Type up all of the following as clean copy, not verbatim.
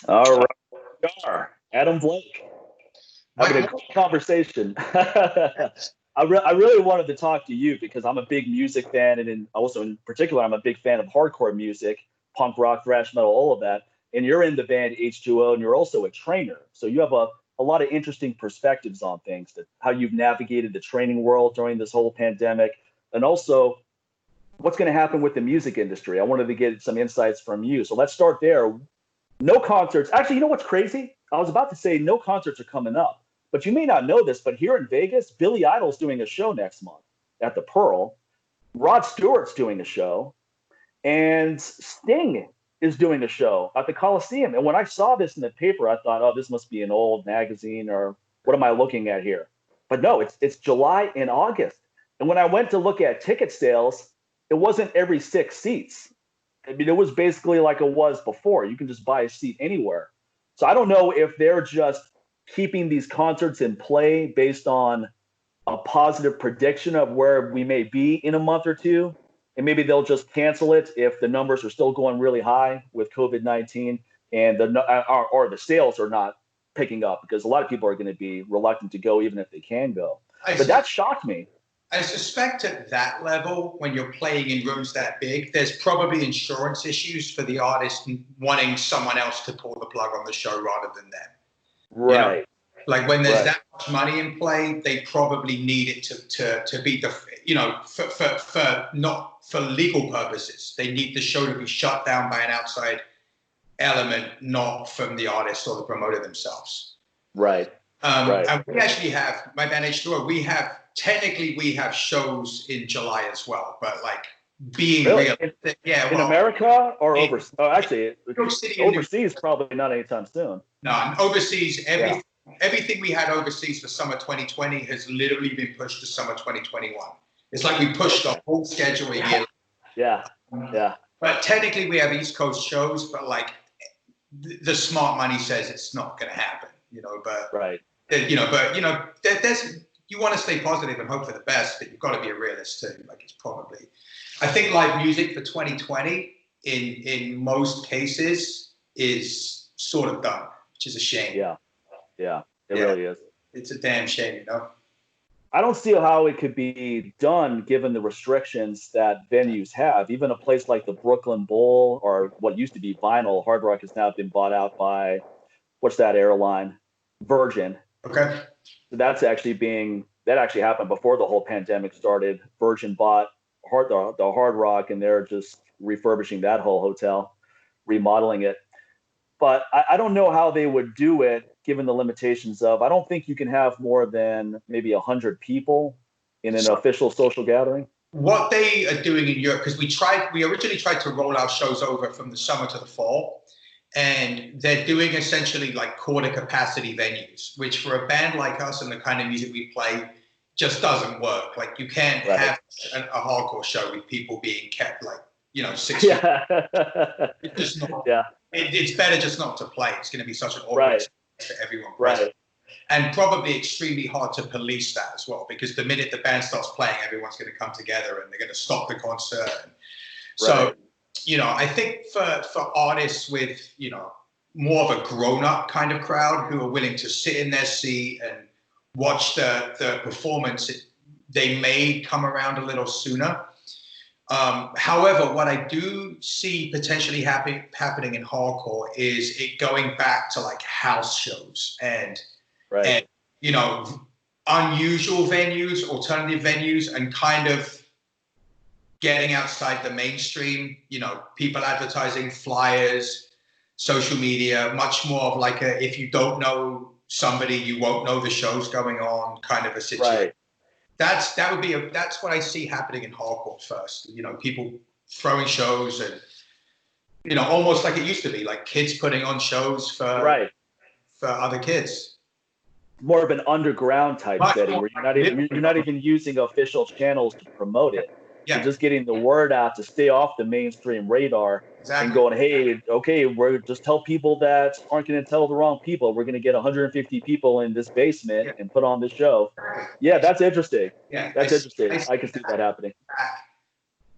All right, we are. Adam Blake, having a What? great conversation. I really wanted to talk to you because I'm a big music fan, and also in particular, I'm a big fan of hardcore music, punk rock, thrash metal, all of that. And you're in the band H2O, and you're also a trainer. So you have a lot of interesting perspectives on things, that how you've navigated the training world during this whole pandemic, and also what's going to happen with the music industry. I wanted to get some insights from you. So let's start there. No concerts. Actually, you know what's crazy? I was about to say no concerts are coming up, but you may not know this, but here in Vegas, Billy Idol's doing a show next month at the Pearl. Rod Stewart's doing a show, and Sting is doing a show at the Coliseum. And when I saw this in the paper, I thought, oh, this must be an old magazine, or what am I looking at here? But no, it's July and August. And when I went to look at ticket sales, it wasn't every six seats. I mean, it was basically like it was before. You can just buy a seat anywhere. So I don't know if they're just keeping these concerts in play based on a positive prediction of where we may be in a month or two, and maybe they'll just cancel it if the numbers are still going really high with COVID-19, and or the sales are not picking up, because a lot of people are going to be reluctant to go even if they can go. I, But sus- that shocked me. I suspect at that level, when you're playing in rooms that big, there's probably insurance issues for the artist wanting someone else to pull the plug on the show rather than them. You know, Right. like when there's Right. that much money in play, they probably need it to be the, for not for legal purposes. They need the show to be shut down by an outside element, not from the artist or the promoter themselves. Right. Right. And we actually have, my band H2O, technically we have shows in July as well, but like being Really? real, yeah, In well, America or in overseas? Oh, actually, New York City and New overseas probably not anytime soon. No, and overseas, Yeah. everything we had overseas for summer 2020 has literally been pushed to summer 2021. It's like we pushed the whole schedule a Yeah. year. Yeah. Yeah. But technically we have East Coast shows, but like the smart money says it's not going to happen, Right. there's, you want to stay positive and hope for the best, but you've got to be a realist too. Like it's probably, I think live music for 2020 in most cases is sort of done, which is a shame. Yeah. Yeah. It Yeah, really is. it's a damn shame. I don't see how it could be done given the restrictions that venues have. Even a place like the Brooklyn Bowl, or what used to be Vinyl, Hard Rock has now been bought out by, what's that airline? Virgin. Okay. So that actually happened before the whole pandemic started. Virgin bought the Hard Rock, and they're just refurbishing that whole hotel, remodeling it. But I don't know how they would do it given the limitations of. I don't think you can have more than maybe 100 people in an So official social gathering. what they are doing in Europe, because we originally tried to roll our shows over from the summer to the fall, and they're doing essentially like quarter capacity venues, which for a band like us and the kind of music we play just doesn't work. Like you can't Right. have a hardcore show with people being kept like 6 feet. Yeah. It's just not. Yeah. It's better just not to play. It's going to be such an awkward Right. experience for everyone present. Right. And probably extremely hard to police that as well, because the minute the band starts playing, everyone's going to come together and they're going to stop the concert. Right. So, I think for artists with, more of a grown-up kind of crowd who are willing to sit in their seat and watch the performance, they may come around a little sooner. However, what I do see potentially happening in hardcore is it going back to like house shows and Right. unusual venues, alternative venues, and kind of getting outside the mainstream, people advertising, flyers, social media, much more of like if you don't know somebody, you won't know the show's going on kind of a situation. Right. That's what I see happening in hardcore first. People throwing shows and, almost like it used to be, like kids putting on shows Right. for other kids. More of an underground type Much setting more where you're not even using official channels to promote it. You're Yeah, just getting the word out to stay off the mainstream radar, and exactly. going, hey, okay, we're just tell people that aren't going to tell the wrong people. We're going to get 150 people in this basement Yeah, and put on this show. Yeah, that's interesting. yeah. That's interesting. I I see can see that happening.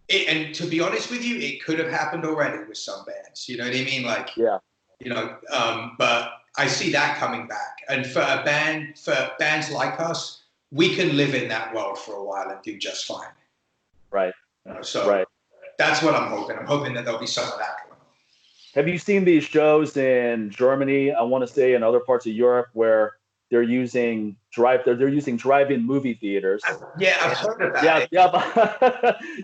and to be honest with you, it could have happened already with some bands. You know what I mean? Like, Yeah. But I see that coming back. And for bands like us, we can live in that world for a while and do just fine. Right. So that's what I'm hoping. I'm hoping that there'll be some of that going on. Have you seen these shows in Germany, I want to say in other parts of Europe, where they're using drive-in movie theaters? Yeah, I've heard of that.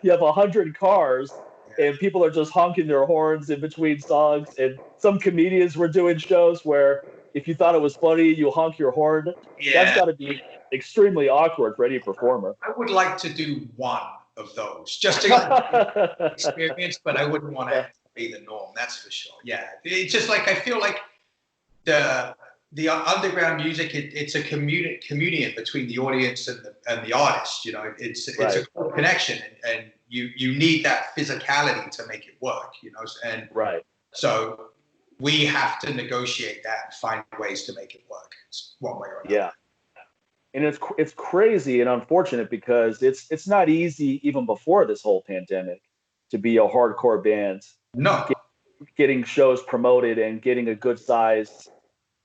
You have 100 cars, and people are just honking their horns in between songs. And some comedians were doing shows where if you thought it was funny, you honk your horn. Yeah. That's got to be extremely awkward for any performer. I would like to do one of those just to get experience, but I wouldn't want to be the norm. That's for sure. Yeah, it's just like I feel like the underground music. It's a communion between the audience and the artist. It's a cool connection, and you need that physicality to make it work. And so we have to negotiate that and find ways to make it work. It's one way or another. Yeah. And it's crazy and unfortunate because it's not easy even before this whole pandemic to be a hardcore band. No. Getting shows promoted and getting a good size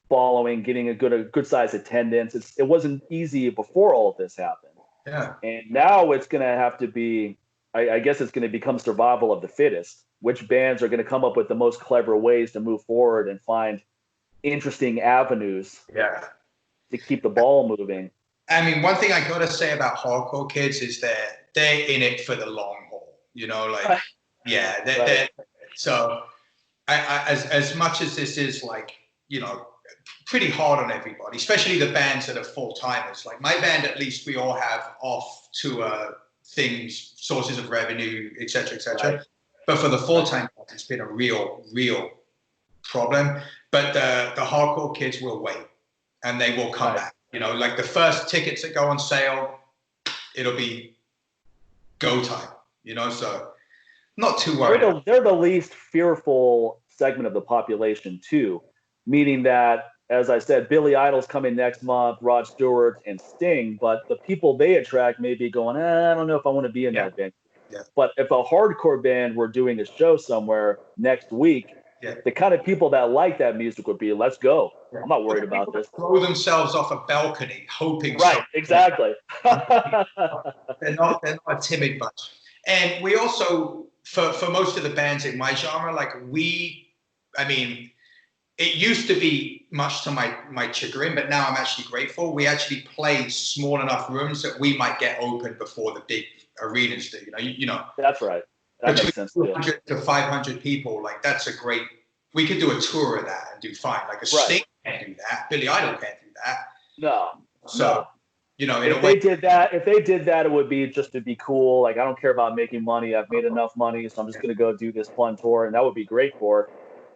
following, getting a good size attendance. It wasn't easy before all of this happened. Yeah. And now it's going to have to be, I guess it's going to become survival of the fittest. Which bands are going to come up with the most clever ways to move forward and find interesting avenues to keep the ball moving. I mean, one thing I got to say about hardcore kids is that they're in it for the long haul, so as much as this is like, pretty hard on everybody, especially the bands that are full-timers. Like my band, at least we all have off to things, sources of revenue, et cetera, et cetera. Right. But for the full-time, it's been a real problem. But the hardcore kids will wait, and they will come back. Like the first tickets that go on sale, it'll be go time. So not too worried. They're the least fearful segment of the population too, meaning that, as I said, Billy Idol's coming next month, Rod Stewart and Sting, but the people they attract may be going, I don't know if I want to be in that band. Yeah. But if a hardcore band were doing a show somewhere next week, the kind of people that like that music would be, let's go. I'm not worried about this. Throw themselves off a balcony, hoping. Right, exactly. They're not a timid bunch. And we also, for most of the bands in my genre, it used to be much to my chagrin, but now I'm actually grateful. We actually play small enough rooms that we might get open before the big arenas do. That's right. That makes sense. 200 to 500 people, that's a great. We could do a tour of that and do fine. Like a Sting can't do that. Billy Idol can't do that. No. So, if they did that, it would be just to be cool. Like, I don't care about making money. I've made enough money, so I'm just going to go do this fun tour, and that would be great for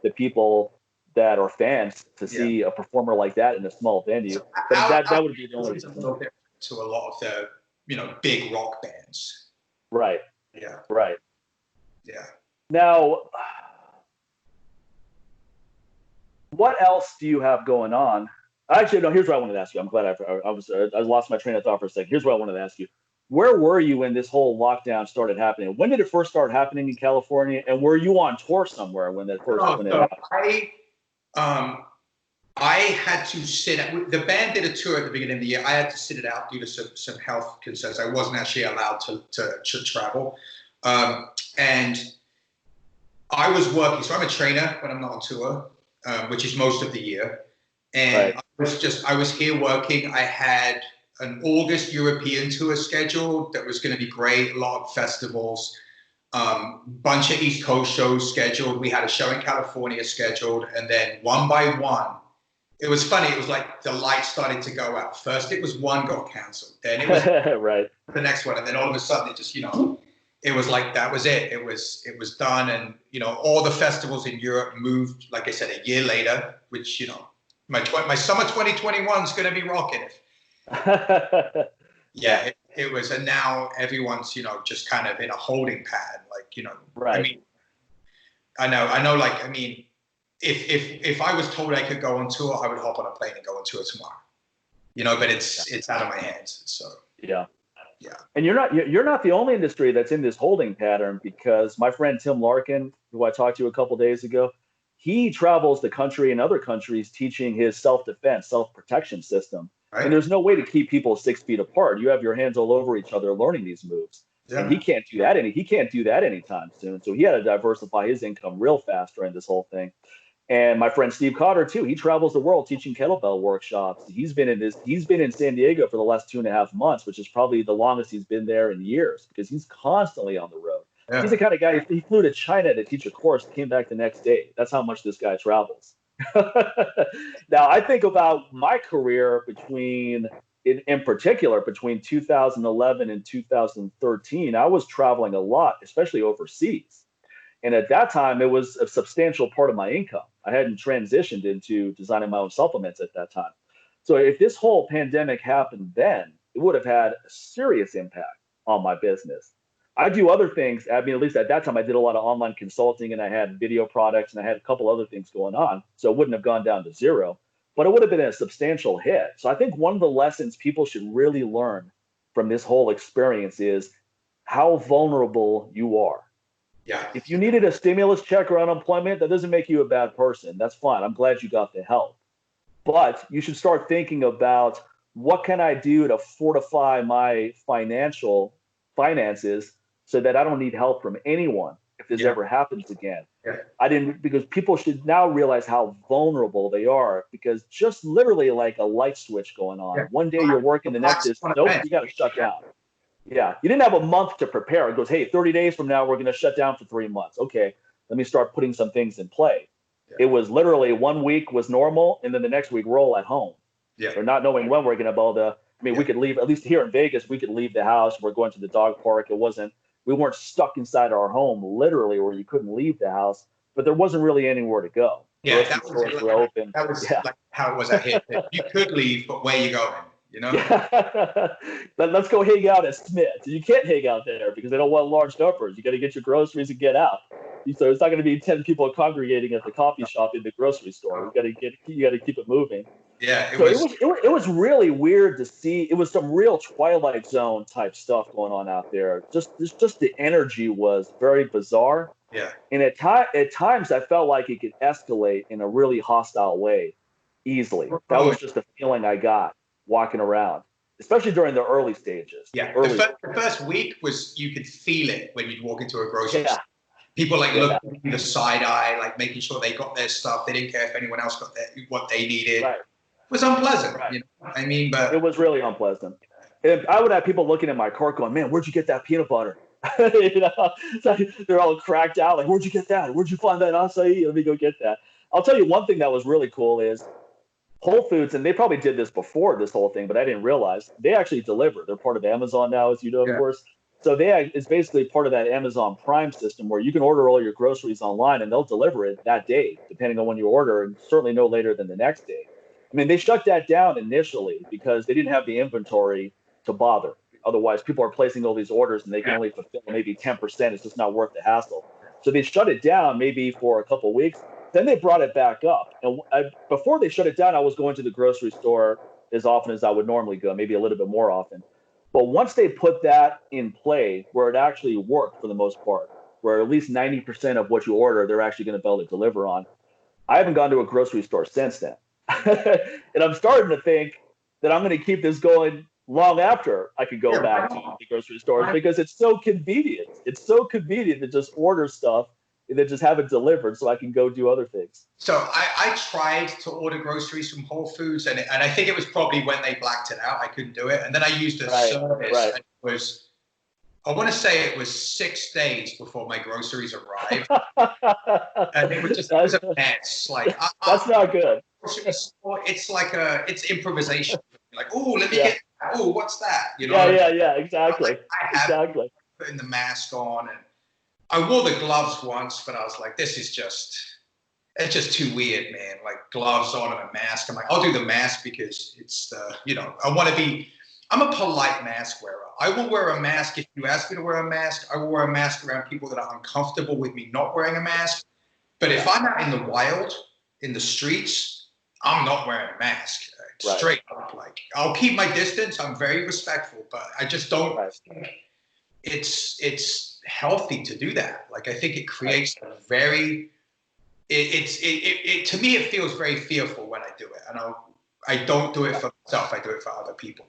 the people that are fans to see a performer like that in a small venue. So that would be the only reason. To a lot of the big rock bands. Right. Yeah. Right. Yeah. Now, what else do you have going on? Actually, no. Here's what I wanted to ask you. I'm glad I lost my train of thought for a second. Here's what I wanted to ask you. Where were you when this whole lockdown started happening? When did it first start happening in California? And were you on tour somewhere when it happened? I had to sit out. The band did a tour at the beginning of the year. I had to sit it out due to some health concerns. I wasn't actually allowed to travel. And I was working. So I'm a trainer when I'm not on tour, which is most of the year. And I was here working. I had an August European tour scheduled that was going to be great. A lot of festivals. Bunch of East Coast shows scheduled. We had a show in California scheduled, and then one by one, it was funny. It was like the lights started to go out. First, it was one got canceled. Then it was the next one, and then all of a sudden, it just it was like that was it. It was done, and all the festivals in Europe moved. Like I said, a year later, which my summer 2021 is going to be rocking it. Yeah. It was, and now everyone's, just kind of in a holding pattern, Right. I mean, I know, if I was told I could go on tour, I would hop on a plane and go on tour tomorrow, but it's out of my hands. So, yeah. And you're not the only industry that's in this holding pattern, because my friend Tim Larkin, who I talked to a couple days ago, he travels the country and other countries teaching his self-defense, self-protection system. Right. And there's no way to keep people 6 feet apart. You have your hands all over each other learning these moves. Yeah. And he can't do that anytime soon. So he had to diversify his income real fast during this whole thing. And my friend Steve Cotter too, he travels the world teaching kettlebell workshops. He's been in San Diego for the last 2.5 months, which is probably the longest he's been there in years, because he's constantly on the road. Yeah. He's the kind of guy, he flew to China to teach a course, came back the next day. That's how much this guy travels. Now, I think about my career in particular, between 2011 and 2013, I was traveling a lot, especially overseas. And at that time, it was a substantial part of my income. I hadn't transitioned into designing my own supplements at that time. So if this whole pandemic happened then, it would have had a serious impact on my business. I do other things. I mean, at least at that time, I did a lot of online consulting, and I had video products, and I had a couple other things going on. So it wouldn't have gone down to zero, but it would have been a substantial hit. So I think one of the lessons people should really learn from this whole experience is how vulnerable you are. Yeah. If you needed a stimulus check or unemployment, that doesn't make you a bad person. That's fine. I'm glad you got the help. But you should start thinking about, what can I do to fortify my finances so that I don't need help from anyone if this ever happens again. Yeah. Because people should now realize how vulnerable they are, because just literally like a light switch going on. Yeah. One day you're working, the next is, nope, you got to shut down. Yeah, you didn't have a month to prepare. It goes, hey, 30 days from now, we're going to shut down for 3 months. Okay, let me start putting some things in play. Yeah. It was literally 1 week was normal, and then the next week we're all at home. Yeah. Or not knowing when we're going to be able to. I mean, we could leave, at least here in Vegas, we could leave the house. We're going to the dog park. We weren't stuck inside our home, literally, where you couldn't leave the house, but there wasn't really anywhere to go. Yeah, that was like how it was at here. You could leave, but where you going? You know? Yeah. Let's go hang out at Smith's. You can't hang out there because they don't want large numbers. You got to get your groceries and get out. So it's not going to be 10 people congregating at the coffee shop in the grocery store. You got to keep it moving. Yeah, it was really weird to see. It was some real Twilight Zone type stuff going on out there. Just the energy was very bizarre. Yeah. And at times I felt like it could escalate in a really hostile way easily. That was just the feeling I got walking around, especially during the early stages. Yeah. The first week was, you could feel it when you'd walk into a grocery store. People looking at the side eye, like making sure they got their stuff. They didn't care if anyone else got what they needed. Right. It was unpleasant. Right. You know? I mean, but it was really unpleasant. And I would have people looking at my cart going, "Man, where'd you get that peanut butter?" You know, so they're all cracked out. Like, "Where'd you get that? Where'd you find that acai? Let me go get that." I'll tell you one thing that was really cool is Whole Foods, and they probably did this before this whole thing, but I didn't realize they actually deliver. They're part of Amazon now, as you know, of course. So it's basically part of that Amazon Prime system where you can order all your groceries online and they'll deliver it that day, depending on when you order, and certainly no later than the next day. I mean, they shut that down initially because they didn't have the inventory to bother. Otherwise, people are placing all these orders and they can only fulfill maybe 10%. It's just not worth the hassle. So they shut it down maybe for a couple of weeks. Then they brought it back up. And before they shut it down, I was going to the grocery store as often as I would normally go, maybe a little bit more often. But once they put that in play, where it actually worked for the most part, where at least 90% of what you order, they're actually going to be able to deliver on, I haven't gone to a grocery store since then. And I'm starting to think that I'm going to keep this going long after I could go back to the grocery stores, because it's so convenient. It's so convenient to just order stuff and then just have it delivered so I can go do other things. So I tried to order groceries from Whole Foods, and I think it was probably when they blacked it out. I couldn't do it. And then I used a service. And it was, I want to say it was 6 days before my groceries arrived. And it was a mess. Like, that's not good. It's improvisation. Like, oh, let me get, oh, what's that? You know? Yeah, exactly. Exactly. Putting the mask on, and I wore the gloves once, but I was like, it's just too weird, man. Like, gloves on and a mask. I'm like, I'll do the mask because it's, I'm a polite mask wearer. I will wear a mask if you ask me to wear a mask. I will wear a mask around people that are uncomfortable with me not wearing a mask. But if I'm out in the wild, in the streets, I'm not wearing a mask. Straight up. Like, I'll keep my distance. I'm very respectful, but I just don't think it's healthy to do that. Like, I think it creates a very to me, it feels very fearful when I do it. And I don't do it for myself. I do it for other people.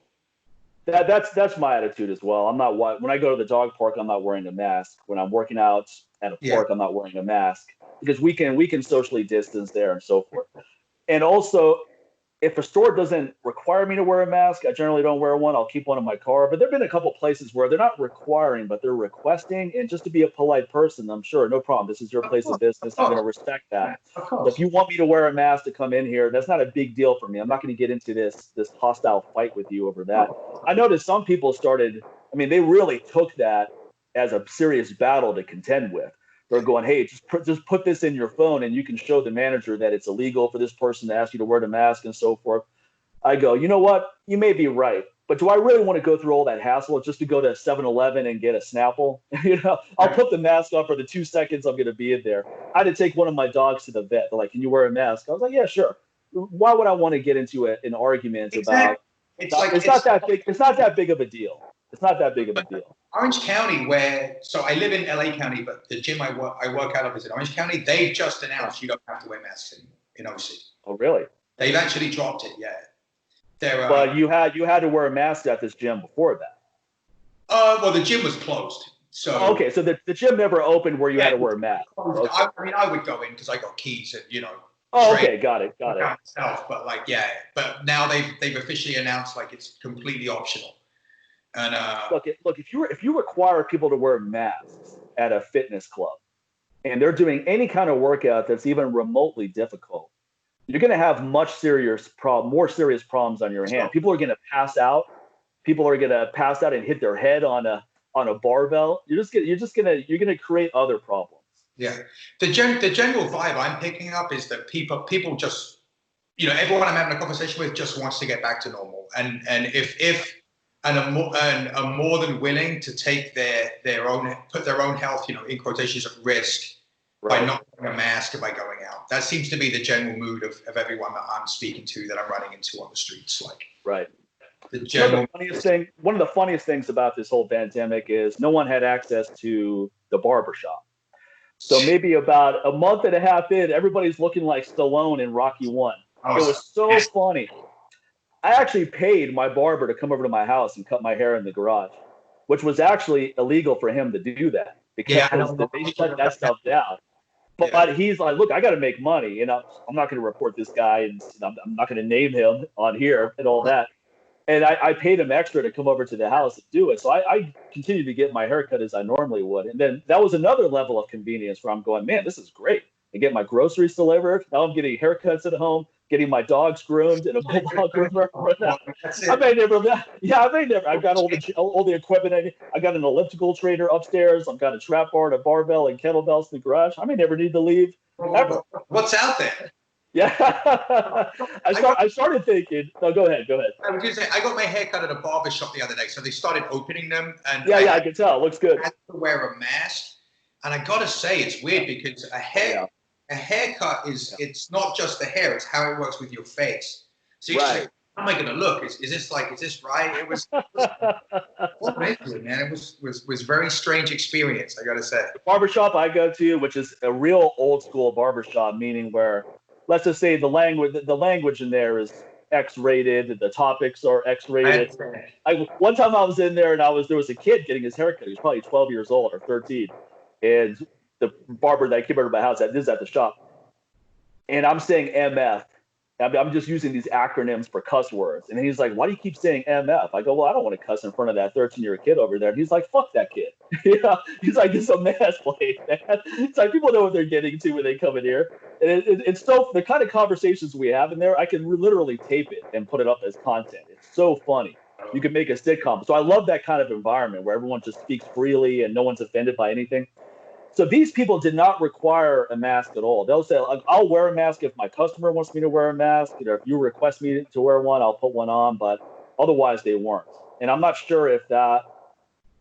That's my attitude as well. I'm not when I go to the dog park, I'm not wearing a mask. When I'm working out at a park, I'm not wearing a mask because we can socially distance there and so forth. And also, if a store doesn't require me to wear a mask, I generally don't wear one. I'll keep one in my car. But there've been a couple places where they're not requiring, but they're requesting. And just to be a polite person, I'm sure, no problem. This is your place of business. I'm going to respect that. So if you want me to wear a mask to come in here, that's not a big deal for me. I'm not going to get into this hostile fight with you over that. I noticed some people they really took that as a serious battle to contend with. They're going, hey, just put this in your phone and you can show the manager that it's illegal for this person to ask you to wear the mask and so forth. I go, you know what? You may be right. But do I really want to go through all that hassle just to go to 7-Eleven and get a Snapple? I'll put the mask on for the 2 seconds I'm going to be in there. I had to take one of my dogs to the vet. They're like, can you wear a mask? I was like, yeah, sure. Why would I want to get into an argument about it's not that big. It's not that big of a deal. It's not that big of a deal. Orange County, so I live in LA County, but the gym I work out of is in Orange County. They've just announced you don't have to wear masks anymore in OC. Oh, really? They've actually dropped it. Yeah. But you had to wear a mask at this gym before that. Well, the gym was closed. So okay, so the gym never opened where you had to wear a mask. Okay. I would go in because I got keys and Oh, okay, got it. Myself, but but now they've officially announced it's completely optional. And look, if you require people to wear masks at a fitness club, and they're doing any kind of workout that's even remotely difficult, you're going to have more serious problems on your hand. People are going to pass out. People are going to pass out and hit their head on a barbell. You're going to create other problems. Yeah, the general vibe I'm picking up is that people just everyone I'm having a conversation with just wants to get back to normal, and if are more than willing to take put their own health in quotations at risk by not wearing a mask and by going out. That seems to be the general mood of everyone that I'm speaking to, that I'm running into on the streets. Right. The one of the funniest things about this whole pandemic is no one had access to the barbershop. So maybe about a month and a half in, everybody's looking like Stallone in Rocky 1. It was so funny. I actually paid my barber to come over to my house and cut my hair in the garage, which was actually illegal for him to do that because they shut that stuff down. But he's like, look, I got to make money. I'm not going to report this guy, and I'm not going to name him on here and all that. And I paid him extra to come over to the house and do it. So I continued to get my haircut as I normally would. And then that was another level of convenience where I'm going, man, this is great. I get my groceries delivered. Now I'm getting haircuts at home, getting my dogs groomed in a bulldog groomer. I've got all the equipment. I got an elliptical trainer upstairs. I've got a trap bar and a barbell and kettlebells in the garage. I may never need to leave ever. What's out there? Yeah. I started thinking. No, go ahead. I was going to say, I got my hair cut at a barber shop the other day, so they started opening them. And I can tell. It looks good. I had to wear a mask. And I got to say, it's weird because a haircut it's not just the hair, it's how it works with your face. So you say, how am I going to look? Is this right? It was, man. It was very strange experience, I got to say. The barbershop I go to, which is a real old school barbershop, meaning where, let's just say the language in there is X-rated, the topics are X-rated. One time I was in there and there was a kid getting his haircut. He was probably 12 years old or 13. And the barber that came over to my house, this is at the shop. And I'm saying MF. I'm just using these acronyms for cuss words. And he's like, why do you keep saying MF? I go, well, I don't want to cuss in front of that 13-year-old kid over there. And he's like, fuck that kid. He's like, it's a mass play, man. It's like people know what they're getting to when they come in here. And it's so, the kind of conversations we have in there, I can literally tape it and put it up as content. It's so funny. You can make a sitcom. So I love that kind of environment where everyone just speaks freely and no one's offended by anything. So these people did not require a mask at all. They'll say, I'll wear a mask if my customer wants me to wear a mask. If you request me to wear one, I'll put one on. But otherwise, they weren't. And I'm not sure if that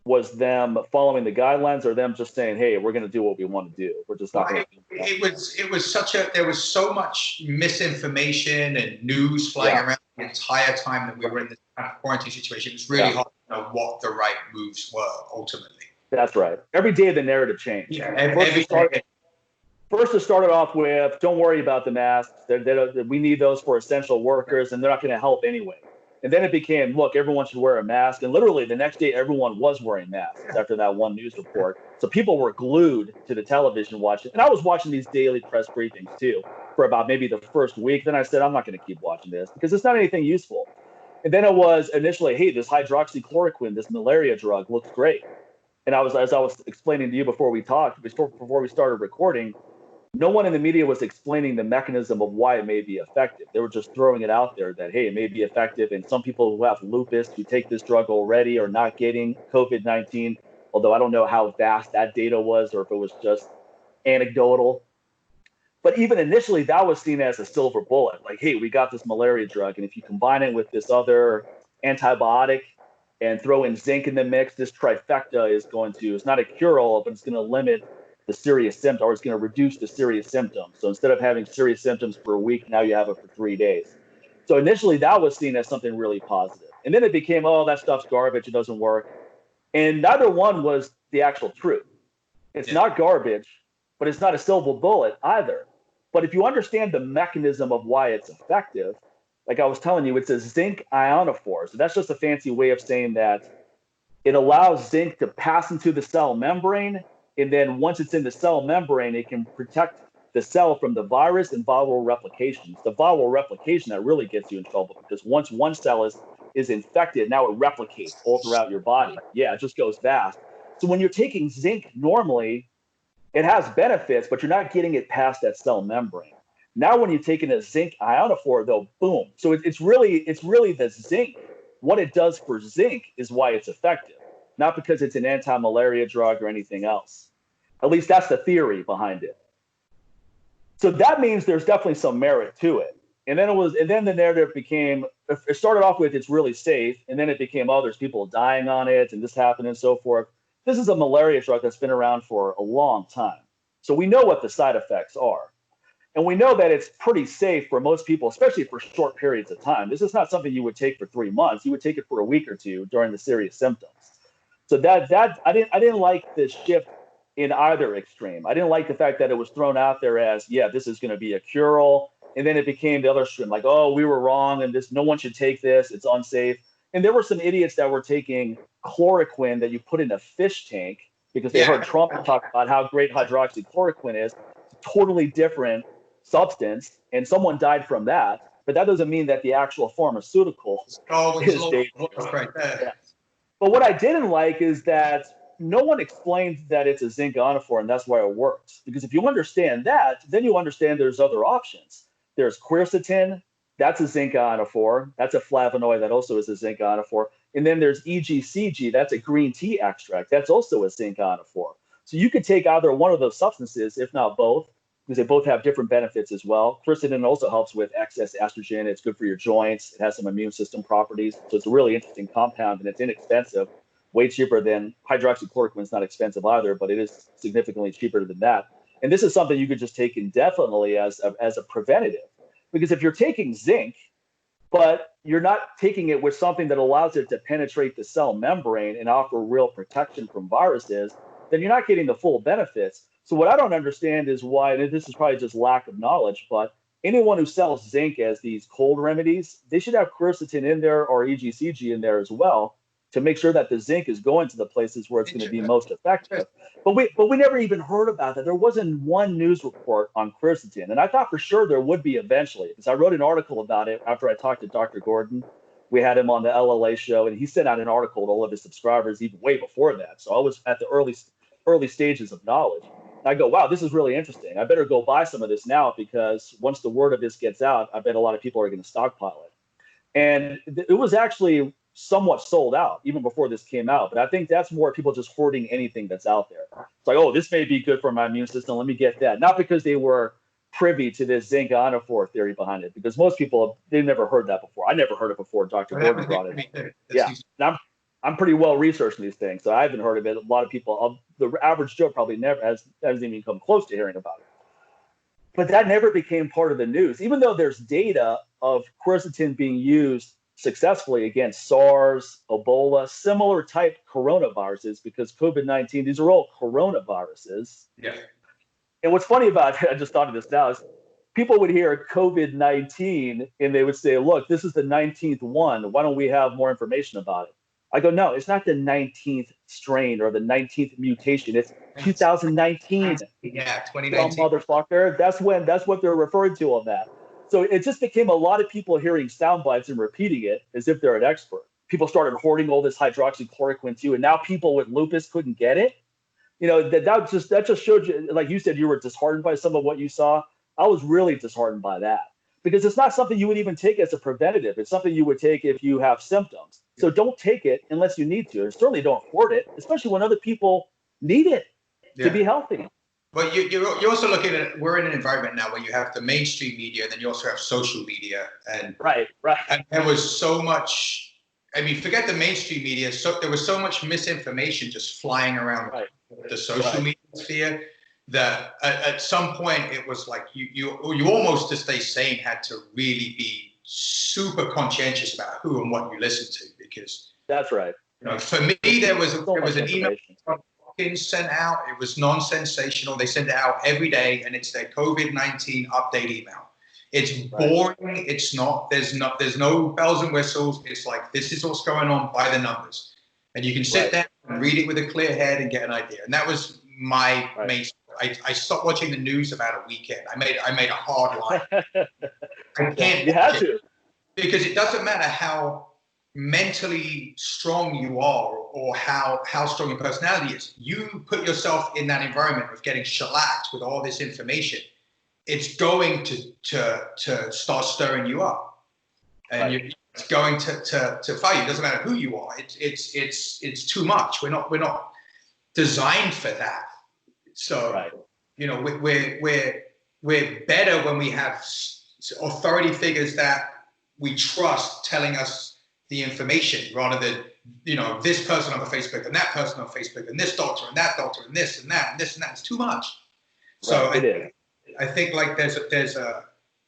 was them following the guidelines or them just saying, hey, we're going to do what we want to do. We're just not going to do that. There was so much misinformation and news flying around the entire time that we were in this kind of quarantine situation. It was really hard to know what the right moves were ultimately. That's right. Every day the narrative changed. Yeah, every day. First, it started off with, don't worry about the masks. We need those for essential workers, and they're not going to help anyway. And then it became, look, everyone should wear a mask. And literally the next day, everyone was wearing masks after that one news report. So people were glued to the television watching. And I was watching these daily press briefings, too, for about maybe the first week. Then I said, I'm not going to keep watching this because it's not anything useful. And then it was initially, hey, this hydroxychloroquine, this malaria drug, looks great. And as I was explaining to you before we started recording, no one in the media was explaining the mechanism of why it may be effective. They were just throwing it out there that, hey, it may be effective. And some people who have lupus, who take this drug already, are not getting COVID-19, although I don't know how vast that data was or if it was just anecdotal. But even initially, that was seen as a silver bullet. Like, hey, we got this malaria drug. And if you combine it with this other antibiotic and throw in zinc in the mix, this trifecta is it's not a cure-all, but it's going to limit the serious symptom, or it's going to reduce the serious symptoms. So instead of having serious symptoms for a week, now you have it for 3 days. So initially that was seen as something really positive. And then it became, oh, that stuff's garbage, it doesn't work. And neither one was the actual truth. It's not garbage, but it's not a silver bullet either. But if you understand the mechanism of why it's effective, like I was telling you, it's a zinc ionophore. So that's just a fancy way of saying that it allows zinc to pass into the cell membrane. And then once it's in the cell membrane, it can protect the cell from the virus and viral replication. It's the viral replication that really gets you in trouble, because once one cell is infected, now it replicates all throughout your body. Yeah, it just goes fast. So when you're taking zinc normally, it has benefits, but you're not getting it past that cell membrane. Now when you're taking a zinc ionophore, though, boom. So it's really the zinc. What it does for zinc is why it's effective, not because it's an anti-malaria drug or anything else. At least that's the theory behind it. So that means there's definitely some merit to it. And then the narrative became, it started off with it's really safe, and then it became, oh, there's people dying on it, and this happened and so forth. This is a malaria drug that's been around for a long time. So we know what the side effects are. And we know that it's pretty safe for most people, especially for short periods of time. This is not something you would take for 3 months. You would take it for a week or two during the serious symptoms. So that I didn't like the shift in either extreme. I didn't like the fact that it was thrown out there as, yeah, this is going to be a cure-all. And then it became the other extreme, like, oh, we were wrong, and no one should take this. It's unsafe. And there were some idiots that were taking chloroquine that you put in a fish tank because they heard Trump talk about how great hydroxychloroquine is. Totally different substance, and someone died from that. But that doesn't mean that the actual pharmaceutical is dangerous. Right there. Yeah. But what I didn't like is that no one explained that it's a zinc ionophore and that's why it works. Because if you understand that, then you understand there's other options. There's quercetin, that's a zinc ionophore. That's a flavonoid that also is a zinc ionophore. And then there's EGCG, that's a green tea extract. That's also a zinc ionophore. So you could take either one of those substances, if not both, because they both have different benefits as well. Quercetin also helps with excess estrogen. It's good for your joints. It has some immune system properties. So it's a really interesting compound, and it's inexpensive. Way cheaper than hydroxychloroquine. Is not expensive either, but it is significantly cheaper than that. And this is something you could just take indefinitely as a preventative. Because if you're taking zinc, but you're not taking it with something that allows it to penetrate the cell membrane and offer real protection from viruses, then you're not getting the full benefits. So what I don't understand is why, and this is probably just lack of knowledge, but anyone who sells zinc as these cold remedies, they should have quercetin in there or EGCG in there as well, to make sure that the zinc is going to the places where it's going to be most effective. But we never even heard about that. There wasn't one news report on quercetin. And I thought for sure there would be eventually, because I wrote an article about it after I talked to Dr. Gordon. We had him on the LLA show, and he sent out an article to all of his subscribers even way before that. So I was at the early stages of knowledge. And I go, wow, this is really interesting. I better go buy some of this now, because once the word of this gets out, I bet a lot of people are going to stockpile it. And it was actually somewhat sold out even before this came out. But I think that's more people just hoarding anything that's out there. It's like, oh, this may be good for my immune system. Let me get that. Not because they were privy to this zinc ionophore theory behind it, because most people, they've never heard that before. I never heard it before Dr. Gordon brought it. Yeah, and I'm pretty well researched in these things, so I haven't heard of it. A lot of people, the average Joe probably never hasn't even come close to hearing about it. But that never became part of the news, even though there's data of quercetin being used successfully against SARS, Ebola, similar type coronaviruses, because COVID-19, these are all coronaviruses. Yeah. And what's funny about it, I just thought of this now, is people would hear COVID-19 and they would say, look, this is the 19th one. Why don't we have more information about it? I go, no, it's not the 19th strain or the 19th mutation. It's 2019. Yeah, Dumb 2019. motherfucker. That's what they're referring to on that. So it just became a lot of people hearing sound bites and repeating it as if they're an expert. People started hoarding all this hydroxychloroquine too, and now people with lupus couldn't get it. That just showed you, like you said, you were disheartened by some of what you saw. I was really disheartened by that because it's not something you would even take as a preventative. It's something you would take if you have symptoms. So don't take it unless you need to. And certainly don't hoard it, especially when other people need it to be healthy. But you're also looking at, we're in an environment now where you have the mainstream media, and then you also have social media. And right. And there was so much, I mean, forget the mainstream media. So there was so much misinformation just flying around the social media sphere that at some point it was like you almost, to stay sane, had to really be super conscientious about who and what you listen to, because that's right. For me, there was an email sent out. It was non-sensational. They send it out every day, and it's their COVID-19 update email. It's boring. It's not. There's no bells and whistles. It's like, this is what's going on by the numbers, and you can sit down and read it with a clear head and get an idea. And that was my main. I stopped watching the news about a weekend. I made a hard line. I can't. You had to, because it doesn't matter how mentally strong you are or how strong your personality is. You put yourself in that environment of getting shellacked with all this information, it's going to start stirring you up, and it's going to fire you. It doesn't matter who you are. It's too much. We're not designed for that. So we're better when we have authority figures that we trust telling us the information, rather than this person on Facebook and that person on Facebook and this doctor and that doctor and this and that and this and that. It's too much. So I think like there's a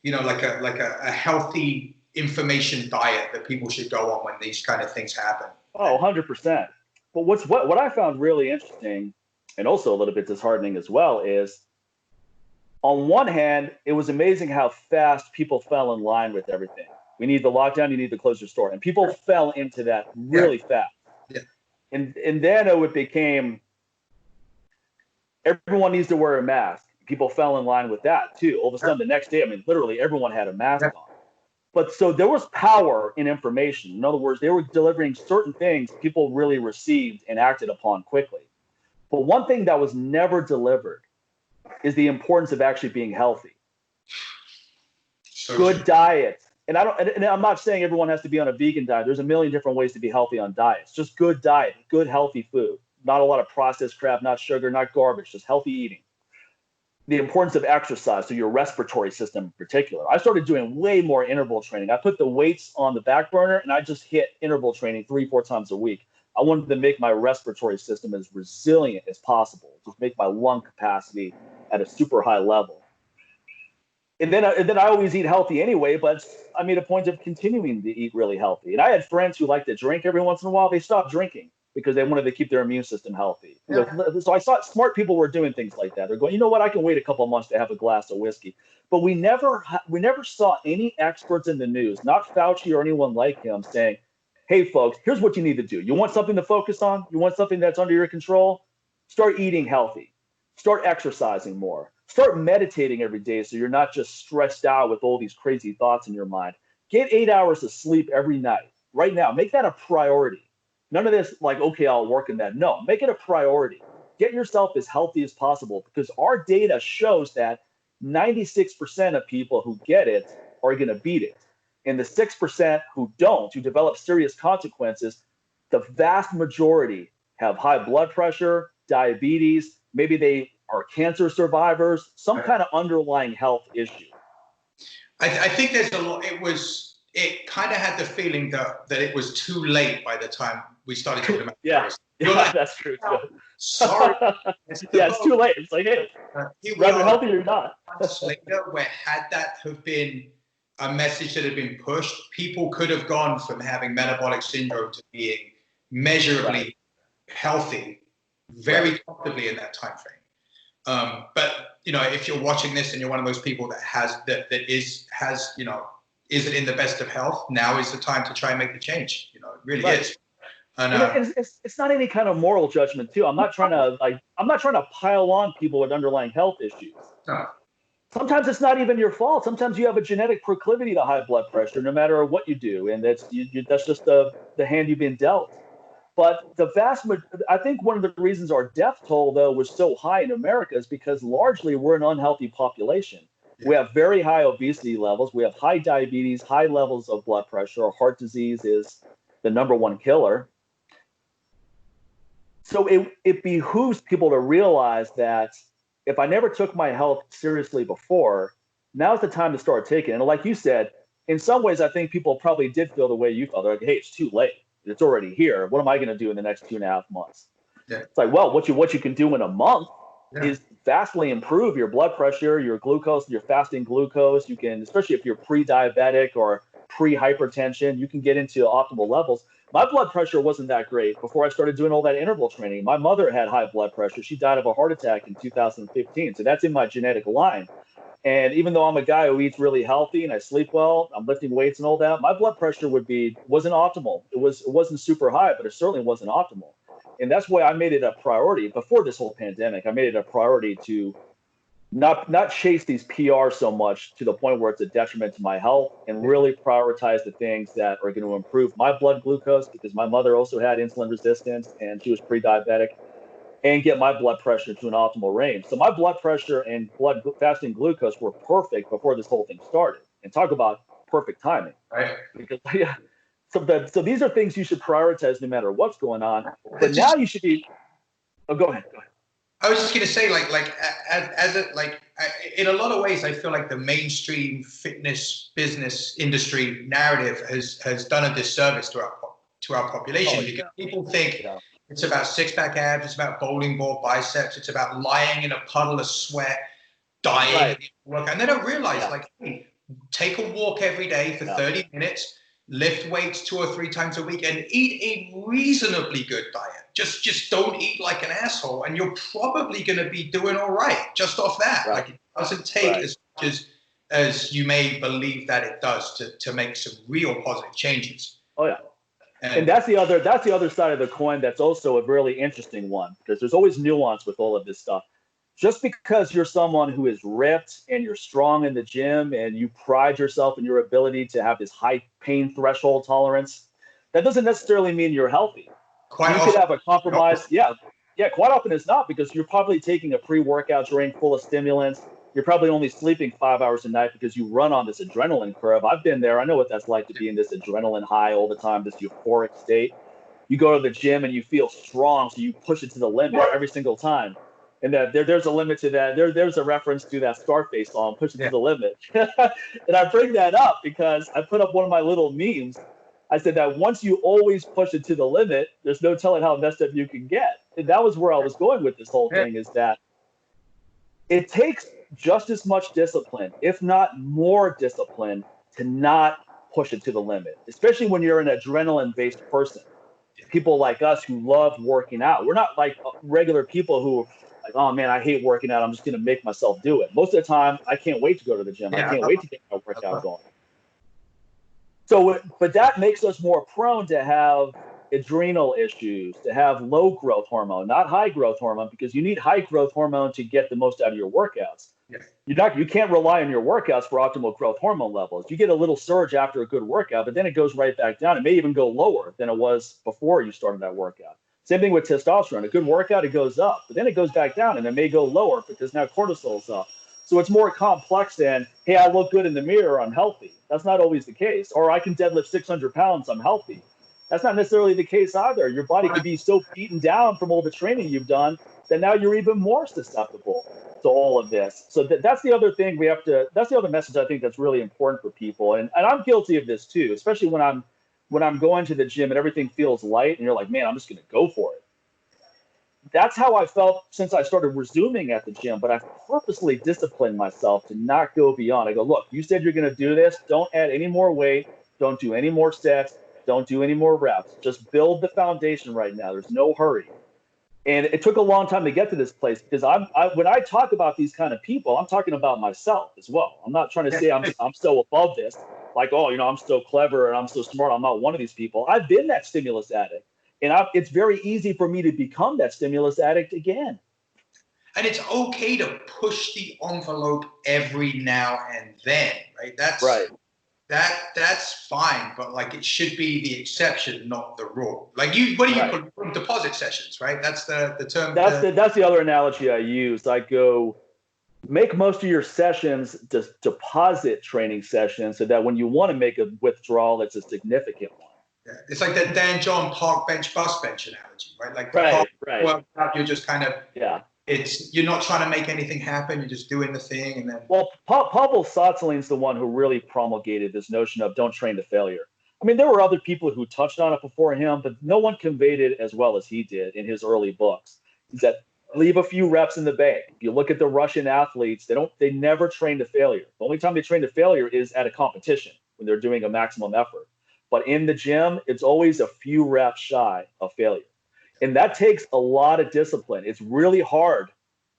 a healthy information diet that people should go on when these kind of things happen. Oh, 100%. But what I found really interesting, and also a little bit disheartening as well, is on one hand, it was amazing how fast people fell in line with everything. We need the lockdown, you need to close your store. And people fell into that really fast. Yeah. And then it became, everyone needs to wear a mask. People fell in line with that too. All of a sudden the next day, I mean, literally everyone had a mask on. But so there was power in information. In other words, they were delivering certain things people really received and acted upon quickly. But one thing that was never delivered is the importance of actually being healthy. Good diet. And I'm not saying everyone has to be on a vegan diet. There's a million different ways to be healthy on diets. Just good diet, good healthy food, not a lot of processed crap, not sugar, not garbage, just healthy eating. The importance of exercise, so your respiratory system in particular. I started doing way more interval training. I put the weights on the back burner and I just hit interval training 3-4 times a week. I wanted to make my respiratory system as resilient as possible, just make my lung capacity at a super high level. And then I always eat healthy anyway, but I made a point of continuing to eat really healthy. And I had friends who liked to drink every once in a while. They stopped drinking because they wanted to keep their immune system healthy. Yeah. So I saw smart people were doing things like that. They're going, you know what, I can wait a couple of months to have a glass of whiskey. But we never saw any experts in the news, not Fauci or anyone like him, saying, hey, folks, here's what you need to do. You want something to focus on? You want something that's under your control? Start eating healthy. Start exercising more. Start meditating every day so you're not just stressed out with all these crazy thoughts in your mind. Get 8 hours of sleep every night. Right now, make that a priority. None of this like, okay, I'll work in that. No, make it a priority. Get yourself as healthy as possible, because our data shows that 96% of people who get it are going to beat it. And the 6% who don't, who develop serious consequences, the vast majority have high blood pressure, diabetes, maybe they are cancer survivors, some kind of underlying health issue. I think there's a lot. It kind of had the feeling that it was too late by the time we started talking about yeah, like, that's true. Sorry. It's too late. It's like, hey, rather healthy or not. Later, where had that have been a message that had been pushed, people could have gone from having metabolic syndrome to being measurably healthy very comfortably in that time frame. But if you're watching this and you're one of those people that isn't in the best of health, now is the time to try and make the change. It really is. And it's not any kind of moral judgment too. I'm not trying to pile on people with underlying health issues. No. Sometimes it's not even your fault. Sometimes you have a genetic proclivity to high blood pressure, no matter what you do, and that's just the hand you've been dealt. But I think one of the reasons our death toll, though, was so high in America is because largely we're an unhealthy population. Yeah. We have very high obesity levels. We have high diabetes, high levels of blood pressure. Our heart disease is the #1 killer. So it behooves people to realize that if I never took my health seriously before, now's the time to start taking it. And like you said, in some ways, I think people probably did feel the way you felt. They're like, hey, it's too late. It's already here. What am I going to do in the next 2.5 months? Yeah. It's like, well, what you can do in a month is vastly improve your blood pressure, your glucose, your fasting glucose. You can, especially if you're pre-diabetic or pre-hypertension, you can get into optimal levels. My blood pressure wasn't that great before I started doing all that interval training. My mother had high blood pressure. She died of a heart attack in 2015. So that's in my genetic line. And even though I'm a guy who eats really healthy and I sleep well, I'm lifting weights and all that, my blood pressure wasn't optimal. It wasn't super high, but it certainly wasn't optimal. And that's why I made it a priority before this whole pandemic. I made it a priority to not chase these PRs so much to the point where it's a detriment to my health, and really prioritize the things that are going to improve my blood glucose, because my mother also had insulin resistance and she was pre-diabetic, and get my blood pressure to an optimal range. So my blood pressure and fasting glucose were perfect before this whole thing started. And talk about perfect timing. Right. Because so these are things you should prioritize no matter what's going on. But now you should be. Oh, go ahead. I was just going to say, in a lot of ways, I feel like the mainstream fitness business industry narrative has done a disservice to our population, because people think it's about six-pack abs, it's about bowling ball biceps, it's about lying in a puddle of sweat, dying, and they don't realize, hey, take a walk every day for 30 minutes. Lift weights 2 or 3 times a week, and eat a reasonably good diet. Just don't eat like an asshole, and you're probably going to be doing all right just off that. Right. Like, it doesn't take as much as you may believe that it does to make some real positive changes. Oh yeah, and that's the other side of the coin. That's also a really interesting one, because there's always nuance with all of this stuff. Just because you're someone who is ripped and you're strong in the gym and you pride yourself in your ability to have this high pain threshold tolerance, that doesn't necessarily mean you're healthy. You could have a compromise. Yeah, quite often it's not, because you're probably taking a pre-workout drink full of stimulants. You're probably only sleeping 5 hours a night because you run on this adrenaline curve. I've been there. I know what that's like to be in this adrenaline high all the time, this euphoric state. You go to the gym and you feel strong, so you push it to the limit every single time. And there's a limit to that. There's a reference to that Scarface song, "Push It to the Limit." And I bring that up because I put up one of my little memes. I said that once you always push it to the limit, there's no telling how messed up you can get. And that was where I was going with this whole thing, is that it takes just as much discipline, if not more discipline, to not push it to the limit, especially when you're an adrenaline-based person. People like us who love working out. We're not like regular people who like, oh man, I hate working out, I'm just going to make myself do it. Most of the time, I can't wait to go to the gym. I can't wait to get my workout going. So, but that makes us more prone to have adrenal issues, to have low growth hormone, not high growth hormone, because you need high growth hormone to get the most out of your workouts. You can't rely on your workouts for optimal growth hormone levels. You get a little surge after a good workout, but then it goes right back down. It may even go lower than it was before you started that workout. Same thing with testosterone. A good workout, it goes up, but then it goes back down, and it may go lower because now cortisol's up. So it's more complex than, hey, I look good in the mirror, I'm healthy. That's not always the case. Or I can deadlift 600 pounds, I'm healthy. That's not necessarily the case either. Your body could be so beaten down from all the training you've done that now you're even more susceptible to all of this. So that's the other thing that's the other message I think that's really important for people. And I'm guilty of this too, especially when I'm going to the gym and everything feels light and you're like, man, I'm just going to go for it. That's how I felt since I started resuming at the gym, but I've purposely disciplined myself to not go beyond. I go, look, you said you're going to do this. Don't add any more weight. Don't do any more sets. Don't do any more reps. Just build the foundation right now. There's no hurry. And it took a long time to get to this place because when I talk about these kind of people, I'm talking about myself as well. I'm not trying to say I'm so above this, like, oh, I'm so clever and I'm so smart. I'm not one of these people. I've been that stimulus addict, and it's very easy for me to become that stimulus addict again. And it's okay to push the envelope every now and then, right? That's right. That's fine, but like it should be the exception, not the rule. Like what do you call deposit sessions, right? That's the term. That's the other analogy I use. I go, make most of your sessions just deposit training sessions so that when you want to make a withdrawal, it's a significant one. Yeah. It's like the Dan John park bench, bus bench analogy, right? Like right. You're just kind of you're not trying to make anything happen. You're just doing the thing, and then. Well, Pavel Tsatsoulin's the one who really promulgated this notion of don't train to failure. I mean, there were other people who touched on it before him, but no one conveyed it as well as he did in his early books. Is that leave a few reps in the bank. If you look at the Russian athletes, they never train to failure. The only time they train to failure is at a competition when they're doing a maximum effort. But in the gym, it's always a few reps shy of failure. And that takes a lot of discipline. It's really hard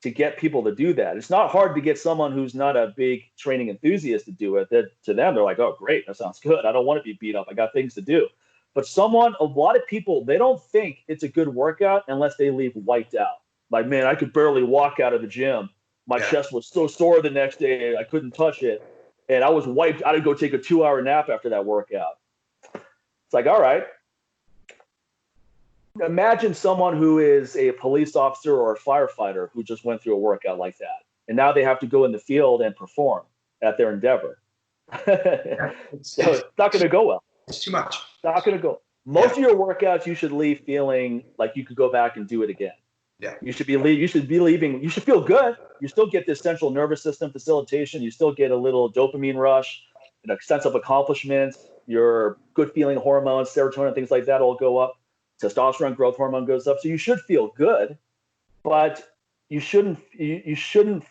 to get people to do that. It's not hard to get someone who's not a big training enthusiast to do it. To them, they're like, oh, great, that sounds good. I don't want to be beat up. I got things to do. But a lot of people, they don't think it's a good workout unless they leave wiped out. Like, man, I could barely walk out of the gym. My chest was so sore the next day, I couldn't touch it. And I was wiped. I had to go take a 2-hour nap after that workout. It's like, all right. Imagine someone who is a police officer or a firefighter who just went through a workout like that. And now they have to go in the field and perform at their endeavor. It's not going to go well. It's too much. Not going to go. Most of your workouts, you should leave feeling like you could go back and do it again. Yeah. You should leaving. You should feel good. You still get this central nervous system facilitation. You still get a little dopamine rush, a sense of accomplishment. Your good feeling hormones, serotonin, things like that all go up. Testosterone growth hormone goes up. So you should feel good, but you shouldn't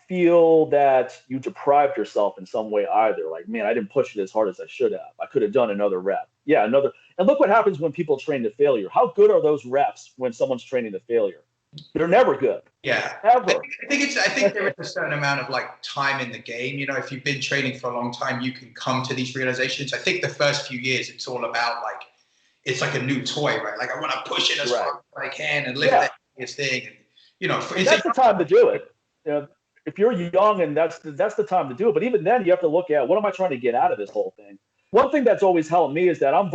feel that you deprived yourself in some way either. Like, man, I didn't push it as hard as I should have. I could have done another rep. Yeah, another. And look what happens when people train to failure. How good are those reps when someone's training to failure? They're never good. Yeah. Ever. I think there is a certain amount of like time in the game. If you've been training for a long time, you can come to these realizations. I think the first few years, it's all about like, it's like a new toy, right? Like I want to push it as far as I can and lift that biggest thing. And, that's the time to do it. If you're young, and that's the time to do it. But even then, you have to look at what am I trying to get out of this whole thing. One thing that's always helped me is that I'm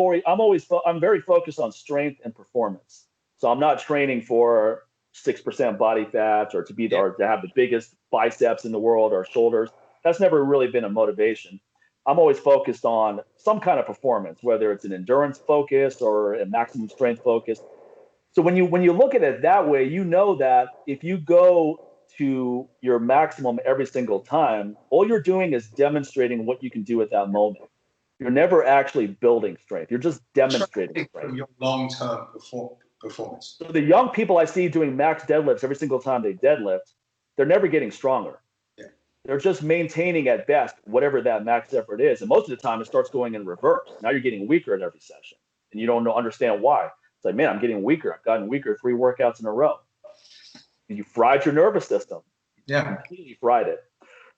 very focused on strength and performance. So I'm not training for 6% body fat or to have the biggest biceps in the world or shoulders. That's never really been a motivation. I'm always focused on some kind of performance, whether it's an endurance focus or a maximum strength focus. So when you look at it that way, you know that if you go to your maximum every single time, all you're doing is demonstrating what you can do at that moment. You're never actually building strength. You're just demonstrating strength. From your long-term performance. So the young people I see doing max deadlifts every single time they deadlift, they're never getting stronger. They're just maintaining at best whatever that max effort is. And most of the time it starts going in reverse. Now you're getting weaker at every session and you don't understand why. It's like, man, I'm getting weaker. I've gotten weaker 3 workouts in a row. And you fried your nervous system. Yeah. You completely fried it.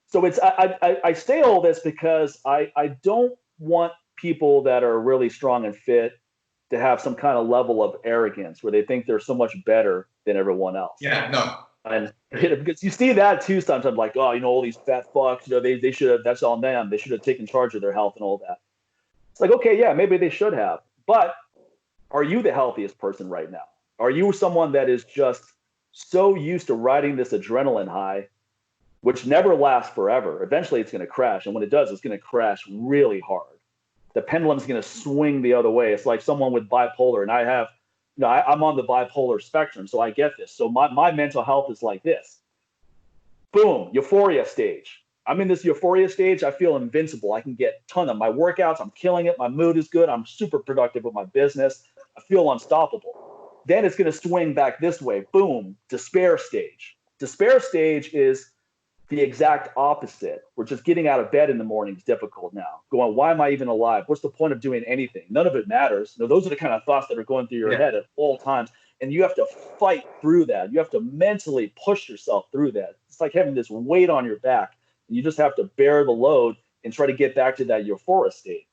So I say all this because I don't want people that are really strong and fit to have some kind of level of arrogance where they think they're so much better than everyone else. Yeah, no. And because you see that too sometimes, like, oh, all these fat fucks, they should have, that's on them. They should have taken charge of their health and all that. It's like, okay, yeah, maybe they should have. But are you the healthiest person right now? Are you someone that is just so used to riding this adrenaline high, which never lasts forever? Eventually it's going to crash. And when it does, it's going to crash really hard. The pendulum's going to swing the other way. It's like someone with bipolar. And I'm on the bipolar spectrum, so I get this. So my mental health is like this. Boom, euphoria stage. I'm in this euphoria stage. I feel invincible. I can get a ton of my workouts. I'm killing it. My mood is good. I'm super productive with my business. I feel unstoppable. Then it's going to swing back this way. Boom, despair stage. Despair stage is the exact opposite. We're just getting out of bed in the morning is difficult now. Going, why am I even alive? What's the point of doing anything? None of it matters. Those are the kind of thoughts that are going through your head at all times. and you have to fight through that. You have to mentally push yourself through that. It's like having this weight on your back, and you just have to bear the load and try to get back to that euphoria state.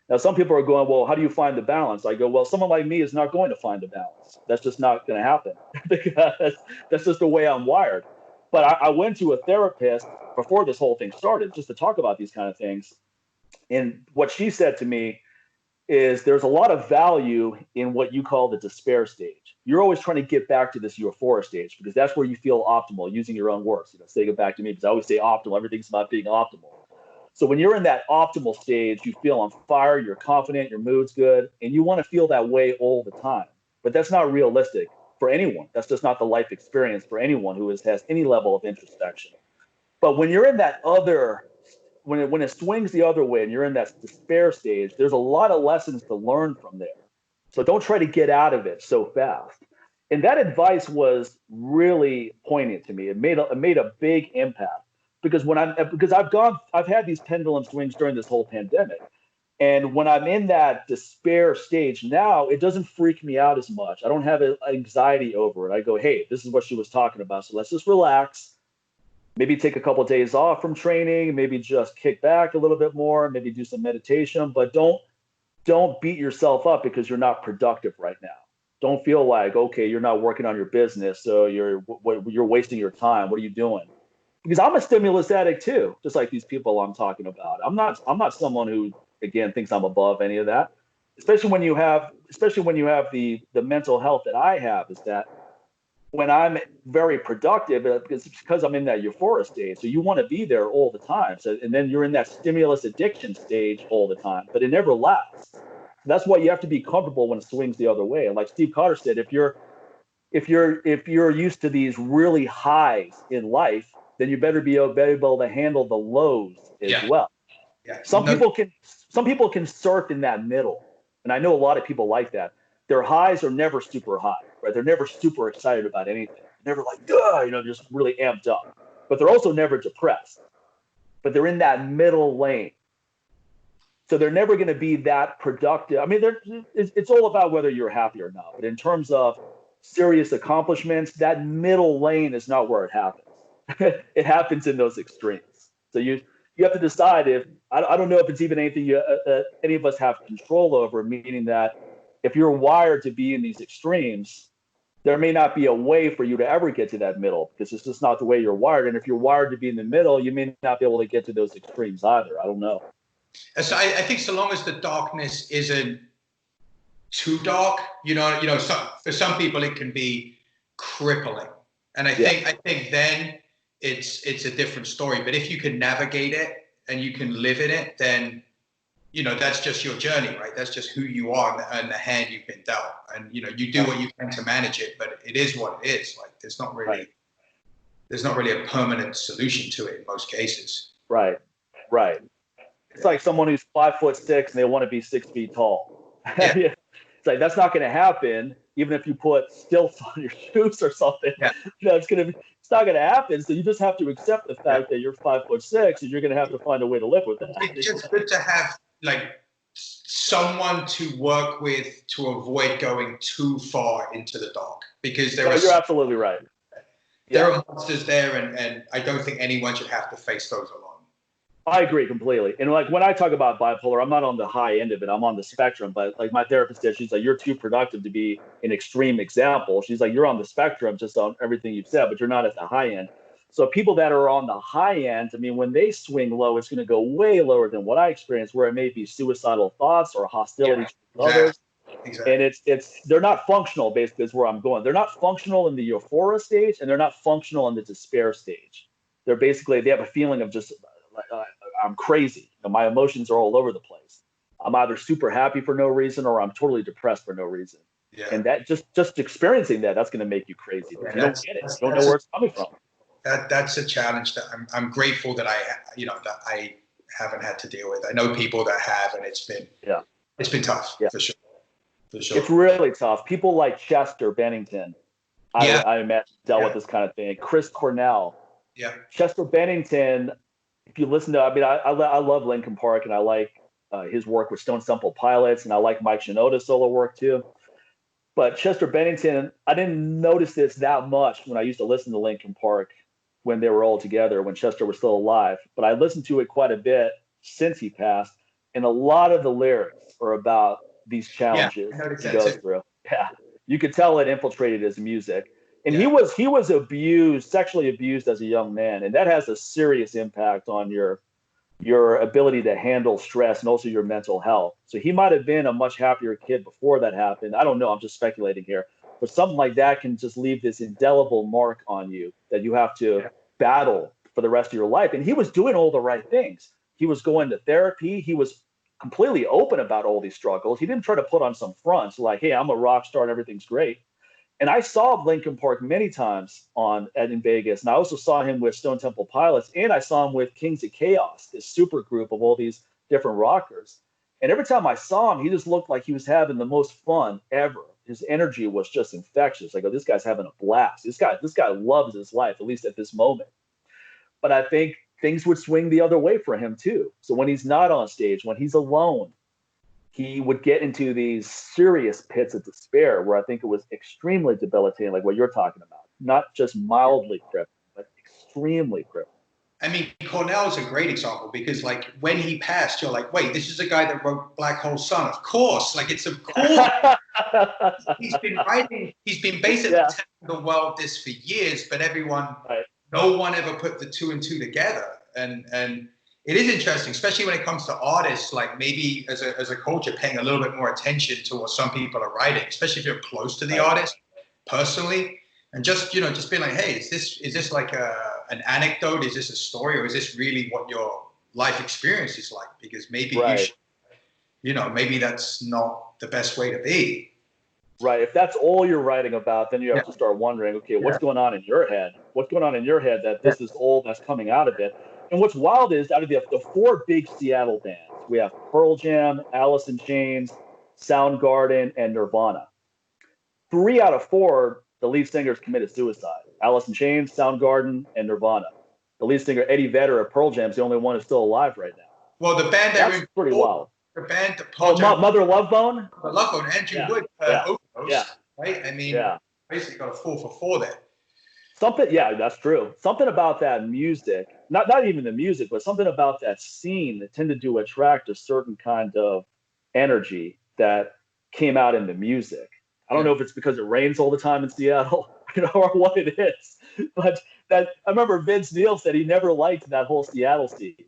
Now, some people are going, well, how do you find the balance? I go, well, someone like me is not going to find the balance. That's just not going to happen because that's just the way I'm wired. But I went to a therapist before this whole thing started just to talk about these kind of things. And what she said to me is there's a lot of value in what you call the despair stage. You're always trying to get back to this euphoria stage because that's where you feel optimal, using your own words. Saying it back to me because I always say optimal. Everything's about being optimal. So when you're in that optimal stage, you feel on fire, you're confident, your mood's good, and you want to feel that way all the time. But that's not realistic for anyone. That's just not the life experience for anyone who has any level of introspection. But when you're in that other, when it swings the other way and you're in that despair stage, there's a lot of lessons to learn from there. So don't try to get out of it so fast. And that advice was really poignant to me. It made a big impact. Because I've had these pendulum swings during this whole pandemic. And when I'm in that despair stage now, it doesn't freak me out as much. I don't have anxiety over it. I go, hey, this is what she was talking about. So let's just relax. Maybe take a couple of days off from training, maybe just kick back a little bit more, maybe do some meditation, but don't beat yourself up because you're not productive right now. Don't feel like, okay, you're not working on your business, so you're wasting your time. What are you doing? Because I'm a stimulus addict too, just like these people I'm talking about. I'm not someone who, again, thinks I'm above any of that. Especially when you have the mental health that I have, is that when I'm very productive, it's because I'm in that euphoria stage. So you want to be there all the time. So, and then you're in that stimulus addiction stage all the time, but it never lasts. That's why you have to be comfortable when it swings the other way. And like Steve Cotter said, if you're used to these really highs in life, then you better be able to handle the lows as well. Yeah. Some people can surf in that middle, and I know a lot of people like that. Their highs are never super high, right? They're never super excited about anything. Never like, duh, just really amped up. But they're also never depressed. But they're in that middle lane. So they're never going to be that productive. I mean, it's all about whether you're happy or not. But in terms of serious accomplishments, that middle lane is not where it happens. It happens in those extremes. So you have to decide if I don't know if it's even anything any of us have control over, meaning that if you're wired to be in these extremes, there may not be a way for you to ever get to that middle because it's just not the way you're wired. And if you're wired to be in the middle, you may not be able to get to those extremes either. I don't know. So I think so long as the darkness isn't too dark, for some people it can be crippling. And I think then it's a different story. But if you can navigate it and you can live in it, then that's just your journey, right? That's just who you are and the hand you've been dealt. And you do what you can to manage it, but it is what it is. Like there's not really a permanent solution to it in most cases. Right. It's like someone who's 5'6" and they want to be 6 feet tall. Yeah. It's like that's not going to happen, even if you put stilts on your shoes or something. Yeah. It's not going to happen. So you just have to accept the fact that you're 5'6" and you're going to have to find a way to live with that. It's just good to have someone to work with to avoid going too far into the dark, because you're absolutely right. There are monsters there, and I don't think anyone should have to face those alone. I agree completely. And like when I talk about bipolar, I'm not on the high end of it. I'm on the spectrum. But like my therapist said, she's like, you're too productive to be an extreme example. She's like, you're on the spectrum just on everything you've said, but you're not at the high end. So people that are on the high end, I mean, when they swing low, it's going to go way lower than what I experienced, where it may be suicidal thoughts or hostility to others. Exactly. And they're not functional, basically, is where I'm going. They're not functional in the euphoria stage, and they're not functional in the despair stage. They have a feeling of just I'm crazy. My emotions are all over the place. I'm either super happy for no reason or I'm totally depressed for no reason. Yeah. And that just experiencing that's going to make you crazy. You don't get it. You don't know where it's coming from. That's a challenge that I'm grateful that I haven't had to deal with. I know people that have, and it's been tough for sure. It's really tough. People like Chester Bennington, I imagine dealt with this kind of thing. Chris Cornell. Yeah. Chester Bennington. If you listen to, I love Linkin Park, and I like his work with Stone Temple Pilots, and I like Mike Shinoda's solo work too. But Chester Bennington, I didn't notice this that much when I used to listen to Linkin Park when they were all together, when Chester was still alive. But I listened to it quite a bit since he passed, and a lot of the lyrics are about these Yeah, challenges I noticed he that goes too. through. Yeah, you could tell it infiltrated his music. And Yeah. he was abused, sexually abused as a young man, and that has a serious impact on your ability to handle stress and also your mental health. So he might have been a much happier kid before that happened. I don't know. I'm just speculating here. But something like that can just leave this indelible mark on you that you have to battle for the rest of your life. And he was doing all the right things. He was going to therapy. He was completely open about all these struggles. He didn't try to put on some fronts like, hey, I'm a rock star and everything's great. And I saw Linkin Park many times in Vegas, and I also saw him with Stone Temple Pilots, and I saw him with Kings of Chaos, this super group of all these different rockers. And every time I saw him, he just looked like he was having the most fun ever. His energy was just infectious. Like, oh, this guy's having a blast. This guy loves his life, at least at this moment. But I think things would swing the other way for him too. So when he's not on stage, when he's alone, he would get into these serious pits of despair where I think it was extremely debilitating, like what you're talking about. Not just mildly crippling, but extremely crippling. I mean, Cornell's a great example because, like, when he passed, you're like, wait, this is a guy that wrote Black Hole Sun. Of course. Like, it's of course. He's been writing, he's been basically telling the world this for years, but no one ever put the two and two together. And it is interesting, especially when it comes to artists, like maybe as a culture paying a little bit more attention to what some people are writing, especially if you're close to the artist personally, and just being like, hey, is this like an anecdote? Is this a story, or is this really what your life experience is like? Because maybe you should, maybe that's not the best way to be. Right. If that's all you're writing about, then you have to start wondering, okay, what's going on in your head? What's going on in your head that this is all that's coming out of it? And what's wild is out of the four big Seattle bands, we have Pearl Jam, Alice in Chains, Soundgarden, and Nirvana. 3 out of 4, the lead singers committed suicide. Alice in Chains, Soundgarden, and Nirvana. The lead singer, Eddie Vedder of Pearl Jam, is the only one who's still alive right now. Well, the band that's pretty wild. The band, Mother Love Bone? Love Bone, Andrew Wood, overdose, right? I mean, basically got a 4 for 4 there. That's true. Something about that music, not even the music, but something about that scene that tended to attract a certain kind of energy that came out in the music. I don't know if it's because it rains all the time in Seattle, or what it is. But that I remember Vince Neil said he never liked that whole Seattle scene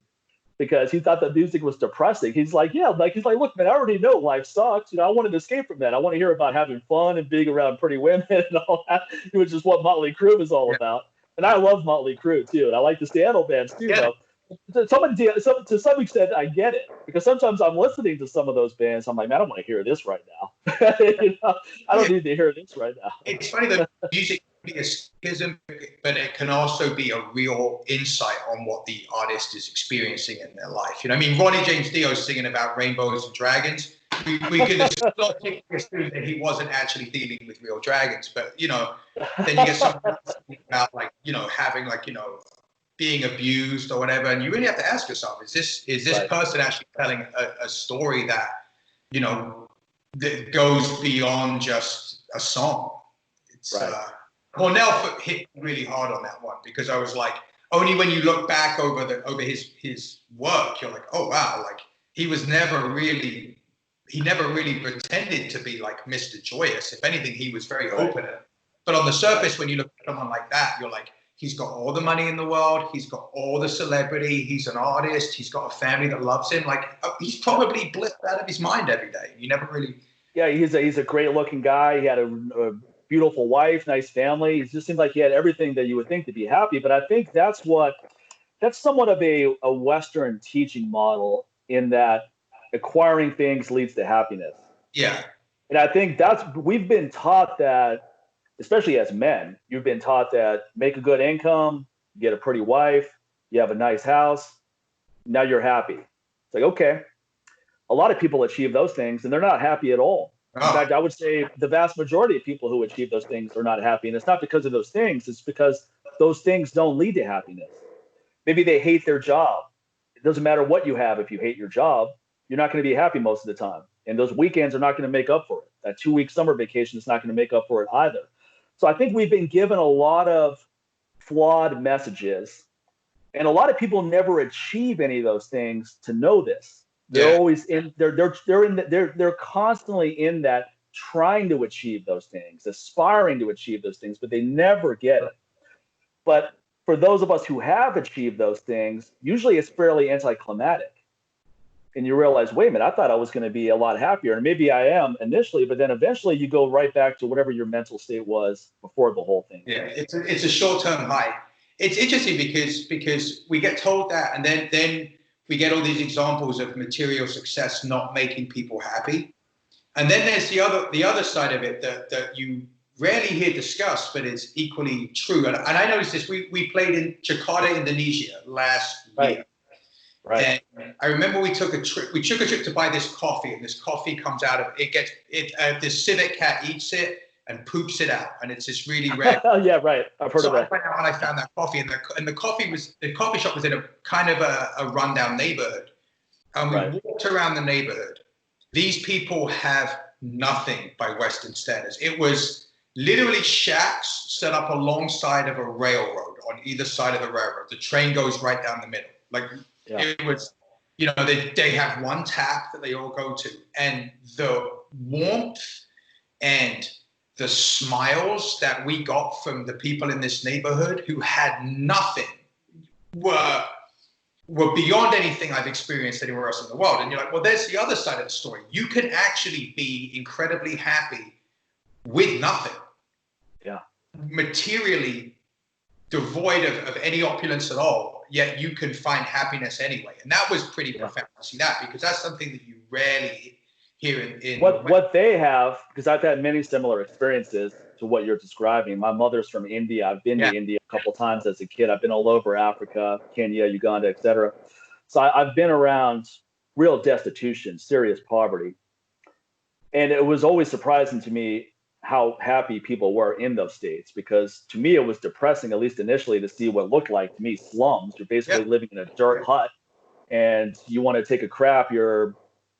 because he thought the music was depressing. He's like, look, man, I already know life sucks. I wanted to escape from that. I want to hear about having fun and being around pretty women and all that, which is what Motley Crue is all about. And I love Motley Crue too, and I like the Seattle bands too, though. To some extent, I get it because sometimes I'm listening to some of those bands. I'm like, man, I don't want to hear this right now. I don't need to hear this right now. It's funny that music can be a schism, but it can also be a real insight on what the artist is experiencing in their life. I mean, Ronnie James Dio singing about rainbows and dragons. We could assume that he wasn't actually dealing with real dragons, but then you get something about having being abused or whatever, and you really have to ask yourself: Is this person actually telling a story that that goes beyond just a song? It's Cornell hit really hard on that one because I was like, only when you look back over his work, you're like, oh wow, like he never really pretended to be like Mr. Joyous. If anything, he was very open. But on the surface, when you look at someone like that, you're like, he's got all the money in the world. He's got all the celebrity. He's an artist. He's got a family that loves him. Like he's probably blissed out of his mind every day. You never really. Yeah, he's a great looking guy. He had a beautiful wife, nice family. He just seemed like he had everything that you would think to be happy. But I think that's somewhat of a Western teaching model in that acquiring things leads to happiness. Yeah. And I think we've been taught that. Especially as men, you've been taught that make a good income, get a pretty wife, you have a nice house, now you're happy. It's like, okay, a lot of people achieve those things and they're not happy at all. In fact, I would say the vast majority of people who achieve those things are not happy. And it's not because of those things, it's because those things don't lead to happiness. Maybe they hate their job. It doesn't matter what you have if you hate your job, you're not going to be happy most of the time. And those weekends are not going to make up for it. That 2-week summer vacation is not going to make up for it either. So I think we've been given a lot of flawed messages, and a lot of people never achieve any of those things to know this. They're always in, they're constantly in that, trying to achieve those things, aspiring to achieve those things, but they never get it. But for those of us who have achieved those things, usually it's fairly anticlimactic. And you realize, wait a minute, I thought I was going to be a lot happier. And maybe I am initially, but then eventually you go right back to whatever your mental state was before the whole thing. Yeah, it's a short-term high. It's interesting because we get told that, and then we get all these examples of material success not making people happy. And then there's the other side of it that you rarely hear discussed, but it's equally true. And I noticed this. We played in Jakarta, Indonesia last year. Right. And I remember we took a trip to buy this coffee, and this coffee comes out of this civet cat eats it and poops it out, and it's this really rare. Yeah, right. I've heard of that. I went out and I found that coffee, and the coffee shop was in a kind of a rundown neighborhood, and we walked around the neighborhood. These people have nothing by Western standards. It was literally shacks set up alongside of a railroad on either side of the railroad. The train goes right down the middle. It was, they have one tap that they all go to, and the warmth and the smiles that we got from the people in this neighborhood who had nothing were beyond anything I've experienced anywhere else in the world. And you're like, well, there's the other side of the story. You can actually be incredibly happy with nothing. Yeah. Materially devoid of any opulence at all, yet you can find happiness anyway. And that was pretty profound to see that, because that's something that you rarely hear in what they have, because I've had many similar experiences to what you're describing. My mother's from India. I've been to India a couple times as a kid. I've been all over Africa, Kenya, Uganda, etc. So I've been around real destitution, serious poverty. And it was always surprising to me how happy people were in those states, because to me it was depressing, at least initially, to see what looked like to me slums. You're basically living in a dirt hut, and you want to take a crap, you're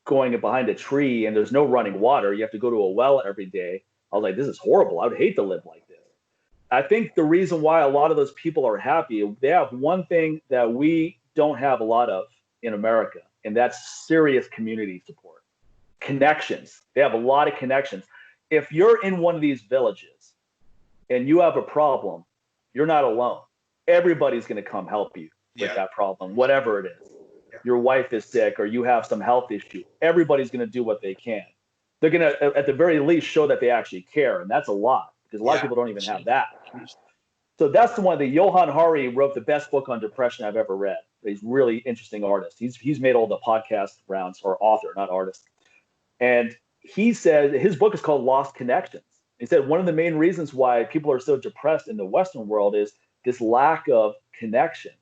going behind a tree, and there's no running water. You have to go to a well every day. I was like, this is horrible. I would hate to live like this. I think the reason why a lot of those people are happy, they have one thing that we don't have a lot of in America, and that's serious community support. Connections. They have a lot of connections. If you're in one of these villages and you have a problem, you're not alone. Everybody's going to come help you with that problem, whatever it is. Your wife is sick or you have some health issue. Everybody's going to do what they can. They're going to, at the very least, show that they actually care. And that's a lot, because a lot of people don't even have that. So that's the one that Johan Hari wrote the best book on depression I've ever read. He's a really interesting artist. He's made all the podcast rounds, or author, not artist. And he said his book is called Lost Connections. He said one of the main reasons why people are so depressed in the Western world is this lack of connection.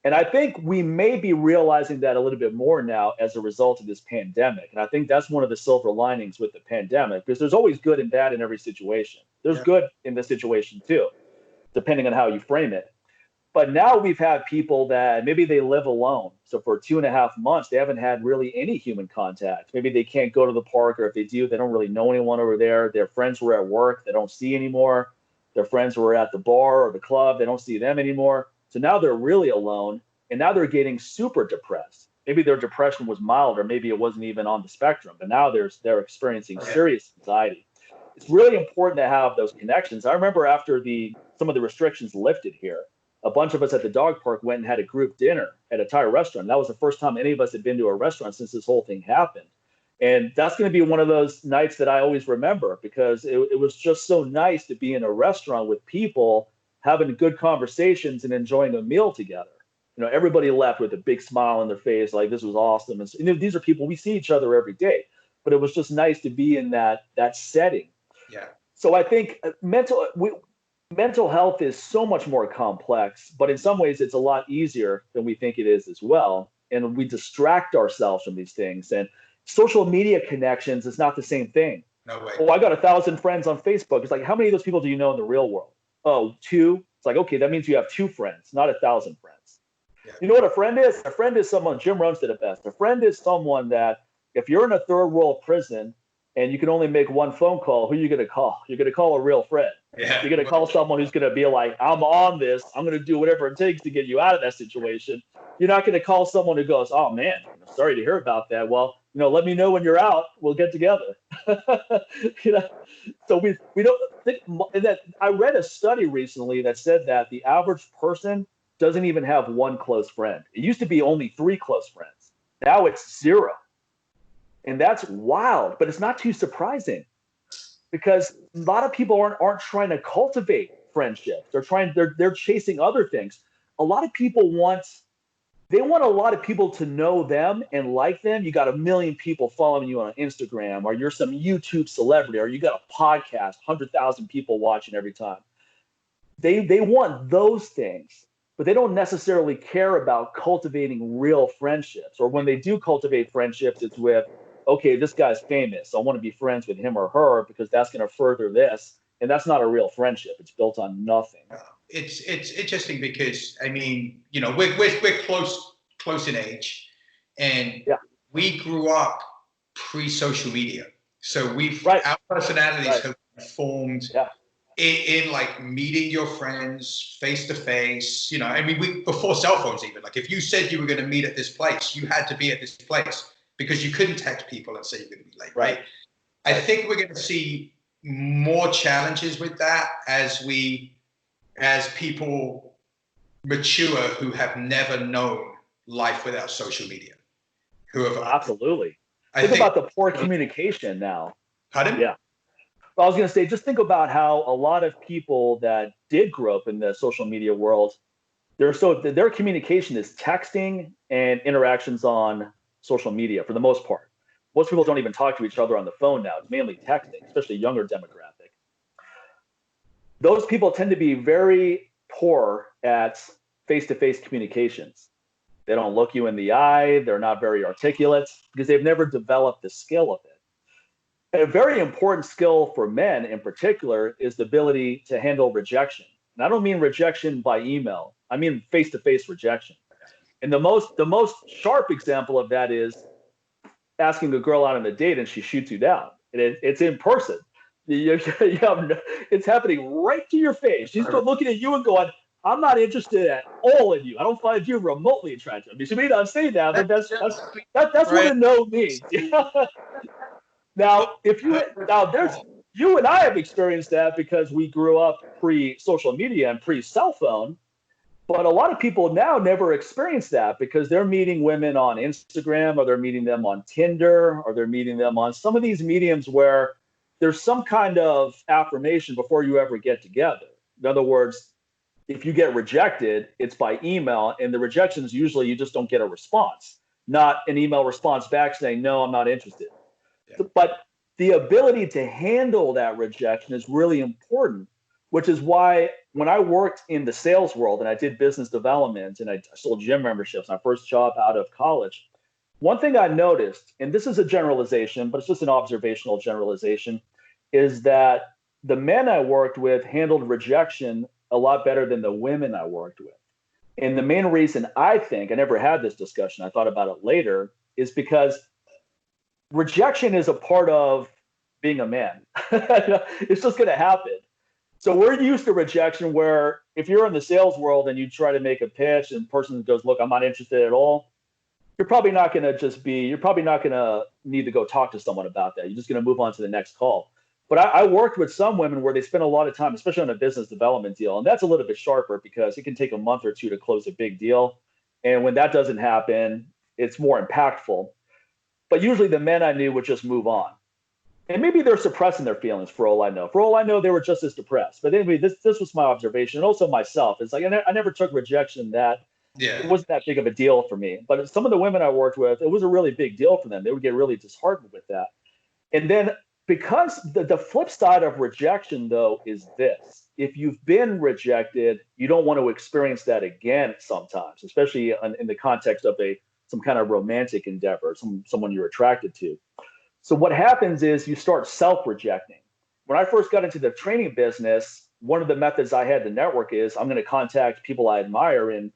And I think we may be realizing that a little bit more now as a result of this pandemic. And I think that's one of the silver linings with the pandemic, because there's always good and bad in every situation. There's good in this situation too, depending on how you frame it. But now we've had people that maybe they live alone. So for 2.5 months, they haven't had really any human contact. Maybe they can't go to the park, or if they do, they don't really know anyone over there. Their friends were at work, they don't see anymore. Their friends were at the bar or the club, they don't see them anymore. So now they're really alone, and now they're getting super depressed. Maybe their depression was mild, or maybe it wasn't even on the spectrum, but now they're experiencing serious anxiety. It's really important to have those connections. I remember after some of the restrictions lifted here, a bunch of us at the dog park went and had a group dinner at a Thai restaurant. That was the first time any of us had been to a restaurant since this whole thing happened. And that's going to be one of those nights that I always remember, because it was just so nice to be in a restaurant with people having good conversations and enjoying a meal together. Everybody left with a big smile on their face, like this was awesome. And these are people, we see each other every day, but it was just nice to be in that setting. Yeah. So I think mental health is so much more complex, but in some ways it's a lot easier than we think it is as well. And we distract ourselves from these things. And social media connections is not the same thing. No way. Oh, I got 1,000 friends on Facebook. It's like, how many of those people do you know in the real world? Oh, 2. It's like, okay, that means you have 2 friends, not 1,000 friends. Yeah. You know what a friend is? A friend is someone, Jim Rohn said it best. A friend is someone that if you're in a third world prison and you can only make one phone call, who are you going to call? You're going to call a real friend. Yeah. You're going to call someone who's going to be like, I'm on this. I'm going to do whatever it takes to get you out of that situation. You're not going to call someone who goes, oh, man, sorry to hear about that. Well, let me know when you're out. We'll get together. So we don't think that. I read a study recently that said that the average person doesn't even have one close friend. It used to be only 3 close friends. Now it's 0. And that's wild, but it's not too surprising because a lot of people aren't trying to cultivate friendships. They're chasing other things. A lot of people want a lot of people to know them and like them. You got 1 million people following you on Instagram, or you're some YouTube celebrity, or you got a podcast, 100,000 people watching every time. They want those things, but they don't necessarily care about cultivating real friendships. Or when they do cultivate friendships, it's with, okay, this guy's famous, so I want to be friends with him or her because that's going to further this. And that's not a real friendship. It's built on nothing. It's interesting because, I mean, we're close in age, and we grew up pre-social media. So our personalities have formed in like meeting your friends face to face. I mean, before cell phones even, like if you said you were going to meet at this place, you had to be at this place because you couldn't text people and say you're going to be late, right? I think we're going to see more challenges with that as people mature who have never known life without social media. Absolutely. Think about the poor communication now. Pardon? Yeah. Well, I was going to say, just think about how a lot of people that did grow up in the social media world, their communication is texting and interactions on social media for the most part. Most people don't even talk to each other on the phone now. It's mainly texting, especially younger demographic. Those people tend to be very poor at face-to-face communications. They don't look you in the eye. They're not very articulate because they've never developed the skill of it. A very important skill for men in particular is the ability to handle rejection. And I don't mean rejection by email. I mean face-to-face rejection. And the most sharp example of that is asking a girl out on a date and she shoots you down. It's in person. It's happening right to your face. She's looking at you and going, I'm not interested at all in you. I don't find you remotely attractive. I mean, she may not say that, but that's what a no means. Now, you and I have experienced that because we grew up pre-social media and pre-cell phone. But a lot of people now never experience that because they're meeting women on Instagram, or they're meeting them on Tinder, or they're meeting them on some of these mediums where there's some kind of affirmation before you ever get together. In other words, if you get rejected, it's by email, and the rejection is usually you just don't get a response, not an email response back saying, no, I'm not interested. Yeah. But the ability to handle that rejection is really important, which is why when I worked in the sales world and I did business development and I sold gym memberships, my first job out of college, one thing I noticed, and this is a generalization, but it's just an observational generalization, is that the men I worked with handled rejection a lot better than the women I worked with. And the main reason I think, I never had this discussion, I thought about it later, is because rejection is a part of being a man. It's just going to happen. So we're used to rejection where if you're in the sales world and you try to make a pitch and the person goes, look, I'm not interested at all, you're probably not going to need to go talk to someone about that. You're just going to move on to the next call. But I worked with some women where they spend a lot of time, especially on a business development deal. And that's a little bit sharper because it can take a month or two to close a big deal. And when that doesn't happen, it's more impactful. But usually the men I knew would just move on. And maybe they're suppressing their feelings for all I know. For all I know, they were just as depressed. But anyway, this was my observation. And also myself. It's like I never took rejection it wasn't that big of a deal for me. But some of the women I worked with, it was a really big deal for them. They would get really disheartened with that. And then because the flip side of rejection, though, is this. If you've been rejected, you don't want to experience that again sometimes, especially in the context of some kind of romantic endeavor, someone you're attracted to. So what happens is you start self-rejecting. When I first got into the training business, one of the methods I had to network is I'm going to contact people I admire and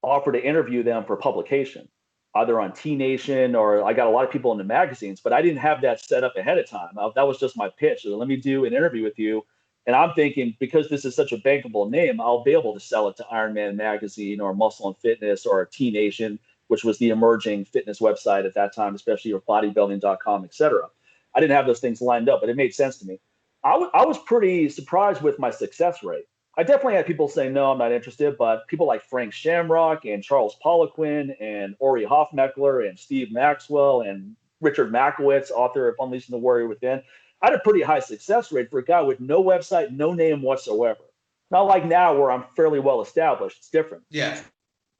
offer to interview them for publication. either on T Nation or I got a lot of people in the magazines, but I didn't have that set up ahead of time. That was just my pitch. So let me do an interview with you. And I'm thinking, because this is such a bankable name, I'll be able to sell it to Iron Man Magazine or Muscle and Fitness or T Nation, which was the emerging fitness website at that time, especially your bodybuilding.com, et cetera. I didn't have those things lined up, but it made sense to me. I was pretty surprised with my success rate. I definitely had people saying, no, I'm not interested, but people like Frank Shamrock and Charles Poliquin and Ori Hofmeckler and Steve Maxwell and Richard Makowitz, author of Unleashing the Warrior Within, I had a pretty high success rate for a guy with no website, no name whatsoever. Not like now where I'm fairly well established. It's different. Yeah.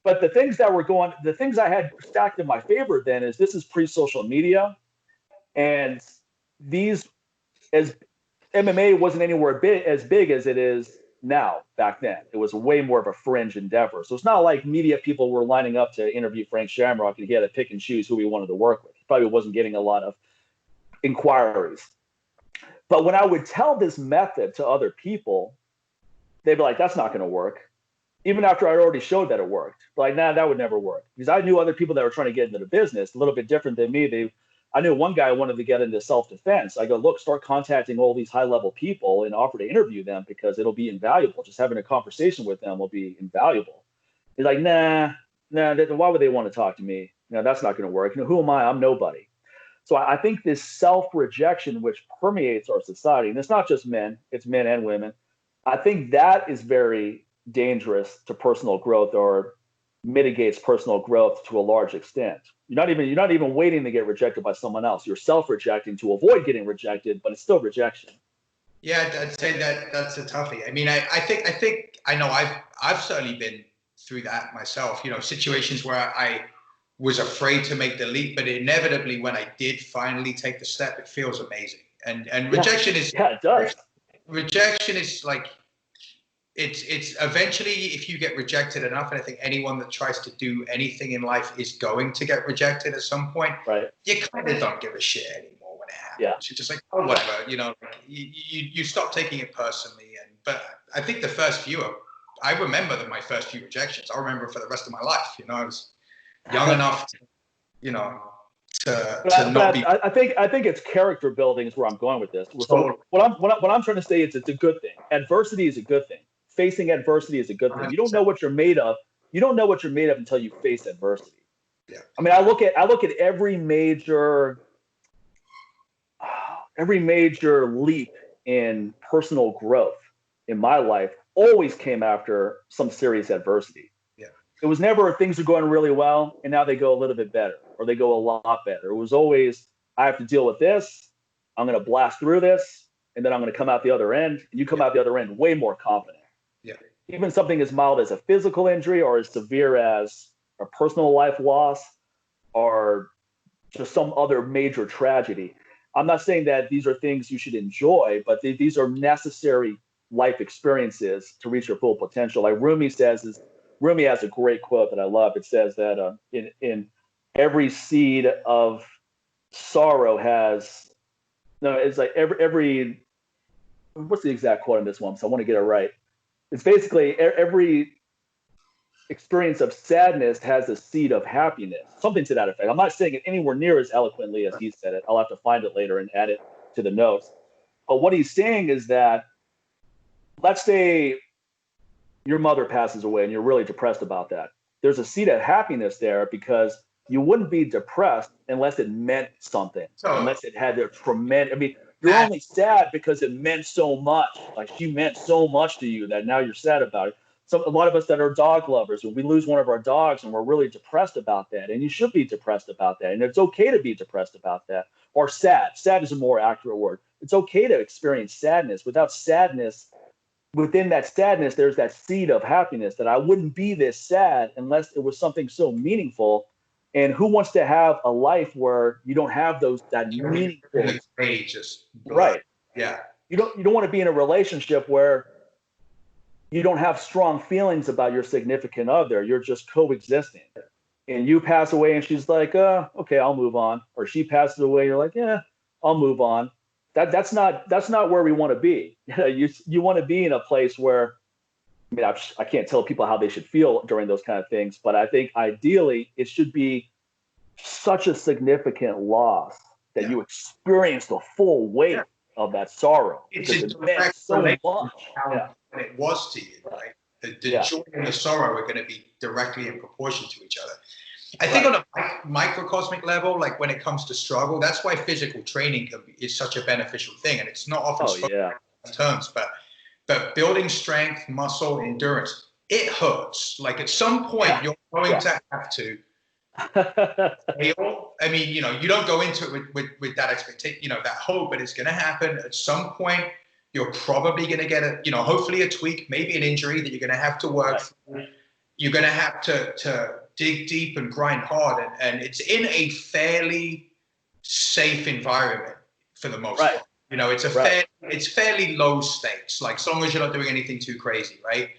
But the things I had stacked in my favor then is this is pre-social media. And these, as MMA wasn't anywhere as big as it is now. Back then, it was way more of a fringe endeavor. So it's not like media people were lining up to interview Frank Shamrock and he had to pick and choose who he wanted to work with. He probably wasn't getting a lot of inquiries. But when I would tell this method to other people, they'd be like, that's not going to work. Even after I'd already showed that it worked. Like, nah, that would never work. Because I knew other people that were trying to get into the business, a little bit different than me. I knew one guy wanted to get into self-defense. I go, look, start contacting all these high-level people and offer to interview them because it'll be invaluable. Just having a conversation with them will be invaluable. He's like, nah, why would they want to talk to me? No, that's not going to work. Who am I? I'm nobody. So I think this self-rejection, which permeates our society, and it's not just men, it's men and women. I think that is very dangerous to personal growth, or mitigates personal growth to a large extent. You're not even waiting to get rejected by someone else. You're self-rejecting to avoid getting rejected, but it's still rejection. Yeah, I'd say that's a toughie. I mean, I think I know I've certainly been through that myself. Situations where I was afraid to make the leap, but inevitably when I did finally take the step, it feels amazing. And rejection is it does. Rejection is like, it's eventually, if you get rejected enough, and I think anyone that tries to do anything in life is going to get rejected at some point. Right. You kind of don't give a shit anymore when it happens. Yeah. You're just like, oh, whatever. You stop taking it personally. But I think the first few, I remember my first few rejections. I remember for the rest of my life. I was young enough to, to not be. I think it's character building is where I'm going with this. So what I'm trying to say is it's a good thing. Adversity is a good thing. Facing adversity is a good thing. You don't know what you're made of. You don't know what you're made of until you face adversity. Yeah. I mean, I look at every major leap in personal growth in my life always came after some serious adversity. Yeah. It was never things are going really well and now they go a little bit better or they go a lot better. It was always, I have to deal with this. I'm going to blast through this and then I'm going to come out the other end, and you come out the other end way more confident. Yeah. Even something as mild as a physical injury or as severe as a personal life loss or just some other major tragedy. I'm not saying that these are things you should enjoy, but these are necessary life experiences to reach your full potential. Like Rumi has a great quote that I love. It says that in every seed of sorrow it's like every what's the exact quote on this one? So I want to get it right. It's basically every experience of sadness has a seed of happiness, something to that effect. I'm not saying it anywhere near as eloquently as he said it. I'll have to find it later and add it to the notes. But what he's saying is that, let's say your mother passes away and you're really depressed about that. There's a seed of happiness there because you wouldn't be depressed unless it meant something, unless it had a tremendous, you're only sad because it meant so much. Like she meant so much to you that now you're sad about it. So a lot of us that are dog lovers, when we lose one of our dogs and we're really depressed about that, and you should be depressed about that. And it's okay to be depressed about that, or sad. Sad is a more accurate word. It's okay to experience sadness. Without sadness, within that sadness, there's that seed of happiness that I wouldn't be this sad unless it was something so meaningful. And who wants to have a life where you don't have that meaningful pages? Right. Yeah. You don't want to be in a relationship where you don't have strong feelings about your significant other. You're just coexisting. And you pass away and she's like, okay, I'll move on. Or she passes away, you're like, yeah, I'll move on. That's not where we want to be. You want to be in a place where, I can't tell people how they should feel during those kind of things, but I think ideally it should be such a significant loss that Yeah. you experience the full weight Yeah. of that sorrow. It's because a it meant direct so relation much. to how Yeah. important it was to you, right? The Yeah. joy and the sorrow are going to be directly in proportion to each other. I think on a microcosmic level, like when it comes to struggle, that's why physical training is such a beneficial thing. And it's not often spoken in terms, but building strength, muscle, endurance, it hurts. Like at some point, you're going to have to fail. I mean, you know, you don't go into it with that expectation, you know, that hope, but it's going to happen at some point. You're probably going to get a, you know, hopefully a tweak, maybe an injury that you're going to have to work through. You're going to have to dig deep and grind hard, and it's in a fairly safe environment for the most part. You know, it's it's fairly low stakes, like as long as you're not doing anything too crazy, right?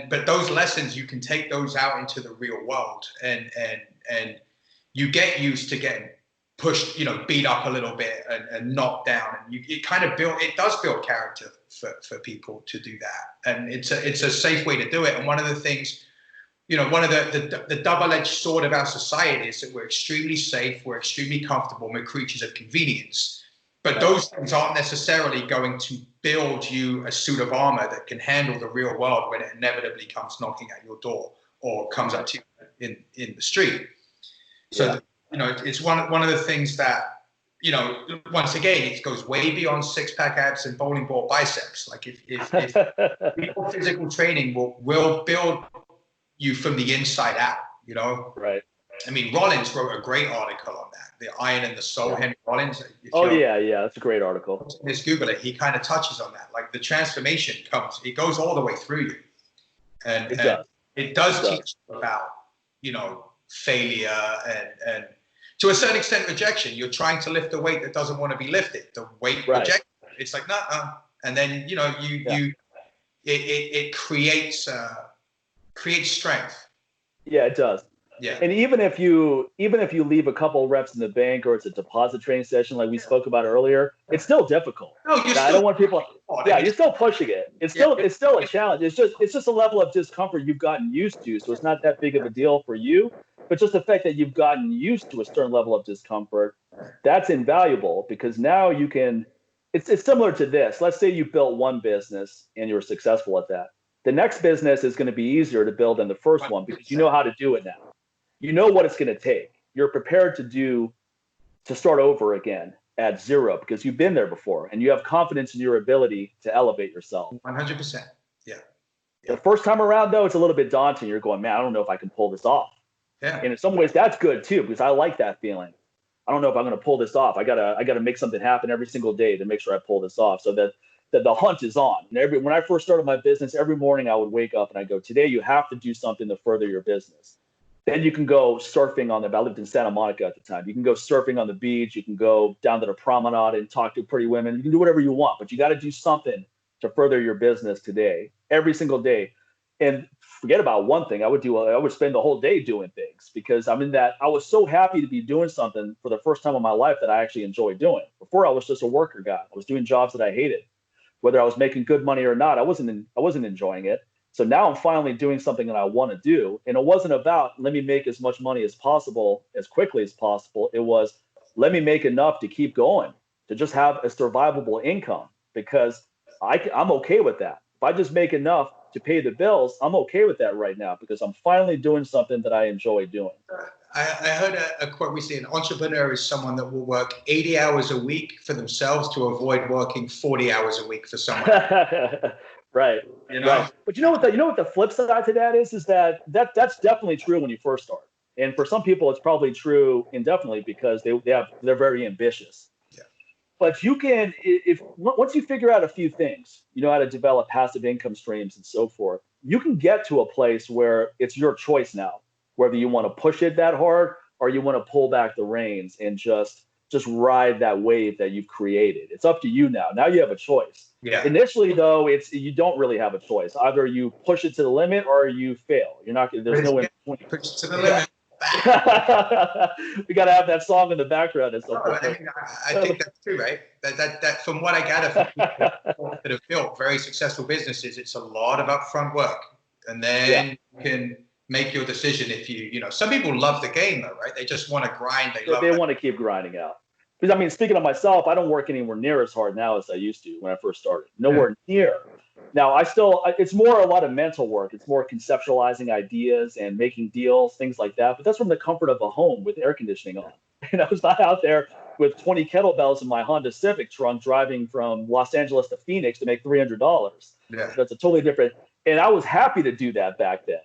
But those lessons, you can take those out into the real world, and you get used to getting pushed, you know, beat up a little bit and knocked down, and it does build character for people to do that, and it's a safe way to do it. And one of the things, you know, one of the double-edged sword of our society is that we're extremely safe, we're extremely comfortable, we're creatures of convenience. But those things aren't necessarily going to build you a suit of armor that can handle the real world when it inevitably comes knocking at your door or comes up to you in the street. So, you know, it's one of the things that, you know, once again, it goes way beyond six-pack abs and bowling ball biceps. Like if physical training will build you from the inside out, you know? Right. I mean, Rollins wrote a great article on that, The Iron and the Soul, Henry Rollins. That's a great article. Just Google it. He kind of touches on that. Like the transformation it goes all the way through you. And it does teach you about, you know, failure and to a certain extent rejection. You're trying to lift a weight that doesn't want to be lifted. The weight rejection. It's like, nah. And then, you know, it creates strength. Yeah, it does. Yeah. And even if you leave a couple reps in the bank, or it's a deposit training session like we spoke about earlier, it's still difficult. No, I don't want people. You're still pushing it. It's still a challenge. It's just a level of discomfort you've gotten used to. So it's not that big of a deal for you, but just the fact that you've gotten used to a certain level of discomfort, that's invaluable, because now you can. It's similar to this. Let's say you built one business and you were successful at that. The next business is going to be easier to build than the first one, because you know how to do it now. You know what it's going to take. You're prepared to start over again at zero, because you've been there before, and you have confidence in your ability to elevate yourself. 100%. Yeah. The first time around, though, it's a little bit daunting. You're going, man, I don't know if I can pull this off. Yeah. And in some ways, that's good too, because I like that feeling. I don't know if I'm going to pull this off. I gotta make something happen every single day to make sure I pull this off, so that the hunt is on. And when I first started my business, every morning I would wake up and I go, today you have to do something to further your business. Then you can go surfing I lived in Santa Monica at the time. You can go surfing on the beach. You can go down to the promenade and talk to pretty women. You can do whatever you want, but you got to do something to further your business today, every single day. And forget about one thing. I would spend the whole day doing things, because I was so happy to be doing something for the first time in my life that I actually enjoy doing. Before, I was just a worker guy. I was doing jobs that I hated. Whether I was making good money or not, I wasn't enjoying it. So now I'm finally doing something that I want to do. And it wasn't about, let me make as much money as possible, as quickly as possible. It was, let me make enough to keep going, to just have a survivable income, because I'm okay with that. If I just make enough to pay the bills, I'm okay with that right now, because I'm finally doing something that I enjoy doing. I heard a quote recently: an entrepreneur is someone that will work 80 hours a week for themselves to avoid working 40 hours a week for someone else. Right. You know? Right. But you know what the flip side to that is that's definitely true when you first start. And for some people, it's probably true indefinitely, because they're very ambitious. Yeah. But you can, once you figure out a few things, you know how to develop passive income streams and so forth, you can get to a place where it's your choice now, whether you want to push it that hard or you want to pull back the reins and just ride that wave that you've created. It's up to you now. Now you have a choice. Yeah. Initially, though, you don't really have a choice. Either you push it to the limit or you fail. There's no in between. Push it to the limit. We got to have that song in the background. I think that's true, right? That from what I gather from people that have built very successful businesses, it's a lot of upfront work, and then you can make your decision if some people love the game though, right? They just want to grind. They want to keep grinding out. Because I mean, speaking of myself, I don't work anywhere near as hard now as I used to when I first started. Nowhere near. Now it's more a lot of mental work. It's more conceptualizing ideas and making deals, things like that. But that's from the comfort of a home with air conditioning on. It's not out there with 20 kettlebells in my Honda Civic trunk driving from Los Angeles to Phoenix to make $300. Yeah. That's a totally different. And I was happy to do that back then.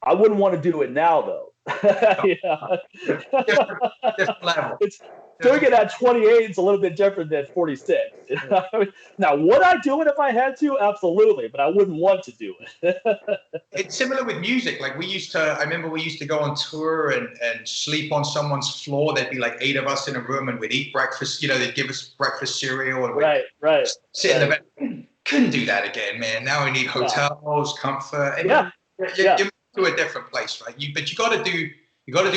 I wouldn't want to do it now, though. Different level. Doing it at 28 is a little bit different than 46. Now, would I do it if I had to? Absolutely, but I wouldn't want to do it. It's similar with music. Like I remember we used to go on tour and sleep on someone's floor. There'd be like 8 of us in a room and we'd eat breakfast. They'd give us breakfast cereal and we'd sit in the bed. Couldn't do that again, man. Now we need hotels, comfort. And you're to a different place, right? But you got to do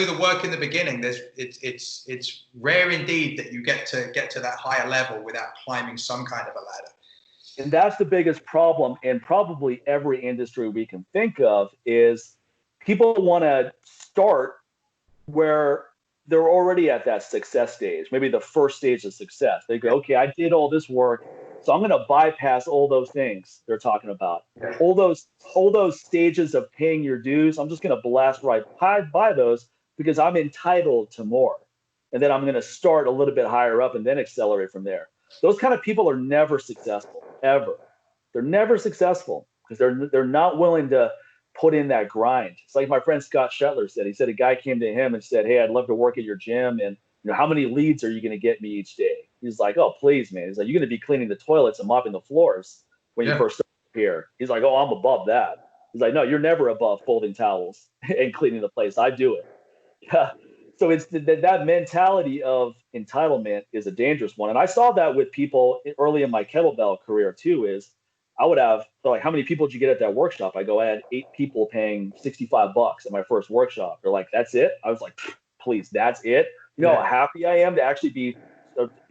the work in the beginning. It's rare indeed that you get to that higher level without climbing some kind of a ladder. And that's the biggest problem in probably every industry we can think of is people want to start where they're already at that success stage, maybe the first stage of success. They go, okay, I did all this work, so I'm going to bypass all those things they're talking about. All those stages of paying your dues, I'm just going to blast right by those because I'm entitled to more. And then I'm going to start a little bit higher up and then accelerate from there. Those kind of people are never successful, ever. They're never successful because they're not willing to put in that grind. It's like my friend Scott Shetler said. He said a guy came to him and said, hey, I'd love to work at your gym. And how many leads are you going to get me each day? He's like, oh, please, man. He's like, you're going to be cleaning the toilets and mopping the floors when you first start here. He's like, oh, I'm above that. He's like, no, you're never above folding towels and cleaning the place. I do it. Yeah. So it's that mentality of entitlement is a dangerous one. And I saw that with people early in my kettlebell career too, is I would have, like, how many people did you get at that workshop? I go, I had 8 people paying $65 at my first workshop. They're like, that's it? I was like, please, that's it? You know how happy I am to actually be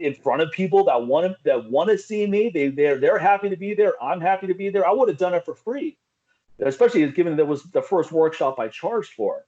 in front of people that want to see me. They're happy to be there. I'm happy to be there. I would have done it for free, especially given that was the first workshop I charged for.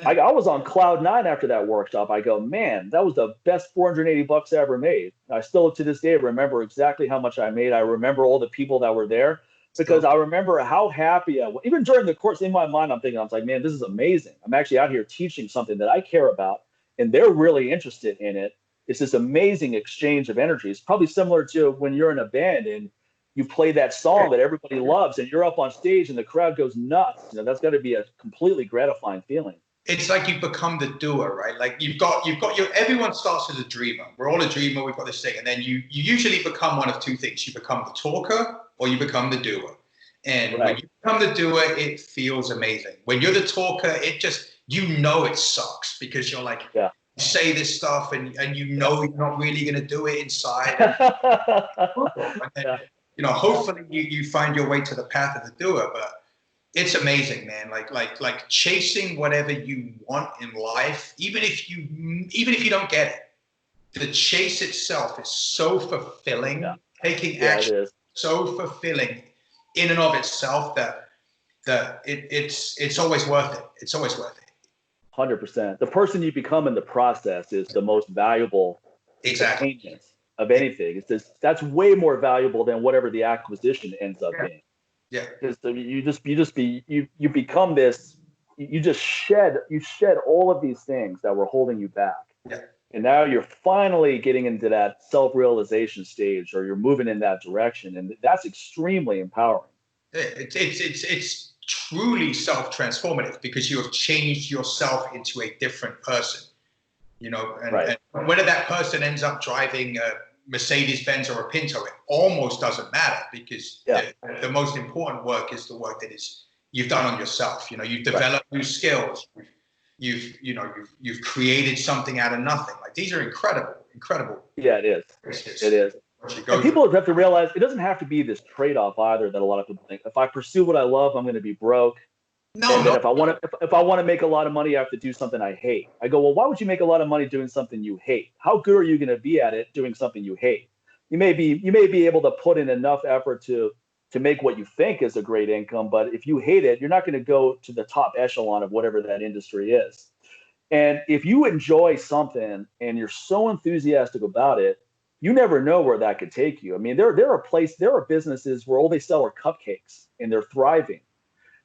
I was on cloud 9 after that workshop. I go, man, that was the best $480 I ever made. I still to this day remember exactly how much I made. I remember all the people that were there because I remember how happy I was. Even during the course, in my mind, I was like, man, this is amazing. I'm actually out here teaching something that I care about, and they're really interested in it. It's this amazing exchange of energy. It's probably similar to when you're in a band and you play that song that everybody loves, and you're up on stage and the crowd goes nuts. That's got to be a completely gratifying feeling. It's like you've become the doer, right? Like you've got everyone starts as a dreamer. We're all a dreamer. We've got this thing. And then you usually become one of two things. You become the talker or you become the doer. And when you become the doer, it feels amazing. When you're the talker, it just, it sucks because you're like, you say this stuff and you're not really going to do it inside. And then, hopefully you find your way to the path of the doer, but it's amazing, man. Like chasing whatever you want in life, even if you don't get it, the chase itself is so fulfilling. Taking action is so fulfilling in and of itself that it's always worth it. It's always worth it. 100%. The person you become in the process is the most valuable attainment of anything. That's way more valuable than whatever the acquisition ends up being. Yeah, because you become this. You just shed all of these things that were holding you back. Yeah, and now you're finally getting into that self-realization stage, or you're moving in that direction, and that's extremely empowering. It's truly self-transformative because you have changed yourself into a different person. And whether that person ends up driving a Mercedes-Benz or a Pinto, it almost doesn't matter because the most important work is the work that you've done on yourself. You've developed new skills. You've created something out of nothing. Like, these are incredible. Yeah, it is. And people have to realize it doesn't have to be this trade-off either that a lot of people think. If I pursue what I love, I'm going to be broke. If I want to make a lot of money, I have to do something I hate. I go, well, why would you make a lot of money doing something you hate? How good are you going to be at it doing something you hate? You may be able to put in enough effort to to make what you think is a great income. But if you hate it, you're not going to go to the top echelon of whatever that industry is. And if you enjoy something and you're so enthusiastic about it, you never know where that could take you. I mean, there are businesses where all they sell are cupcakes and they're thriving.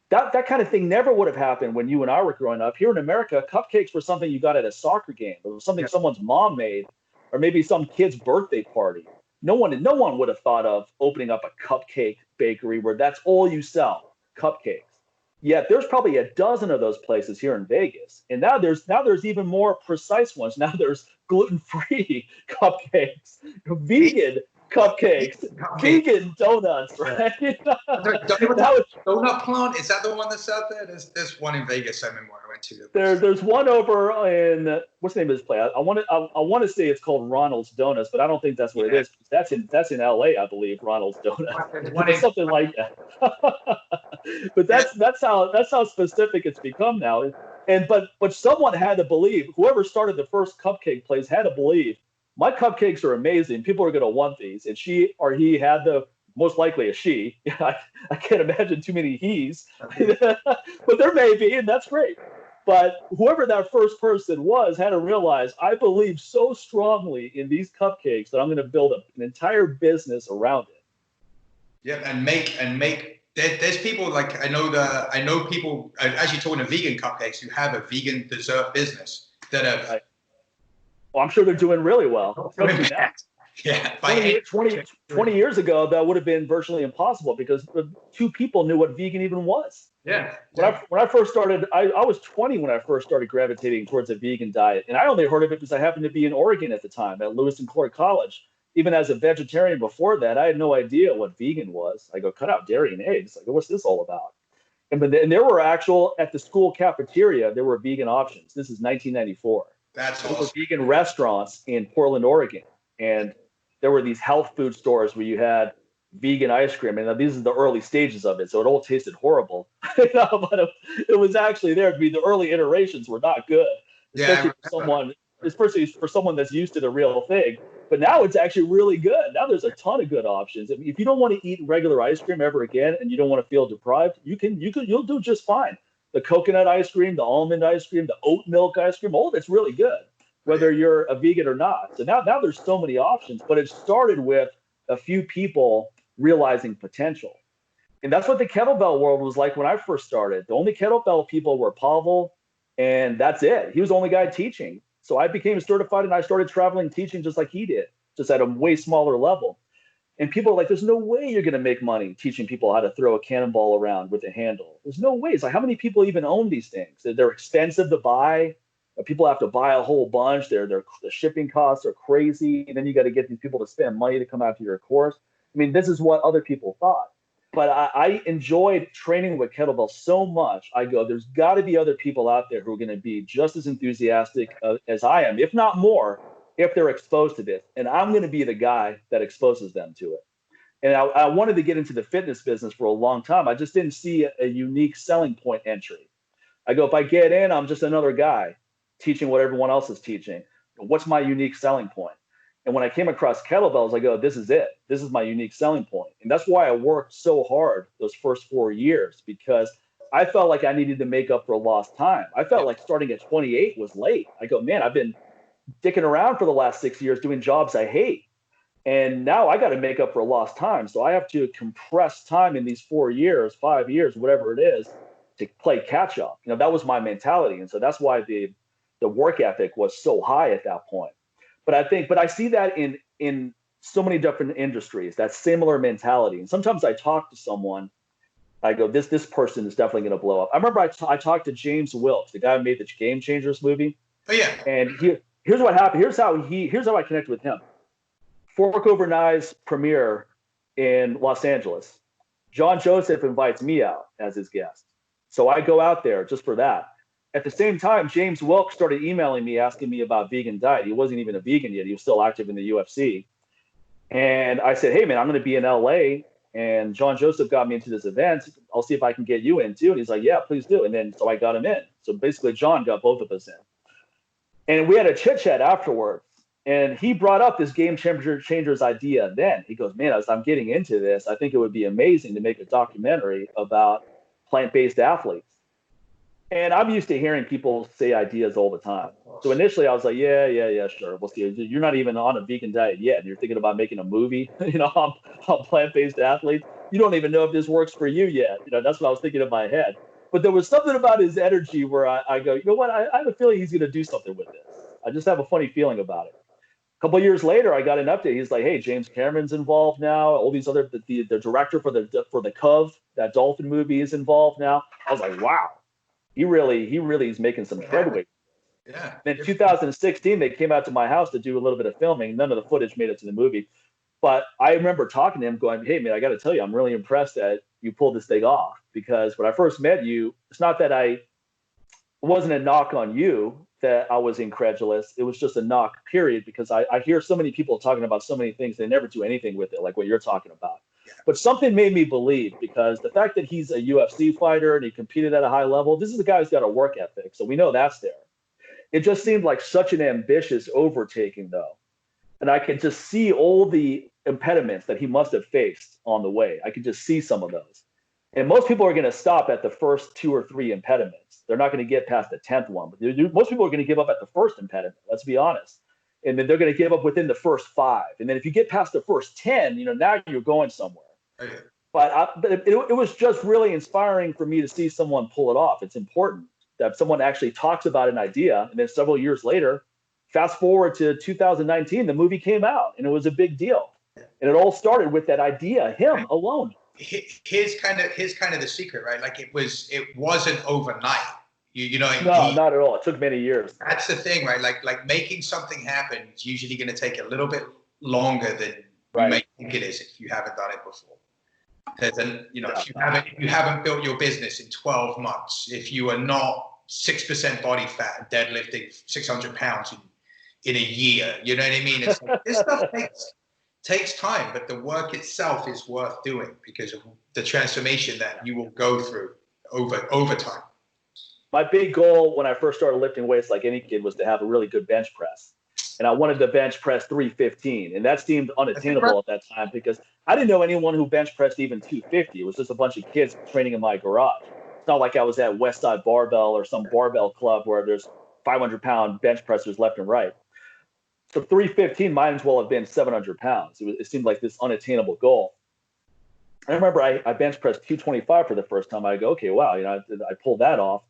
That kind of thing never would have happened when you and I were growing up. Here in America, cupcakes were something you got at a soccer game. It was something someone's mom made, or maybe some kid's birthday party. No one would have thought of opening up a cupcake bakery where that's all you sell, cupcakes. Yet there's probably a dozen of those places here in Vegas. And now there's even more precise ones. Now there's gluten-free cupcakes, vegan cupcakes, vegan donuts, right? Donut plant, is that the one that's out there? There's one in Vegas I remember I went to. There's one over in, what's the name of this place? I want to say it's called Ronald's Donuts, but I don't think that's what it is. That's in LA, I believe, Ronald's Donuts. It's something like that. But that's how specific it's become now. But someone had to believe, whoever started the first cupcake place had to believe, my cupcakes are amazing. People are going to want these. And she or he had most likely a she. I can't imagine too many he's, but there may be, and that's great. But whoever that first person was had to realize, I believe so strongly in these cupcakes that I'm going to build an entire business around it. Yeah, and make. There's people like I know people as you're talking to vegan cupcakes who have a vegan dessert business that have. Right. Well, I'm sure they're doing really well. Yeah, 20 years ago, that would have been virtually impossible because two people knew what vegan even was. Yeah. When I first started, I was 20 when I first started gravitating towards a vegan diet. And I only heard of it because I happened to be in Oregon at the time at Lewis and Clark College. Even as a vegetarian before that, I had no idea what vegan was. I go, cut out dairy and eggs. Like, what's this all about? And there were at the school cafeteria, there were vegan options. This is 1994. That's awesome. There were vegan restaurants in Portland, Oregon. And there were these health food stores where you had vegan ice cream. And these are the early stages of it. So it all tasted horrible. But it was actually there. I mean, the early iterations were not good. Especially for someone that's used to the real thing. But now it's actually really good. Now there's a ton of good options. I mean, if you don't want to eat regular ice cream ever again and you don't want to feel deprived, you'll do just fine. The coconut ice cream, the almond ice cream, the oat milk ice cream, all of it's really good, whether you're a vegan or not. So now there's so many options, but it started with a few people realizing potential. And that's what the kettlebell world was like when I first started. The only kettlebell people were Pavel, and that's it. He was the only guy teaching. So I became certified and I started traveling teaching just like he did, just at a way smaller level. And people are like, there's no way you're going to make money teaching people how to throw a cannonball around with a handle. There's no way. It's like, how many people even own these things? They're expensive to buy. People have to buy a whole bunch. The shipping costs are crazy. And then you got to get these people to spend money to come out to your course. I mean, this is what other people thought. But I enjoyed training with kettlebells so much. I go, there's got to be other people out there who are going to be just as enthusiastic as I am, if not more, if they're exposed to this. And I'm going to be the guy that exposes them to it. And I wanted to get into the fitness business for a long time. I just didn't see a unique selling point entry. I go, if I get in, I'm just another guy teaching what everyone else is teaching. What's my unique selling point? And when I came across kettlebells, I go, this is it. This is my unique selling point. And that's why I worked so hard those first 4 years, because I felt like I needed to make up for lost time. I felt like starting at 28 was late. I go, man, I've been dicking around for the last 6 years doing jobs I hate. And now I got to make up for lost time. So I have to compress time in these 4 years, 5 years, whatever it is, to play catch up. That was my mentality. And so that's why the work ethic was so high at that point. But I see that in so many different industries, that similar mentality. And sometimes I talk to someone, I go, this person is definitely going to blow up. I remember I talked to James Wilkes, the guy who made the Game Changers movie. Oh yeah. And here's what happened. Here's how I connected with him. Fork Over Knives premiere in Los Angeles. John Joseph invites me out as his guest. So I go out there just for that. At the same time, James Wilkes started emailing me, asking me about vegan diet. He wasn't even a vegan yet. He was still active in the UFC. And I said, hey, man, I'm going to be in LA. And John Joseph got me into this event. I'll see if I can get you in too. And he's like, yeah, please do. And then so I got him in. So basically, John got both of us in. And we had a chit chat afterwards. And he brought up this game changers idea. Then he goes, man, as I'm getting into this, I think it would be amazing to make a documentary about plant-based athletes. And I'm used to hearing people say ideas all the time. So initially I was like, yeah, sure. We'll see. You're not even on a vegan diet yet. And you're thinking about making a movie, on plant-based athletes. You don't even know if this works for you yet. That's what I was thinking in my head. But there was something about his energy where I go, you know what? I have a feeling he's going to do something with this. I just have a funny feeling about it. A couple of years later, I got an update. He's like, hey, James Cameron's involved now. All these other, the director for the Cove, that dolphin movie, is involved now. I was like, wow. He really is making some headway. Yeah. Then 2016, they came out to my house to do a little bit of filming. None of the footage made it to the movie. But I remember talking to him going, hey, man, I got to tell you, I'm really impressed that you pulled this thing off. Because when I first met you, it's not that it wasn't a knock on you that I was incredulous. It was just a knock, period, because I hear so many people talking about so many things. They never do anything with it, like what you're talking about. But something made me believe, because the fact that he's a UFC fighter and he competed at a high level, this is a guy who's got a work ethic. So we know that's there. It just seemed like such an ambitious overtaking, though. And I could just see all the impediments that he must have faced on the way. I could just see some of those. And most people are going to stop at the first 2 or 3 impediments. They're not going to get past the 10th one. But most people are going to give up at the first impediment, let's be honest. And then they're going to give up within the first 5. And then if you get past the first 10, now you're going somewhere. But it was just really inspiring for me to see someone pull it off. It's important that someone actually talks about an idea, and then several years later, fast forward to 2019, the movie came out, and it was a big deal. And it all started with that idea, him alone. Here's kind of the secret, right? Like it wasn't overnight. No, not at all. It took many years. That's the thing, right? Like making something happen is usually going to take a little bit longer than you may think it is if you haven't done it before. If you haven't built your business in 12 months, if you are not 6% body fat and deadlifting 600 pounds in a year, you know what I mean? It's like, this stuff takes time, but the work itself is worth doing because of the transformation that you will go through over time. My big goal when I first started lifting weights, like any kid, was to have a really good bench press. And I wanted to bench press 315. And that seemed unattainable at that time because I didn't know anyone who bench pressed even 250. It was just a bunch of kids training in my garage. It's not like I was at Westside Barbell or some barbell club where there's 500-pound bench pressers left and right. So 315 might as well have been 700 pounds. It seemed like this unattainable goal. I remember I bench pressed 225 for the first time. I go, okay, wow, I pulled that off.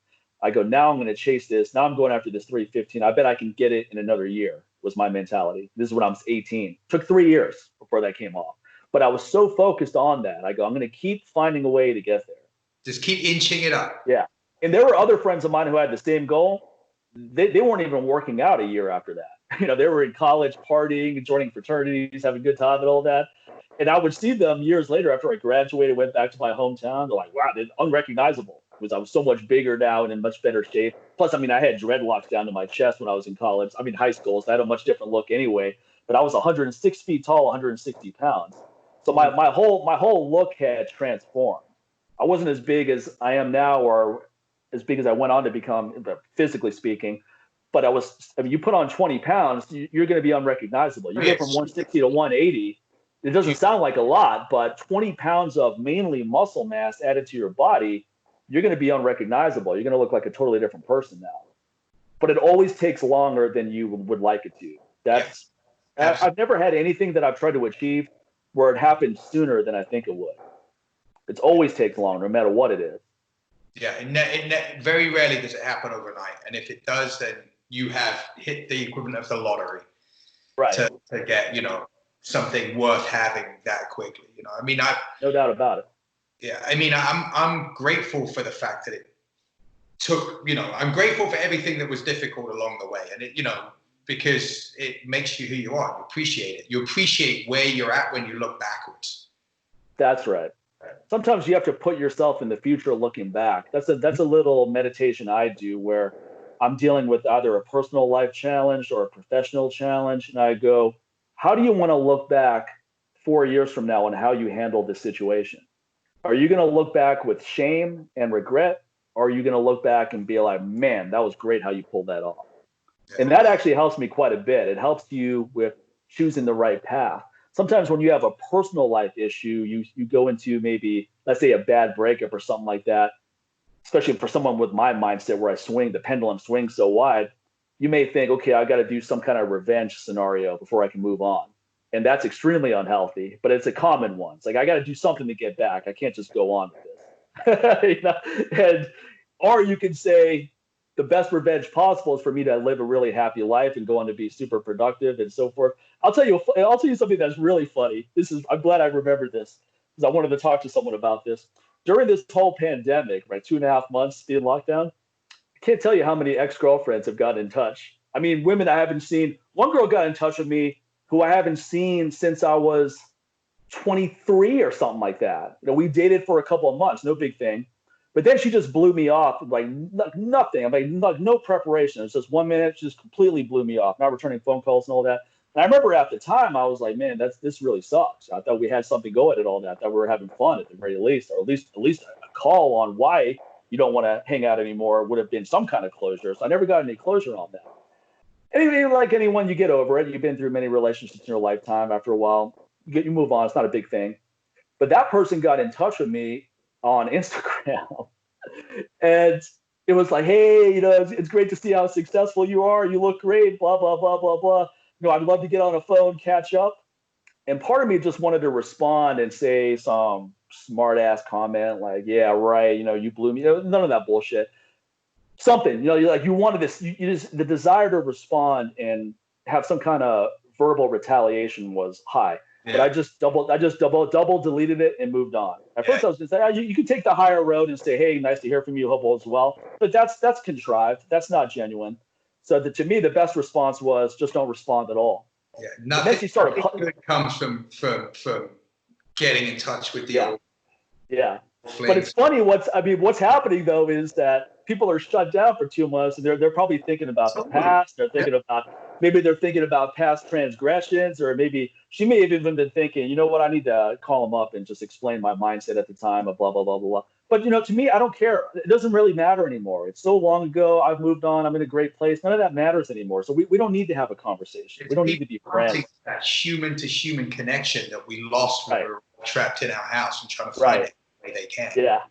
I go, now I'm going to chase this. Now I'm going after this 315. I bet I can get it in another year, was my mentality. This is when I was 18. Took 3 years before that came off. But I was so focused on that. I go, I'm going to keep finding a way to get there. Just keep inching it up. Yeah. And there were other friends of mine who had the same goal. They weren't even working out a year after that. They were in college, partying, joining fraternities, having a good time and all that. And I would see them years later after I graduated, went back to my hometown. They're like, wow, they're unrecognizable. Because I was so much bigger now and in much better shape. Plus, I had dreadlocks down to my chest when I was in college. High school, so I had a much different look anyway. But I was 106 feet tall, 160 pounds. So my whole look had transformed. I wasn't as big as I am now or as big as I went on to become, physically speaking. But you put on 20 pounds, you're going to be unrecognizable. You go from 160 to 180. It doesn't sound like a lot, but 20 pounds of mainly muscle mass added to your body, you're going to be unrecognizable. You're going to look like a totally different person now. But it always takes longer than you would like it to. I've never had anything that I've tried to achieve where it happened sooner than I think it would. It always takes longer, no matter what it is. Yeah, very rarely does it happen overnight. And if it does, then you have hit the equivalent of the lottery, right? To get something worth having that quickly. No doubt about it. Yeah, I'm grateful for the fact that it took. I'm grateful for everything that was difficult along the way, and because it makes you who you are. You appreciate it. You appreciate where you're at when you look backwards. That's right. Sometimes you have to put yourself in the future looking back. That's a little meditation I do where I'm dealing with either a personal life challenge or a professional challenge. And I go, how do you want to look back 4 years from now on how you handled this situation? Are you going to look back with shame and regret? Or are you going to look back and be like, man, that was great how you pulled that off? And that actually helps me quite a bit. It helps you with choosing the right path. Sometimes when you have a personal life issue, you go into maybe, let's say, a bad breakup or something like that, especially for someone with my mindset where the pendulum swings so wide, you may think, okay, I got to do some kind of revenge scenario before I can move on. And that's extremely unhealthy, but it's a common one. It's like, I got to do something to get back. I can't just go on with this. Or you can say, the best revenge possible is for me to live a really happy life and go on to be super productive and so forth. I'll tell you something that's really funny. I'm glad I remembered this because I wanted to talk to someone about this. During this whole pandemic, right, 2.5 months being locked down, I can't tell you how many ex-girlfriends have gotten in touch. I mean, women I haven't seen. One girl got in touch with me who I haven't seen since I was 23 or something like that. We dated for a couple of months, no big thing. But then she just blew me off, like nothing. I'm like no preparation. It was just 1 minute. She just completely blew me off. Not returning phone calls and all that. And I remember at the time, I was like, man, this really sucks. I thought we had something going and all that we were having fun at the very least, or at least a call on why you don't want to hang out anymore would have been some kind of closure. So I never got any closure on that. Anyway, like anyone, you get over it. You've been through many relationships in your lifetime. After a while, you move on. It's not a big thing. But that person got in touch with me on Instagram. And it was like, hey, it's great to see how successful you are. You look great, blah, blah, blah, blah, blah. I'd love to get on a phone, catch up. And part of me just wanted to respond and say some smart ass comment like, yeah, right. You blew me. None of that bullshit. Something, you wanted this, the desire to respond and have some kind of verbal retaliation was high. Yeah. But I just double deleted it and moved on. At first I was going to say, you can take the higher road and say, hey, nice to hear from you. Hope all is well. But that's contrived. That's not genuine. So to me, the best response was just don't respond at all. Yeah, nothing good comes from getting in touch with the old. Yeah. But it's funny what's happening though is that people are shut down for 2 months and they're probably thinking about the past. They're thinking about past transgressions, or maybe she may have even been thinking, you know what, I need to call him up and just explain my mindset at the time of blah, blah, blah, blah, blah. But to me, I don't care. It doesn't really matter anymore. It's so long ago. I've moved on. I'm in a great place. None of that matters anymore. So we don't need to have a conversation. We don't need to be friends. That human to human connection that we lost when we were trapped in our house and trying to find it the way they can. Yeah.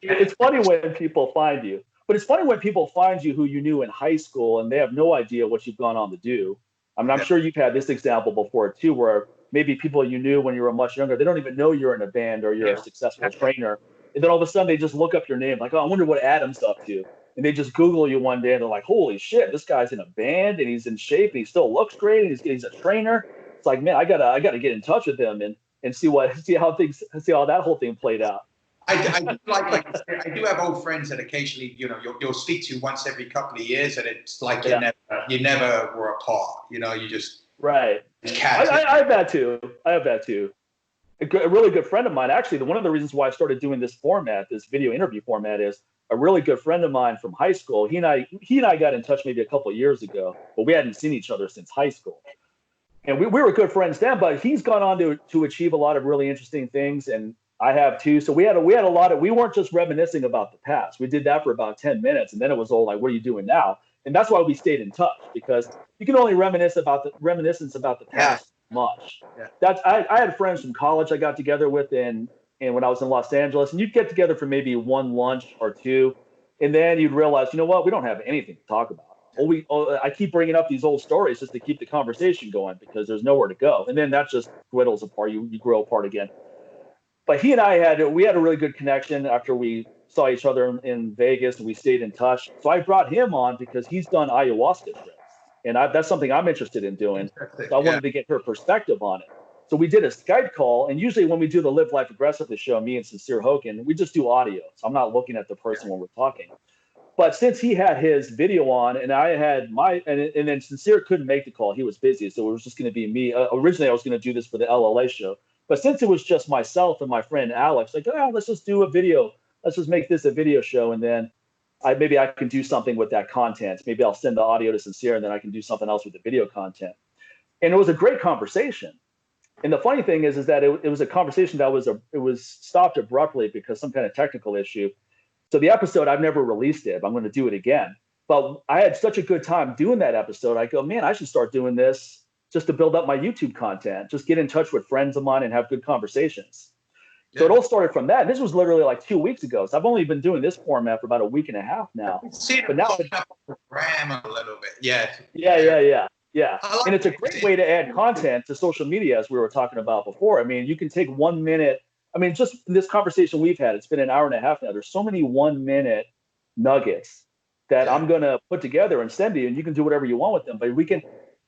It's funny when people find you. But it's funny when people find you who you knew in high school and they have no idea what you've gone on to do. I mean, I'm sure you've had this example before too, where maybe people you knew when you were much younger, they don't even know you're in a band or you're a successful trainer. And then all of a sudden they just look up your name like, oh, I wonder what Adam's up to. And they just Google you one day and they're like, holy shit, this guy's in a band and he's in shape and he still looks great and he's a trainer. It's like, man, I gotta get in touch with him and see how that whole thing played out. I do have old friends that occasionally, you'll speak to once every couple of years, and it's like you never were apart. You just right. I have that too. A really good friend of mine, actually, one of the reasons why I started doing this format, this video interview format, is a really good friend of mine from high school. He and I got in touch maybe a couple of years ago, but we hadn't seen each other since high school. And we were good friends then, but he's gone on to achieve a lot of really interesting things, and I have too. So we weren't just reminiscing about the past. We did that for about 10 minutes, and then it was all like, what are you doing now? And that's why we stayed in touch, because you can only reminiscence about the past much. Yeah. I had friends from college I got together with and when I was in Los Angeles, and you'd get together for maybe one lunch or two, and then you'd realize, you know what, we don't have anything to talk about. I keep bringing up these old stories just to keep the conversation going because there's nowhere to go. And then that just dwindles apart. You grow apart again. But he and I had a really good connection after we saw each other in Vegas and we stayed in touch. So I brought him on because he's done ayahuasca trips. And that's something I'm interested in doing. So I wanted to get her perspective on it. So we did a Skype call. And usually when we do the Live Life Aggressively show, me and Sincere Hogan, we just do audio. So I'm not looking at the person when we're talking. But since he had his video on and I had and then Sincere couldn't make the call, he was busy. So it was just going to be me. Originally, I was going to do this for the LLA show. But since it was just myself and my friend Alex, like, let's just do a video. Let's just make this a video show. And then maybe I can do something with that content. Maybe I'll send the audio to Sincere and then I can do something else with the video content. And it was a great conversation. And the funny thing is that it was a conversation that was stopped abruptly because some kind of technical issue. So the episode, I've never released it. I'm going to do it again. But I had such a good time doing that episode. I go, man, I should start doing this just to build up my YouTube content, just get in touch with friends of mine and have good conversations. So it all started from that. This was literally like 2 weeks ago. So I've only been doing this format for about a week and a half now. But now it's ram a little bit. Yeah. Like and it's a great way to add content to social media, as we were talking about before. I mean, you can take 1 minute. I mean, just in this conversation we've had, it's been an hour and a half now. There's so many 1 minute nuggets that I'm going to put together and send to you, and you can do whatever you want with them. But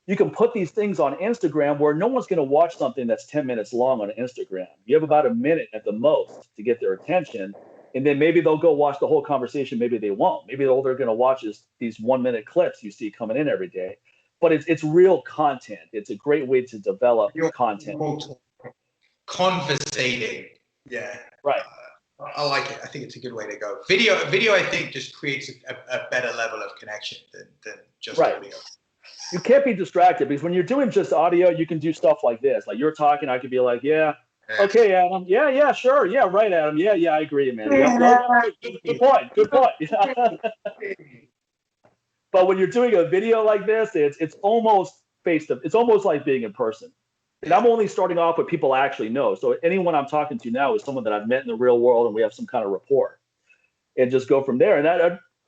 you can put these things on Instagram where no one's going to watch something that's 10 minutes long on Instagram. You have about a minute at the most to get their attention. And then maybe they'll go watch the whole conversation. Maybe they won't. Maybe all they're going to watch is these 1 minute clips you see coming in every day. But it's real content. It's a great way to develop content. Conversating. Yeah. Right. I like it. I think it's a good way to go. Video, I think, just creates a better level of connection than just audio. You can't be distracted, because when you're doing just audio, you can do stuff like this. Like you're talking, I could be like, yeah, okay, Adam. Yeah, sure. Yeah, right, Adam. Yeah, I agree, man. Good point. But when you're doing a video like this, it's almost it's almost like being in person. And I'm only starting off with people I actually know. So anyone I'm talking to now is someone that I've met in the real world, and we have some kind of rapport, and just go from there. And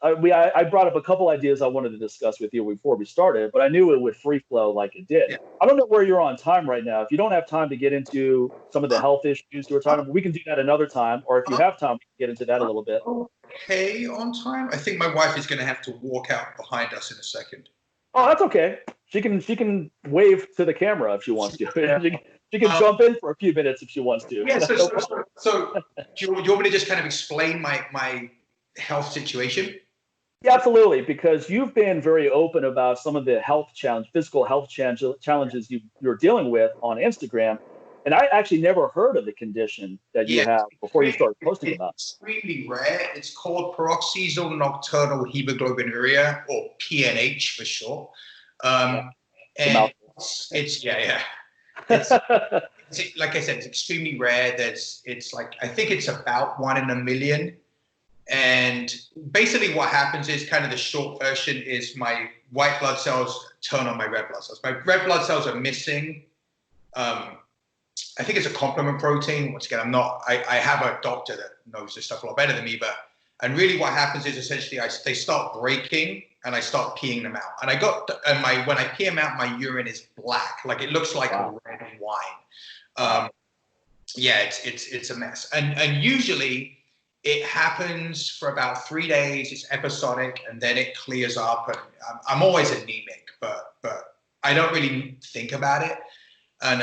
I brought up a couple ideas I wanted to discuss with you before we started, but I knew it would free flow like it did. Yeah. I don't know where you're on time right now. If you don't have time to get into some of the health issues you were talking about, we can do that another time. Or if you have time, we can get into that a little bit. Okay, on time. I think my wife is going to have to walk out behind us in a second. Oh, that's okay. She can wave to the camera if she wants to. She can jump in for a few minutes if she wants to. Yeah. So do you want me to just kind of explain my health situation? Yeah, absolutely, because you've been very open about some of the physical health challenges you're dealing with on Instagram. And I actually never heard of the condition that you have before you started posting about it. It's extremely rare. It's called paroxysmal nocturnal hemoglobinuria, or PNH for short. And it's like I said, it's extremely rare. It's like, I think it's about 1 in a million. And basically what happens is, kind of the short version is, my white blood cells turn on my red blood cells. My red blood cells are missing. I think it's a complement protein. Once again, I have a doctor that knows this stuff a lot better than me, and really what happens is, essentially they start breaking and I start peeing them out. And when I pee them out, my urine is black. Like it looks like a red wine. It's a mess. And usually it happens for about 3 days. It's episodic, and then it clears up. And I'm always anemic, but I don't really think about it. And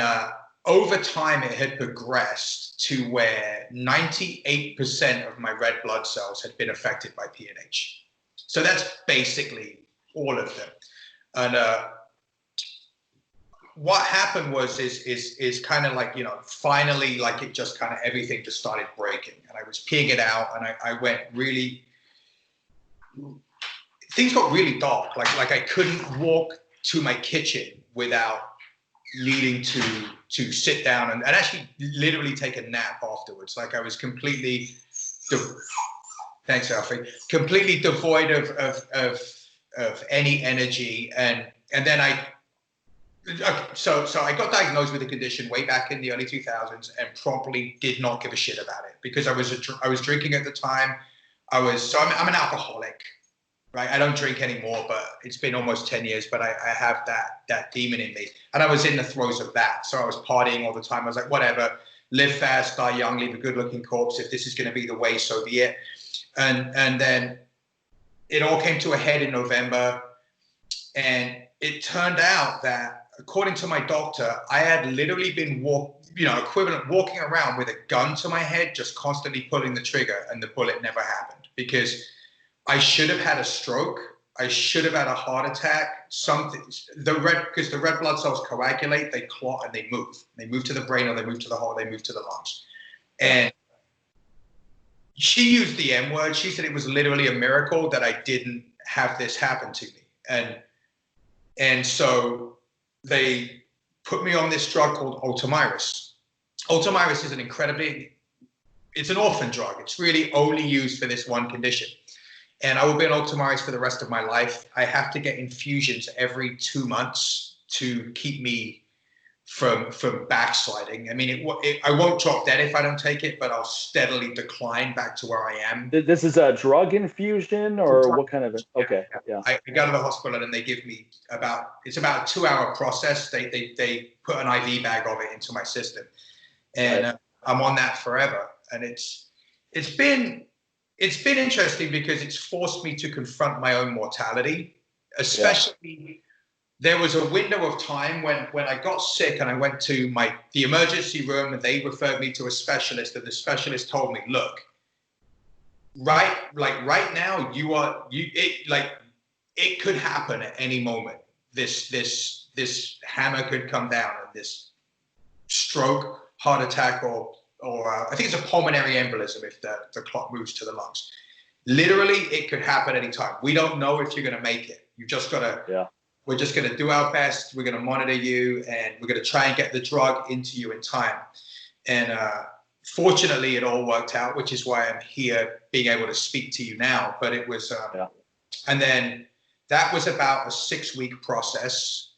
over time, it had progressed to where 98% of my red blood cells had been affected by PNH. So that's basically all of them. And what happened was kind of like, finally, like it just kind of, everything just started breaking, and I was peeing it out, and I went really, things got really dark. Like I couldn't walk to my kitchen without needing to sit down and actually literally take a nap afterwards. Like I was completely, thanks Alfie, completely devoid of any energy. And then so I got diagnosed with the condition way back in the early 2000s, and promptly did not give a shit about it, because I was drinking at the time. I'm an alcoholic, right? I don't drink anymore, but it's been almost 10 years, but I have that demon in me. And I was in the throes of that. So I was partying all the time. I was like, whatever, live fast, die young, leave a good looking corpse. If this is going to be the way, so be it. And then it all came to a head in November. And it turned out that, according to my doctor, I had literally been walking around with a gun to my head, just constantly pulling the trigger, and the bullet never happened, because I should have had a stroke. I should have had a heart attack. Because the red blood cells coagulate, they clot, and they move. They move to the brain, or they move to the heart, they move to the lungs. And she used the M word. She said it was literally a miracle that I didn't have this happen to me. And so they put me on this drug called Ultomiris. Ultomiris is it's an orphan drug. It's really only used for this one condition. and I will be on Ultomiris for the rest of my life. I have to get infusions every 2 months to keep me from backsliding. I mean, I won't drop dead if I don't take it, but I'll steadily decline back to where I am. This is a drug infusion, or what kind of? Okay, yeah. I go to the hospital and they give me it's about a 2-hour process. They put an IV bag of it into my system, and I'm on that forever. And it's been interesting because it's forced me to confront my own mortality, especially. There was a window of time when I got sick and I went to the emergency room and they referred me to a specialist, and the specialist told me, look, right now it could happen at any moment. This hammer could come down, and this stroke, heart attack, or I think it's a pulmonary embolism if the clot moves to the lungs. Literally, it could happen anytime. We don't know if you're going to make it. You just got to. We're just going to do our best. We're going to monitor you, and we're going to try and get the drug into you in time. And fortunately, it all worked out, which is why I'm here being able to speak to you now. But it was, and then that was about a 6-week process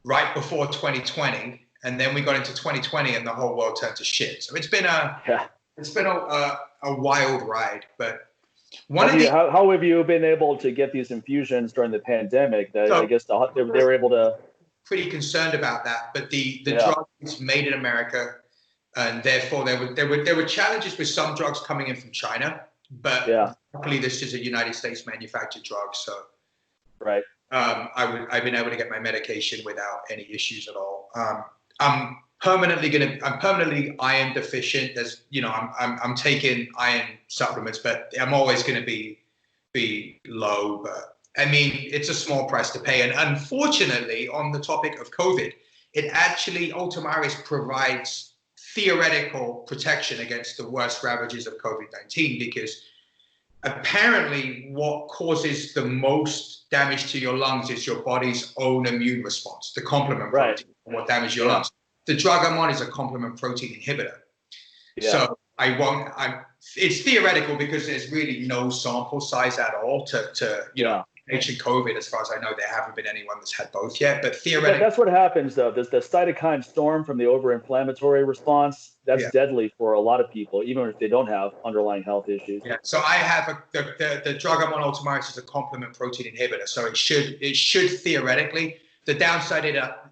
right before 2020. And then we got into 2020 and the whole world turned to shit. So it's been a wild ride, but how have you been able to get these infusions during the pandemic? I guess they were able to. Pretty concerned about that, but the drug is made in America, and therefore there were challenges with some drugs coming in from China. But luckily, this is a United States manufactured drug, so I've been able to get my medication without any issues at all. I'm permanently iron deficient. There's, I'm taking iron supplements, but I'm always going to be low. But I mean, it's a small price to pay. And unfortunately, on the topic of COVID, Ultomiris provides theoretical protection against the worst ravages of COVID-19, because apparently what causes the most damage to your lungs is your body's own immune response, the complement protein, what damages your lungs. The drug I'm on is a complement protein inhibitor. So it's theoretical because there's really no sample size at all to ancient COVID. As far as I know, there haven't been anyone that's had both yet, but theoretically. That's what happens though. There's the cytokine storm from the over-inflammatory response. That's deadly for a lot of people, even if they don't have underlying health issues. Yeah. So I have the drug I'm on, Ultomiris, is a complement protein inhibitor. So it should theoretically. The downside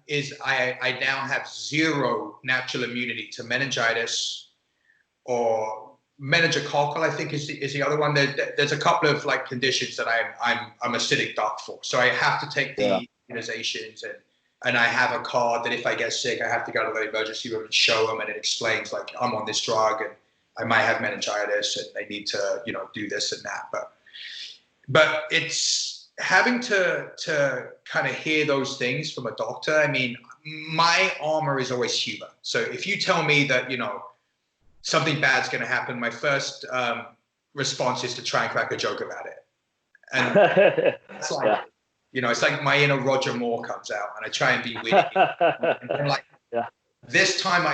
is I now have zero natural immunity to meningitis or meningococcal, I think is the other one. There's a couple of conditions that I'm acidic duck for. So I have to take the immunizations, and I have a card that if I get sick, I have to go to the emergency room and show them, and it explains I'm on this drug and I might have meningitis and I need to do this and that. But it's having to kind of hear those things from a doctor. I mean, my armor is always humor. So if you tell me that, something bad's going to happen, my first response is to try and crack a joke about it. And it's it's like my inner Roger Moore comes out and I try and be witty. And this time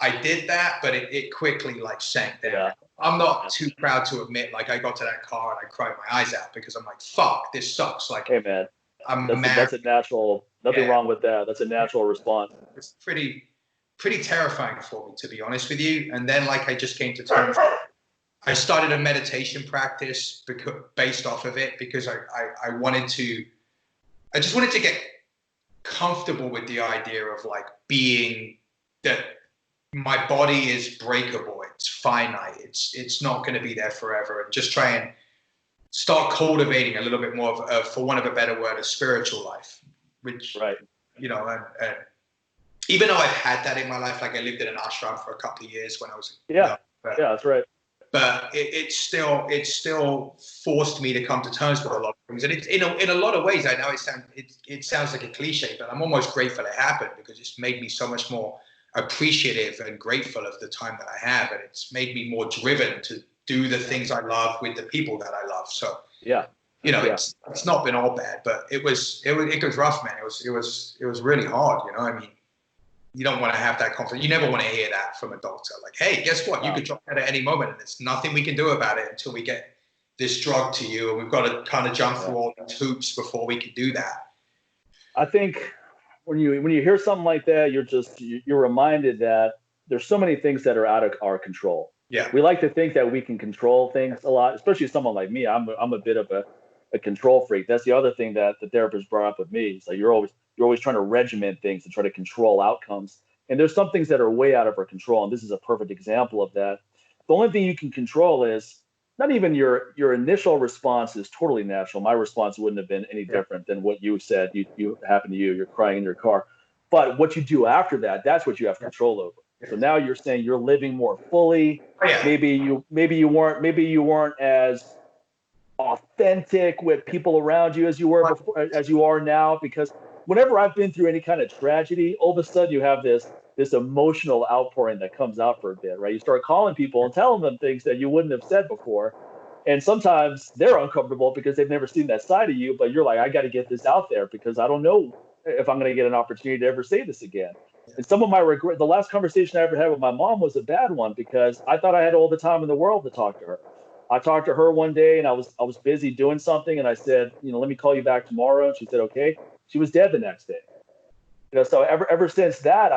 I did that, but it quickly sank down. Yeah. I'm not too proud to admit, I got to that car and I cried my eyes out because I'm like, fuck, this sucks. Hey man, that's a natural, nothing wrong with that. That's a natural response. It's pretty terrifying for me, to be honest with you. And then I just came to terms. I started a meditation practice based off of it because I just wanted to get comfortable with the idea of being that my body is breakable, it's finite, it's not going to be there forever, and just try and start cultivating a little bit more of for want of a better word, a spiritual life, which and even though I've had that in my life, I lived in an ashram for a couple of years when I was that's right. But it still forced me to come to terms with a lot of things, and it's in a lot of ways. I know it sounds like a cliche, but I'm almost grateful it happened because it's made me so much more appreciative and grateful of the time that I have, and it's made me more driven to do the things I love with the people that I love. So it's not been all bad, but it was rough, man. It was really hard. I mean, you don't want to have that conflict. You never want to hear that from a doctor. Hey, guess what? You could drop that at any moment, and there's nothing we can do about it until we get this drug to you, and we've got to kind of jump through all these hoops before we can do that. I think when you hear something like that, you're reminded that there's so many things that are out of our control. Yeah. We like to think that we can control things a lot, especially someone like me. I'm a bit of a control freak. That's the other thing that the therapist brought up with me. It's like you're always trying to regiment things and try to control outcomes. And there's some things that are way out of our control, and this is a perfect example of that. The only thing you can control is not even your initial response is totally natural. My response wouldn't have been any different than what you said. You happened to you. You're crying in your car, but what you do after that, that's what you have control over. So now you're saying you're living more fully. Maybe you weren't as authentic with people around you as you were before, as you are now. Because whenever I've been through any kind of tragedy, all of a sudden you have this emotional outpouring that comes out for a bit, right? You start calling people and telling them things that you wouldn't have said before. And sometimes they're uncomfortable because they've never seen that side of you, but you're like, I got to get this out there because I don't know if I'm going to get an opportunity to ever say this again. And some of my regret, the last conversation I ever had with my mom was a bad one because I thought I had all the time in the world to talk to her. I talked to her one day and I was busy doing something and I said, let me call you back tomorrow. And she said, okay. She was dead the next day. So ever since that,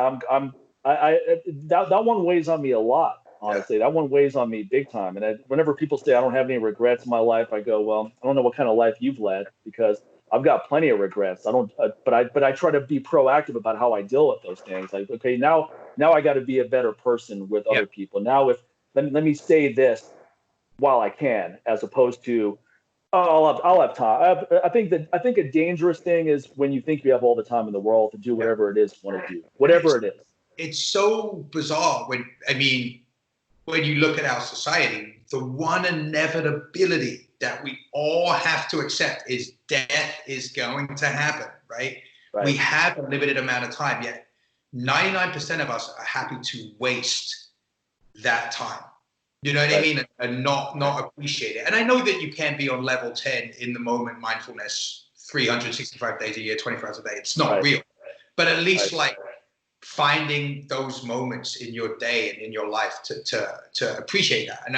that one weighs on me a lot, honestly. That one weighs on me big time. And whenever people say I don't have any regrets in my life, I go, well, I don't know what kind of life you've led because I've got plenty of regrets. But I try to be proactive about how I deal with those things. Like, okay, now I got to be a better person with other people. Now, let me say this while I can, as opposed to, I'll have time. I think a dangerous thing is when you think you have all the time in the world to do whatever it is you want to do, whatever it is. It's so bizarre when you look at our society, the one inevitability that we all have to accept is death is going to happen, right? We have a limited amount of time, yet 99% of us are happy to waste that time. You know what I mean? And not appreciate it. And I know that you can't be on level 10 in the moment mindfulness 365 days a year, 24 hours a day. It's not real. But at least like finding those moments in your day and in your life to appreciate that. And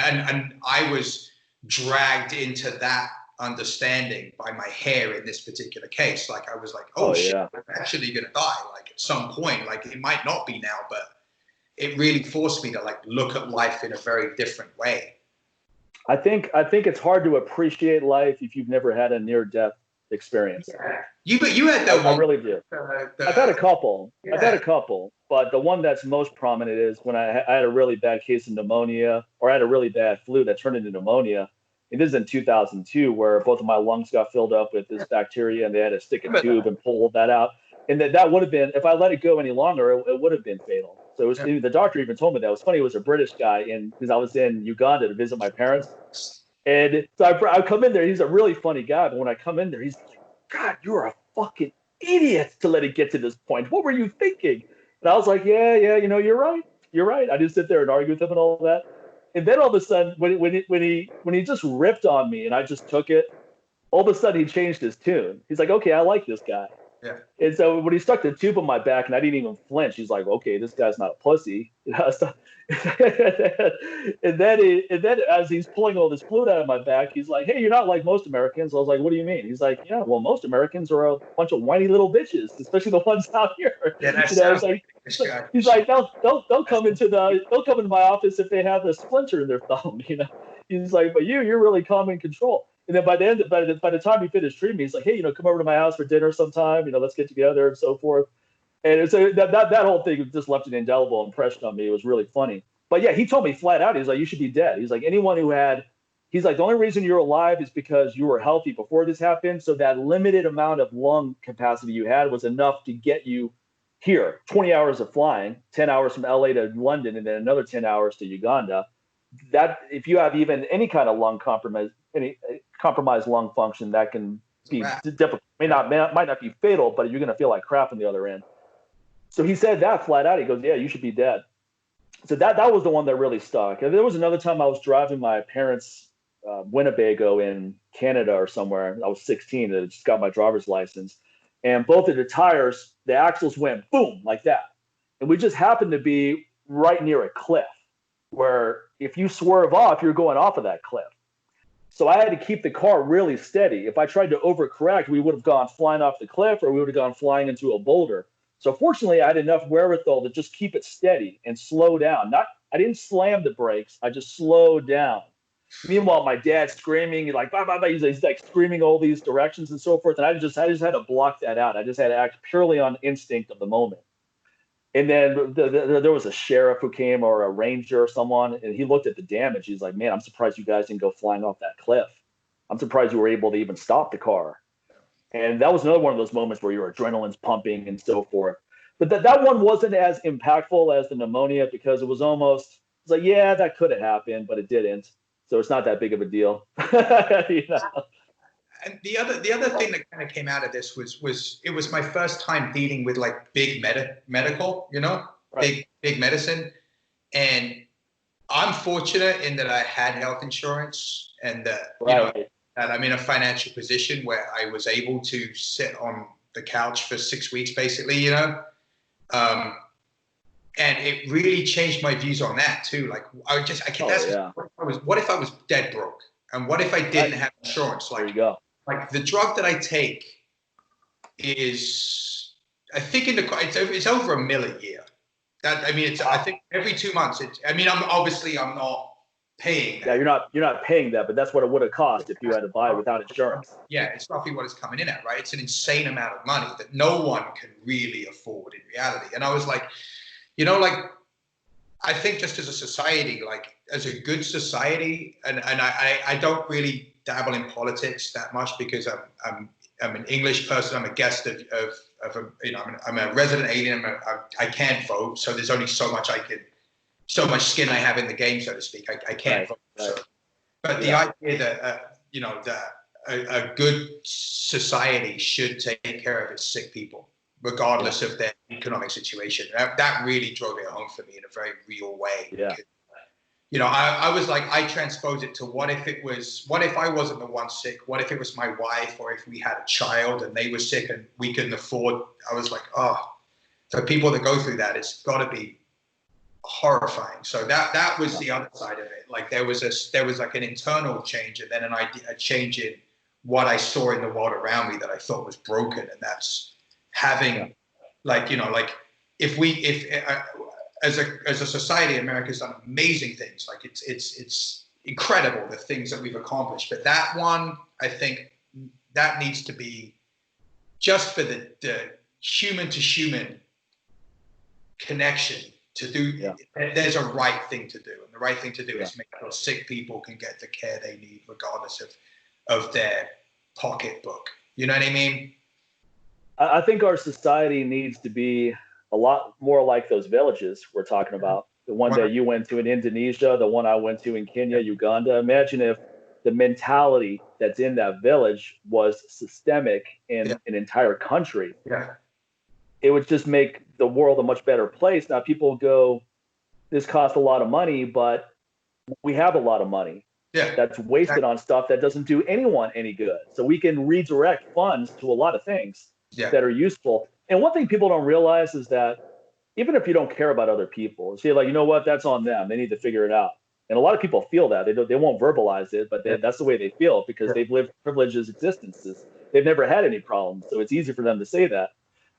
I was dragged into that understanding by my hair in this particular case. Like I was like, shit, I'm actually gonna die. Like at some point, like it might not be now, but it really forced me to like look at life in a very different way. I think it's hard to appreciate life if you've never had a near-death experience. You had that one. I really do. I've had a couple. But the one that's most prominent is when I had a really bad case of pneumonia, or I had a really bad flu that turned into pneumonia. And this is in 2002, where both of my lungs got filled up with this bacteria, and they had to stick a tube and pull that out. And that would have been, if I let it go any longer, it would have been fatal. So the doctor even told me that. It was funny. It was a British guy, because I was in Uganda to visit my parents. And so I come in there. He's a really funny guy. But when I come in there, he's like, God, you're a fucking idiot to let it get to this point. What were you thinking? And I was like, yeah, you're right. You're right. I just sit there and argue with him and all that. And then all of a sudden, when he just ripped on me and I just took it, all of a sudden he changed his tune. He's like, okay, I like this guy. Yeah. And so when he stuck the tube on my back and I didn't even flinch, he's like, okay, this guy's not a pussy. and then as he's pulling all this fluid out of my back, he's like, hey, you're not like most Americans. I was like, what do you mean? He's like, yeah, well, most Americans are a bunch of whiny little bitches, especially the ones out here. Yeah, he's like, they'll come into my office if they have a splinter in their thumb. He's like, but you're really calm and control. And then by the time he finished treating me, he's like, hey, come over to my house for dinner sometime. Let's get together and so forth. And so that whole thing just left an indelible impression on me. It was really funny. But yeah, he told me flat out, he's like, you should be dead. He's like, he's like, the only reason you're alive is because you were healthy before this happened. So that limited amount of lung capacity you had was enough to get you here. 20 hours of flying, 10 hours from LA to London, and then another 10 hours to Uganda. That if you have even any kind of lung compromise, any compromised lung function, that can be difficult. Might not be fatal, but you're going to feel like crap on the other end. So he said that flat out. He goes, yeah, you should be dead. So that was the one that really stuck. And there was another time I was driving my parents' Winnebago in Canada or somewhere. I was 16 and I just got my driver's license. And both of the tires, the axles went boom like that. And we just happened to be right near a cliff where if you swerve off, you're going off of that cliff. So I had to keep the car really steady. If I tried to overcorrect, we would have gone flying off the cliff or we would have gone flying into a boulder. So fortunately, I had enough wherewithal to just keep it steady and slow down. I didn't slam the brakes. I just slowed down. Meanwhile, my dad's screaming like, bah, bah, bah. He's like screaming all these directions and so forth. And I just had to block that out. I just had to act purely on instinct of the moment. And then there was a sheriff who came, or a ranger or someone, and he looked at the damage. He's like, man, I'm surprised you guys didn't go flying off that cliff. I'm surprised you were able to even stop the car. And that was another one of those moments where your adrenaline's pumping and so forth. But that one wasn't as impactful as the pneumonia, because it was like, yeah, that could have happened, but it didn't. So it's not that big of a deal. You know? And the other thing that kind of came out of this was it was my first time dealing with like big medical, you know, right. big medicine. And I'm fortunate in that I had health insurance, and that, you know, that I'm in a financial position where I was able to sit on the couch for 6 weeks, basically, you know. And it really changed my views on that too. Like what if I was dead broke? And what if I didn't have insurance? Like, there you go. Like the drug that I take is, I think it's over $1 million a year. I think every 2 months. I'm not paying that. Yeah, you're not paying that, but that's what it would have cost if you had to buy it without insurance. Yeah, it's roughly what it's coming in at, right? It's an insane amount of money that no one can really afford in reality. And I was like, you know, like, I think just as a society, like as a good society, and I don't really dabble in politics that much because I'm an English person. I'm a guest of you know, I'm a resident alien. I can't vote, so there's only so much skin I have in the game, so to speak. I can't vote. Right. So. But the idea that you know, that a good society should take care of its sick people, regardless of their economic situation. That really drove it home for me in a very real way. Yeah. Because, you know, I was like, I transpose it to what if I wasn't the one sick? What if it was my wife, or if we had a child and they were sick and we couldn't afford? I was like, oh, for people that go through that, it's got to be horrifying. So that was the other side of it. Like there was like an internal change, and then a change in what I saw in the world around me that I thought was broken, and that's having, like, you know, like if as a society, America's done amazing things. Like it's incredible the things that we've accomplished. But that one, I think that needs to be just for the human to human connection to do. Yeah. There's a right thing to do, and the right thing to do is make sure sick people can get the care they need, regardless of their pocketbook. You know what I mean? I think our society needs to be a lot more like those villages we're talking about. The one that you went to in Indonesia, the one I went to in Kenya, Uganda. Imagine if the mentality that's in that village was systemic in an entire country. Yeah. It would just make the world a much better place. Now people go, this costs a lot of money, but we have a lot of money. Yeah. That's wasted on stuff that doesn't do anyone any good. So we can redirect funds to a lot of things that are useful. And one thing people don't realize is that even if you don't care about other people, say like, you know what, that's on them. They need to figure it out. And a lot of people feel that. They won't verbalize it, but that's the way they feel because they've lived privileged existences. They've never had any problems. So it's easy for them to say that.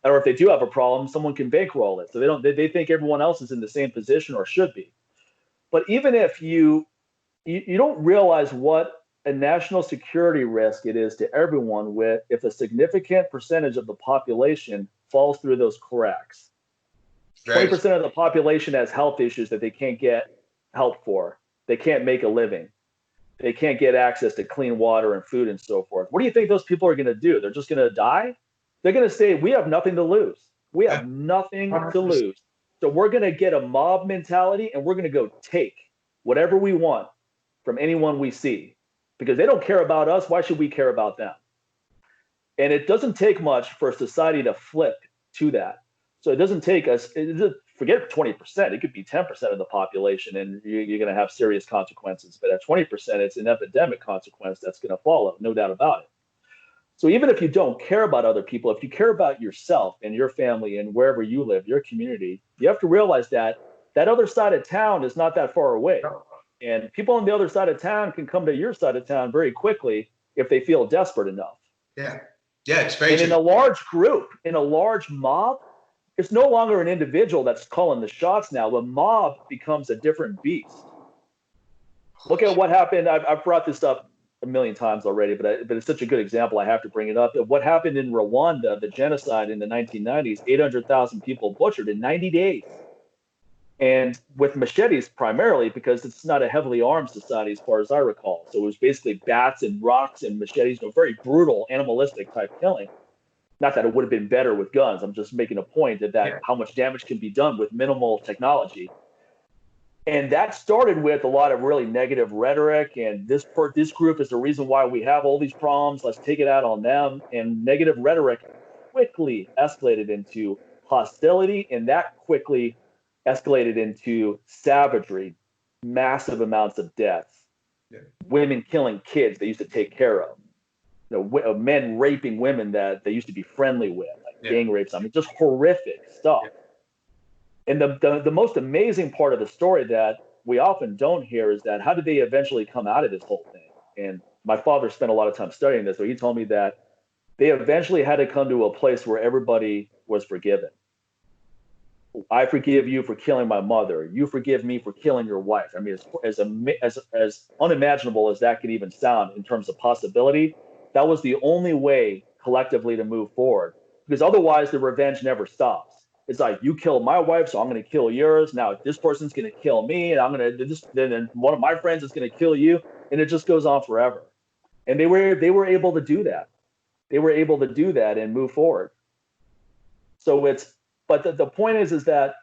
Or if they do have a problem, someone can bankroll it. So they think everyone else is in the same position or should be. But even if you don't realize what a national security risk it is to everyone if a significant percentage of the population falls through those cracks. 20% of the population has health issues that they can't get help for. They can't make a living. They can't get access to clean water and food and so forth. What do you think those people are going to do? They're just going to die? They're going to say, we have nothing to lose. We have nothing to lose. So we're going to get a mob mentality and we're going to go take whatever we want from anyone we see. Because they don't care about us. Why should we care about them? And it doesn't take much for society to flip to that. So it doesn't take us, forget 20%, it could be 10% of the population and you're going to have serious consequences. But at 20%, it's an epidemic consequence that's going to follow, no doubt about it. So even if you don't care about other people, if you care about yourself and your family and wherever you live, your community, you have to realize that other side of town is not that far away. And people on the other side of town can come to your side of town very quickly if they feel desperate enough. Yeah. Yeah, it's very And true. in a large group, in a large mob, it's no longer an individual that's calling the shots now. The mob becomes a different beast. Look at what happened. I've brought this up a million times already, but it's such a good example. I have to bring it up. What happened in Rwanda, the genocide in the 1990s, 800,000 people butchered in 90 days. And with machetes primarily, because it's not a heavily armed society as far as I recall. So it was basically bats and rocks and machetes, very brutal, animalistic type killing. Not that it would have been better with guns. I'm just making a point that how much damage can be done with minimal technology. And that started with a lot of really negative rhetoric. And this group is the reason why we have all these problems. Let's take it out on them. And negative rhetoric quickly escalated into hostility, and that quickly escalated into savagery, massive amounts of deaths, women killing kids they used to take care of, men raping women that they used to be friendly with, like gang rapes. I mean, just horrific stuff. And the most amazing part of the story that we often don't hear is that how did they eventually come out of this whole thing? And my father spent a lot of time studying this, so he told me that they eventually had to come to a place where everybody was forgiven. I forgive you for killing my mother. You forgive me for killing your wife. I mean, as unimaginable as that could even sound in terms of possibility, that was the only way collectively to move forward, because otherwise the revenge never stops. It's like, you killed my wife, so I'm going to kill yours. Now this person's going to kill me, and I'm going to then one of my friends is going to kill you, and it just goes on forever. And they were able to do that. They were able to do that and move forward. But the point is that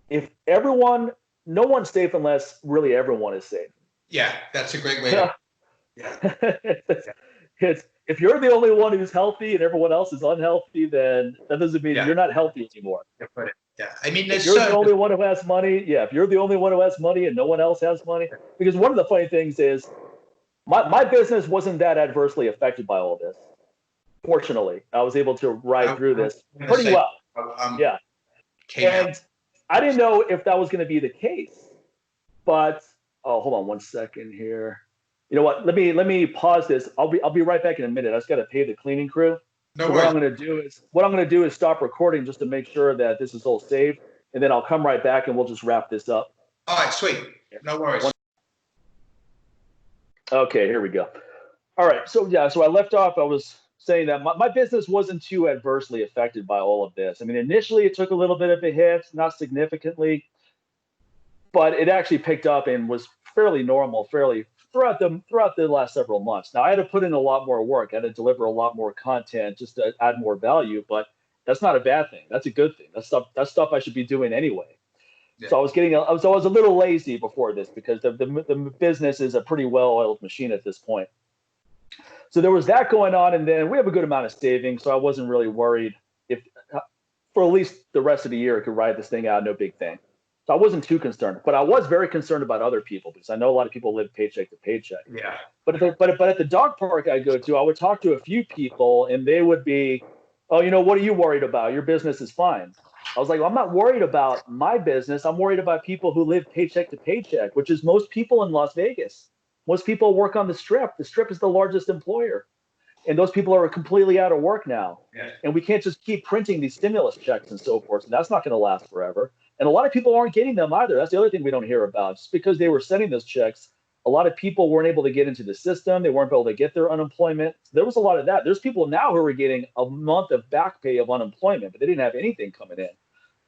if no one's safe unless really everyone is safe. Yeah, that's a great way to. Yeah. It's if you're the only one who's healthy and everyone else is unhealthy, then that doesn't mean you're not healthy anymore. Yeah, I mean, if you're the only one who has money, if you're the only one who has money and no one else has money, because one of the funny things is my business wasn't that adversely affected by all this. Fortunately, I was able to ride through this pretty well. And I didn't know if that was going to be the case, but hold on one second here. You know what? Let me pause this. I'll be right back in a minute. I just got to pay the cleaning crew. No so what I'm going to do is stop recording just to make sure that this is all saved, and then I'll come right back and we'll just wrap this up. All right, sweet. No worries. Okay, here we go. All right. So I left off. I was saying that my business wasn't too adversely affected by all of this. I mean, initially it took a little bit of a hit, not significantly, but it actually picked up and was fairly normal, throughout the last several months. Now I had to put in a lot more work. I had to deliver a lot more content just to add more value, but that's not a bad thing. That's a good thing. That's stuff I should be doing anyway. Yeah. So I was a little lazy before this because the business is a pretty well-oiled machine at this point. So there was that going on, and then we have a good amount of savings, so I wasn't really worried if for at least the rest of the year I could ride this thing out, no big thing. So I wasn't too concerned, but I was very concerned about other people because I know a lot of people live paycheck to paycheck. Yeah. But at the dog park I go to, I would talk to a few people, and they would be, "Oh, what are you worried about? Your business is fine." I was like, well, I'm not worried about my business. I'm worried about people who live paycheck to paycheck, which is most people in Las Vegas. Most people work on the Strip. The Strip is the largest employer. And those people are completely out of work now. Yeah. And we can't just keep printing these stimulus checks and so forth. So that's not going to last forever. And a lot of people aren't getting them either. That's the other thing we don't hear about. Just because they were sending those checks, a lot of people weren't able to get into the system. They weren't able to get their unemployment. There was a lot of that. There's people now who are getting a month of back pay of unemployment, but they didn't have anything coming in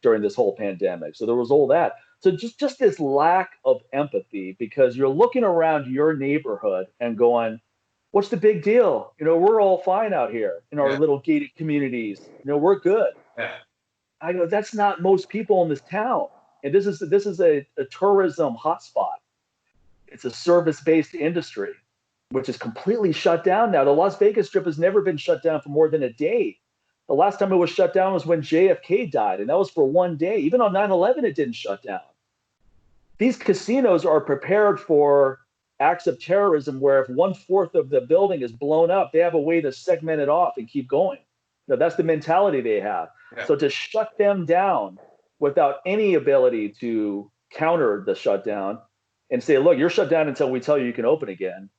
during this whole pandemic. So there was all that. So just this lack of empathy, because you're looking around your neighborhood and going, what's the big deal? We're all fine out here in our little gated communities. We're good. Yeah. I go, that's not most people in this town. And this is a tourism hotspot. It's a service-based industry, which is completely shut down now. The Las Vegas Strip has never been shut down for more than a day. The last time it was shut down was when JFK died, and that was for one day. Even on 9/11, it didn't shut down. These casinos are prepared for acts of terrorism where if 1/4 of the building is blown up, they have a way to segment it off and keep going. That's the mentality they have. Yeah. So to shut them down without any ability to counter the shutdown and say, look, you're shut down until we tell you can open again,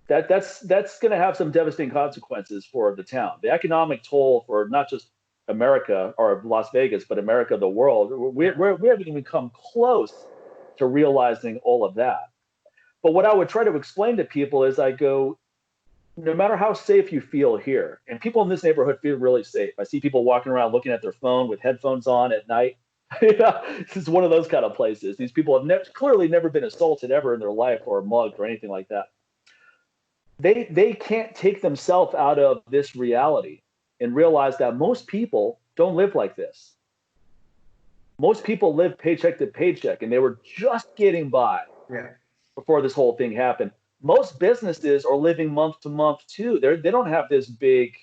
that's going to have some devastating consequences for the town. The economic toll for not just America or Las Vegas, but America, the world, we haven't even come close to realizing all of that. But what I would try to explain to people is I go, no matter how safe you feel here, and people in this neighborhood feel really safe. I see people walking around looking at their phone with headphones on at night. This is one of those kind of places. These people have clearly never been assaulted ever in their life or mugged or anything like that. They can't take themselves out of this reality and realize that most people don't live like this. Most people live paycheck to paycheck, and they were just getting by before this whole thing happened. Most businesses are living month to month too. They don't have this big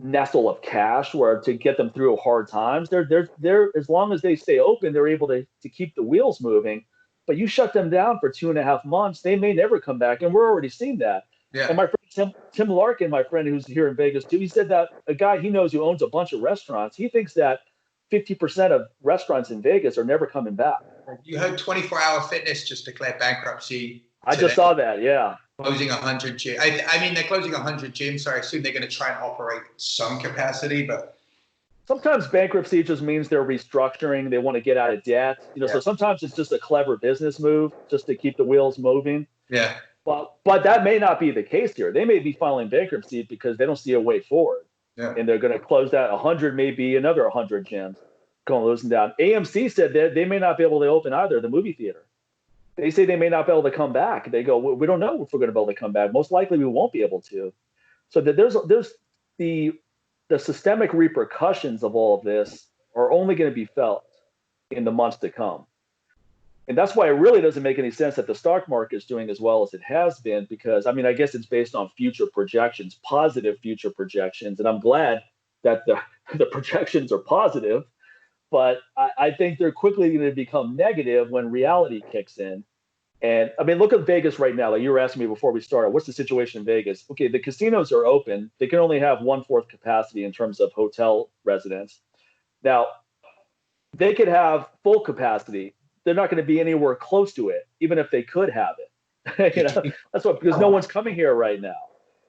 nestle of cash where to get them through hard times. They're as long as they stay open, they're able to keep the wheels moving. But you shut them down for 2.5 months, they may never come back, and we're already seeing that. Yeah. And my friend Tim Larkin, my friend who's here in Vegas too, he said that a guy he knows who owns a bunch of restaurants, he thinks that 50% of restaurants in Vegas are never coming back. You heard 24-Hour Fitness just declared bankruptcy today. I just saw that, yeah. Closing 100 gyms. I mean, they're closing 100 gyms, so I assume they're going to try and operate some capacity, but sometimes bankruptcy just means they're restructuring. They want to get out of debt. So sometimes it's just a clever business move just to keep the wheels moving. Yeah. But that may not be the case here. They may be filing bankruptcy because they don't see a way forward. Yeah. And they're going to close that 100, maybe another 100 gyms going losing down. AMC said that they may not be able to open either, the movie theater. They say they may not be able to come back. They go, we don't know if we're going to be able to come back. Most likely we won't be able to. So that there's the systemic repercussions of all of this are only going to be felt in the months to come. And that's why it really doesn't make any sense that the stock market is doing as well as it has been, because, I mean, I guess it's based on future projections, positive future projections. And I'm glad that the projections are positive, but I think they're quickly going to become negative when reality kicks in. And I mean, look at Vegas right now. Like you were asking me before we started, what's the situation in Vegas? Okay, the casinos are open. They can only have 1/4 capacity in terms of hotel residents. Now, they could have full capacity. They're not going to be anywhere close to it, even if they could have it. That's what, because no one's coming here right now.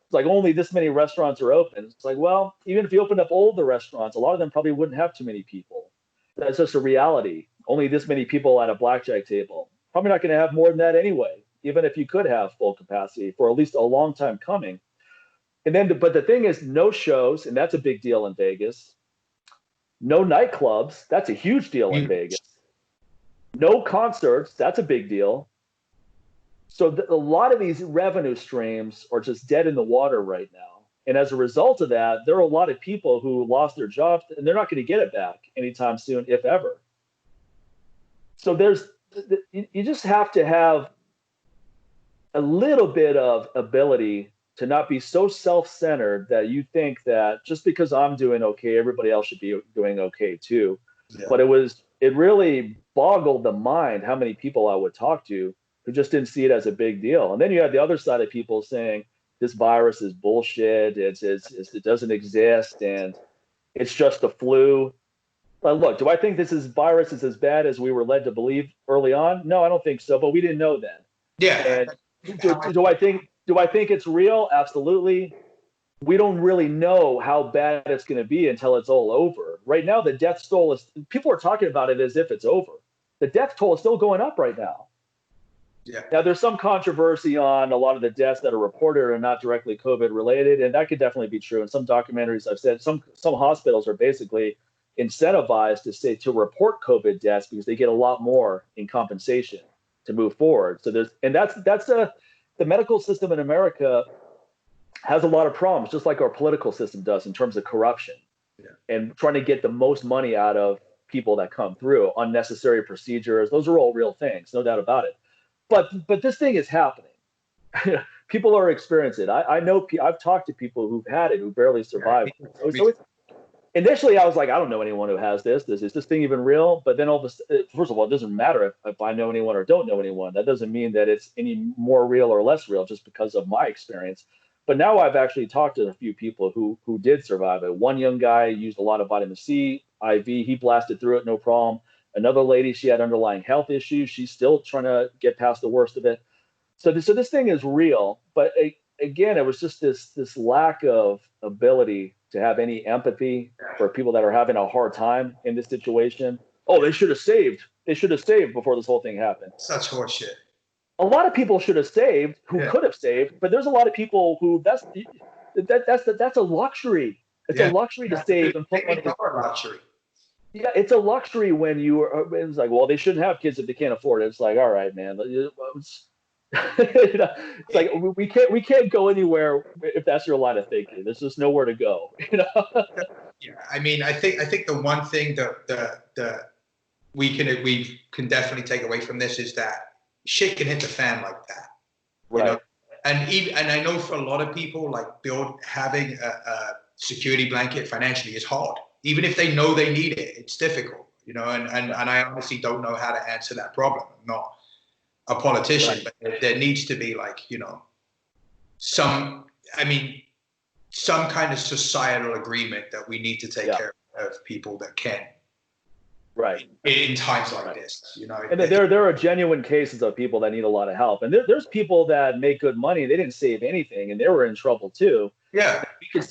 It's like only this many restaurants are open. It's like, well, even if you opened up all the restaurants, a lot of them probably wouldn't have too many people. That's just a reality. Only this many people at a blackjack table. Probably not going to have more than that anyway, even if you could have full capacity for at least a long time coming. And then, but the thing is, no shows, and that's a big deal in Vegas. No nightclubs, that's a huge deal in Vegas. No concerts, that's a big deal. So a lot of these revenue streams are just dead in the water right now. And as a result of that, there are a lot of people who lost their jobs, and they're not going to get it back anytime soon, if ever. So you just have to have a little bit of ability to not be so self-centered that you think that just because I'm doing okay, everybody else should be doing okay too. Yeah. But it really boggled the mind how many people I would talk to who just didn't see it as a big deal. And then you have the other side of people saying this virus is bullshit, it doesn't exist, and it's just the flu. But look, do I think this virus is as bad as we were led to believe early on? No, I don't think so, but we didn't know then. Yeah. And do I think it's real? Absolutely. We don't really know how bad it's going to be until it's all over. Right now, the death toll people are talking about it as if it's over. The death toll is still going up right now. Yeah. Now, there's some controversy on a lot of the deaths that are reported are not directly COVID related, and that could definitely be true. In some documentaries I've said, some hospitals are basically incentivized to report COVID deaths because they get a lot more in compensation to move forward. So the medical system in America has a lot of problems, just like our political system does in terms of corruption and trying to get the most money out of people that come through, unnecessary procedures. Those are all real things, no doubt about it. But this thing is happening. People are experiencing it. I know, I've talked to people who've had it, who barely survived. Initially, I was like, I don't know anyone who has this. Is this thing even real? But then first of all, it doesn't matter if I know anyone or don't know anyone. That doesn't mean that it's any more real or less real just because of my experience. But now I've actually talked to a few people who did survive it. One young guy used a lot of vitamin C, IV. He blasted through it, no problem. Another lady, she had underlying health issues. She's still trying to get past the worst of it. So this thing is real, but again, it was just this lack of ability to have any empathy for people that are having a hard time in this situation. Oh, they should have saved. They should have saved before this whole thing happened. Such horseshit. A lot of people should have saved who could have saved, but there's a lot of people who that's a luxury. It's a luxury to save and put money. Luxury. Yeah, it's a luxury when it's like, well, they shouldn't have kids if they can't afford it. It's like, all right, man. It's like we can't go anywhere if that's your line of thinking. There's just nowhere to go. Yeah, I mean, I think the one thing that we can definitely take away from this is that shit can hit the fan like that. Right. And I know for a lot of people, like having a security blanket financially is hard. Even if they know they need it, it's difficult. And I honestly don't know how to answer that problem. I'm not a politician, but there needs to be some kind of societal agreement that we need to take care of people that can. Right. In times like this, And there are genuine cases of people that need a lot of help. And there's people that make good money. They didn't save anything and they were in trouble too. Yeah.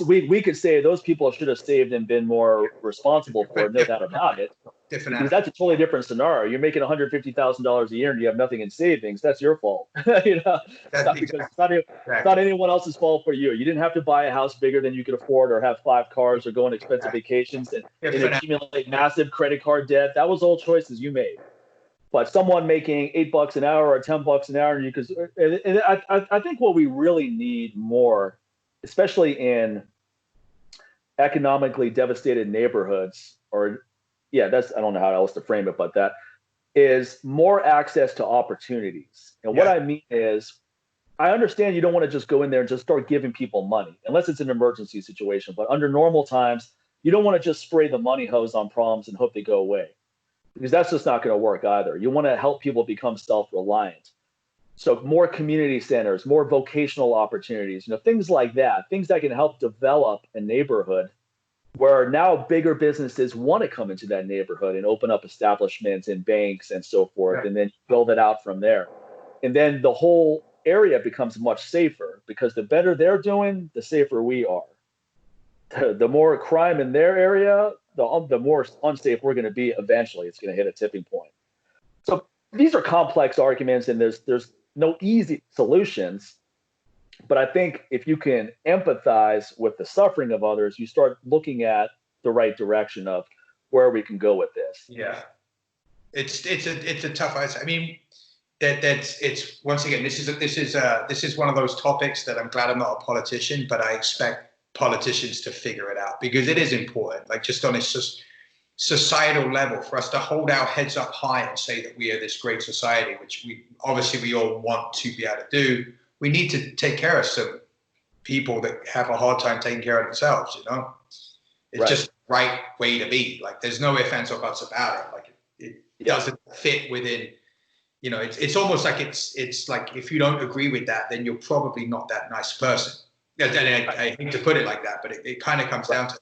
We could say those people should have saved and been more responsible for it, no doubt about it. Because that's a totally different scenario. You're making $150,000 a year and you have nothing in savings. That's your fault. It's not anyone else's fault for you. You didn't have to buy a house bigger than you could afford or have 5 cars or go on expensive vacations and accumulate massive credit card debt. That was all choices you made. But someone making $8 an hour or $10 an hour, I think what we really need more, especially in economically devastated neighborhoods, I don't know how else to frame it, but that is more access to opportunities. And what I mean is, I understand you don't want to just go in there and just start giving people money, unless it's an emergency situation. But under normal times, you don't want to just spray the money hose on problems and hope they go away, because that's just not going to work either. You want to help people become self-reliant. So more community centers, more vocational opportunities, things like that, things that can help develop a neighborhood where now bigger businesses want to come into that neighborhood and open up establishments and banks and so forth, and then build it out from there. And then the whole area becomes much safer, because the better they're doing, the safer we are. The more crime in their area, the more unsafe we're going to be. Eventually, it's going to hit a tipping point. So these are complex arguments, and there's no easy solutions. But I think if you can empathize with the suffering of others, you start looking at the right direction of where we can go with this. Yeah, it's a tough. I mean, it's once again, this is one of those topics that I'm glad I'm not a politician, but I expect politicians to figure it out, because it is important. Like, just on a societal level, for us to hold our heads up high and say that we are this great society, which we all want to be able to do. We need to take care of some people that have a hard time taking care of themselves. It's just the right way to be. Like, there's no ifs, ands, or buts about it. Like, it doesn't fit within. It's almost like it's like, if you don't agree with that, then you're probably not that nice person. I hate to put it like that, but it kind of comes down to that.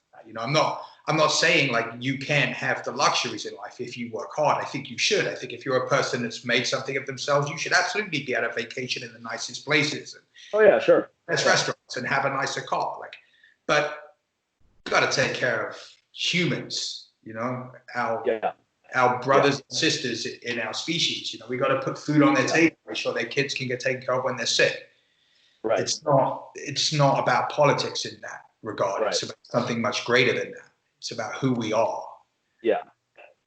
I'm not saying like you can't have the luxuries in life if you work hard. I think you should. I think if you're a person that's made something of themselves, you should absolutely be at a vacation in the nicest places. Best restaurants and have a nicer car. But you got to take care of humans. Our brothers and sisters in our species. We got to put food on their table, make sure their kids can get taken care of when they're sick. Right. It's not about politics in that regard. Right. It's about something much greater than that. It's about who we are. Yeah.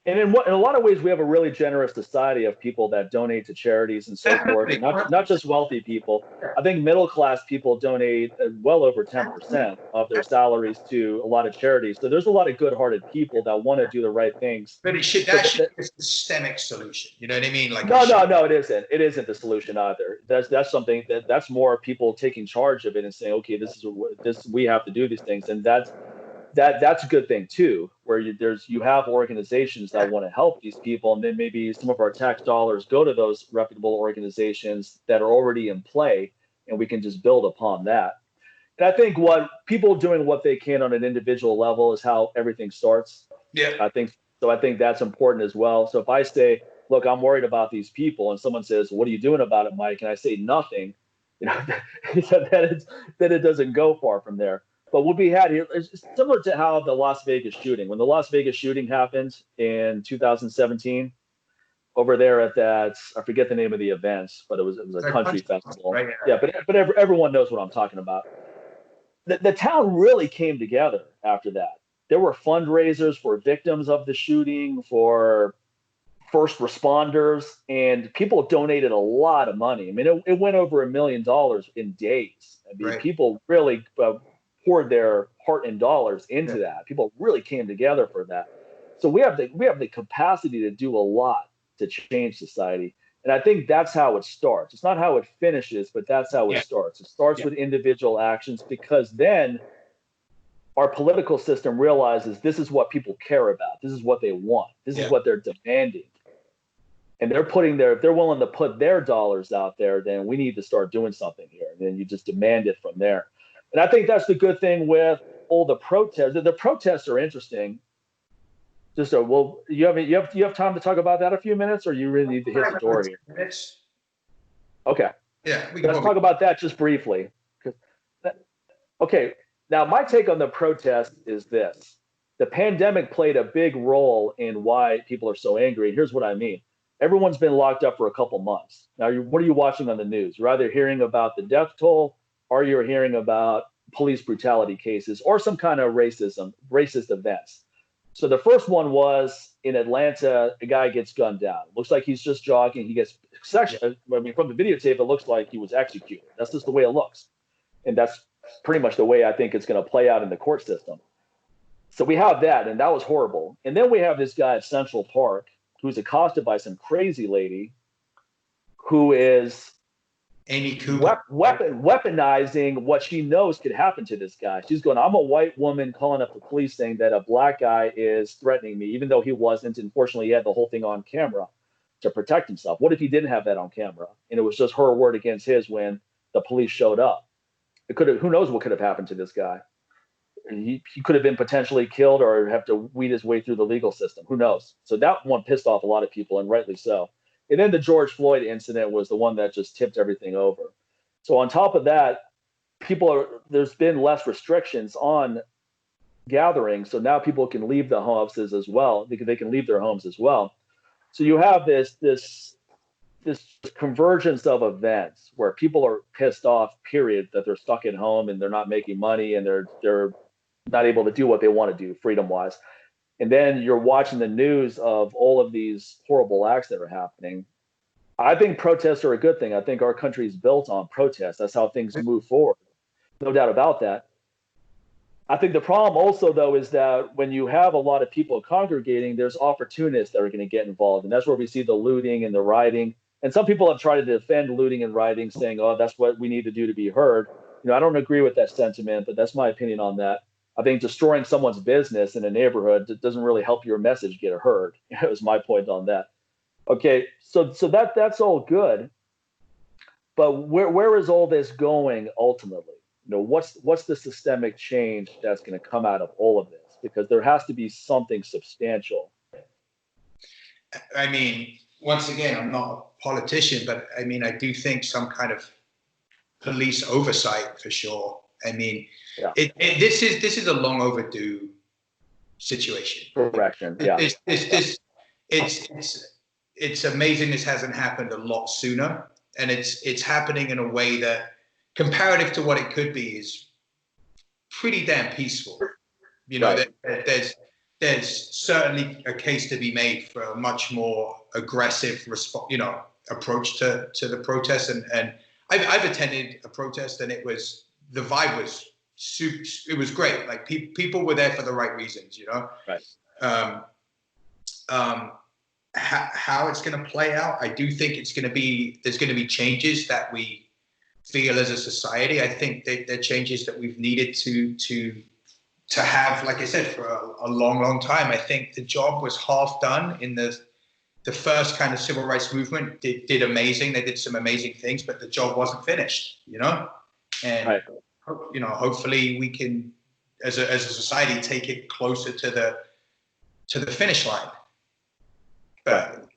And in a lot of ways, we have a really generous society of people that donate to charities and so forth. And not just wealthy people. I think middle class people donate well over 10% of their salaries to a lot of charities. So there's a lot of good-hearted people that want to do the right things. But that should be a systemic solution. You know what I mean? Like, no, it isn't. It isn't the solution either. That's something that's more people taking charge of it and saying, okay, this we have to do these things, and that's a good thing too, where you have organizations that want to help these people, and then maybe some of our tax dollars go to those reputable organizations that are already in play, and we can just build upon that. And I think what people doing what they can on an individual level is how everything starts. Yeah. I think So I think that's important as well. So if I say, look, I'm worried about these people, and someone says, what are you doing about it, Mike? And I say nothing, then it doesn't go far from there. But what we had here is similar to how the Las Vegas shooting, when the Las Vegas shooting happened in 2017, over there at that, I forget the name of the events, but it was a country festival. Right. Yeah, but everyone knows what I'm talking about. The town really came together after that. There were fundraisers for victims of the shooting, for first responders, and people donated a lot of money. I mean, it went over $1 million in days. I mean, people really poured their heart and dollars into that. People really came together for that. So we have the capacity to do a lot to change society. And I think that's how it starts. It's not how it finishes, but that's how it starts. It starts with individual actions, because then our political system realizes this is what people care about. This is what they want. This is what they're demanding. And if they're willing to put their dollars out there, then we need to start doing something here. And then you just demand it from there. And I think that's the good thing with all the protests. The protests are interesting. Just so, well, you have time to talk about that a few minutes, or you really need to hit the door here? Okay. Yeah. Let's talk about that just briefly. Okay. Now, my take on the protest is this. The pandemic played a big role in why people are so angry. And here's what I mean. Everyone's been locked up for a couple months. Now, what are you watching on the news? You're either hearing about the death toll, or you're hearing about police brutality cases, or some kind of racist events. So the first one was in Atlanta. A guy gets gunned down. Looks like he's just jogging. He gets from the videotape, it looks like he was executed. That's just the way it looks. And that's pretty much the way I think it's going to play out in the court system. So we have that, and that was horrible. And then we have this guy at Central Park who's accosted by some crazy lady who is weaponizing what she knows could happen to this guy. She's going, I'm a white woman calling up the police saying that a black guy is threatening me, even though he wasn't. Unfortunately, he had the whole thing on camera to protect himself. What if he didn't have that on camera? And it was just her word against his when the police showed up. Who knows what could have happened to this guy? He could have been potentially killed or have to weed his way through the legal system. Who knows? So that one pissed off a lot of people, and rightly so. And then the George Floyd incident was the one that just tipped everything over. So on top of that, there's been less restrictions on gatherings. So now people can leave the houses as well. They can leave their homes as well. So you have this convergence of events where people are pissed off, period, that they're stuck at home and they're not making money and they're not able to do what they want to do freedom-wise. And then you're watching the news of all of these horrible acts that are happening. I think protests are a good thing. I think our country is built on protests. That's how things move forward. No doubt about that. I think the problem also, though, is that when you have a lot of people congregating, there's opportunists that are going to get involved. And that's where we see the looting and the rioting. And some people have tried to defend looting and rioting, saying, oh, that's what we need to do to be heard. I don't agree with that sentiment, but that's my opinion on that. I think destroying someone's business in a neighborhood doesn't really help your message get heard. That was my point on that. Okay, so that's all good, but where is all this going ultimately? What's the systemic change that's going to come out of all of this? Because there has to be something substantial. I mean, once again, I'm not a politician, but I mean, I do think some kind of police oversight for sure. I mean, this is a long overdue situation. Correction. Yeah. It's amazing this hasn't happened a lot sooner, and it's happening in a way that, comparative to what it could be, is pretty damn peaceful. There's certainly a case to be made for a much more aggressive approach to the protest, and I've attended a protest, and the vibe was super. It was great. Like people were there for the right reasons, Right. How it's going to play out, I do think there's going to be changes that we feel as a society. I think they're changes that we've needed to have, like I said, for a long, long time. I think the job was half done in the first kind of civil rights movement. Did amazing. They did some amazing things, but the job wasn't finished, And, right. Hopefully we can, as a society, take it closer to to the finish line. But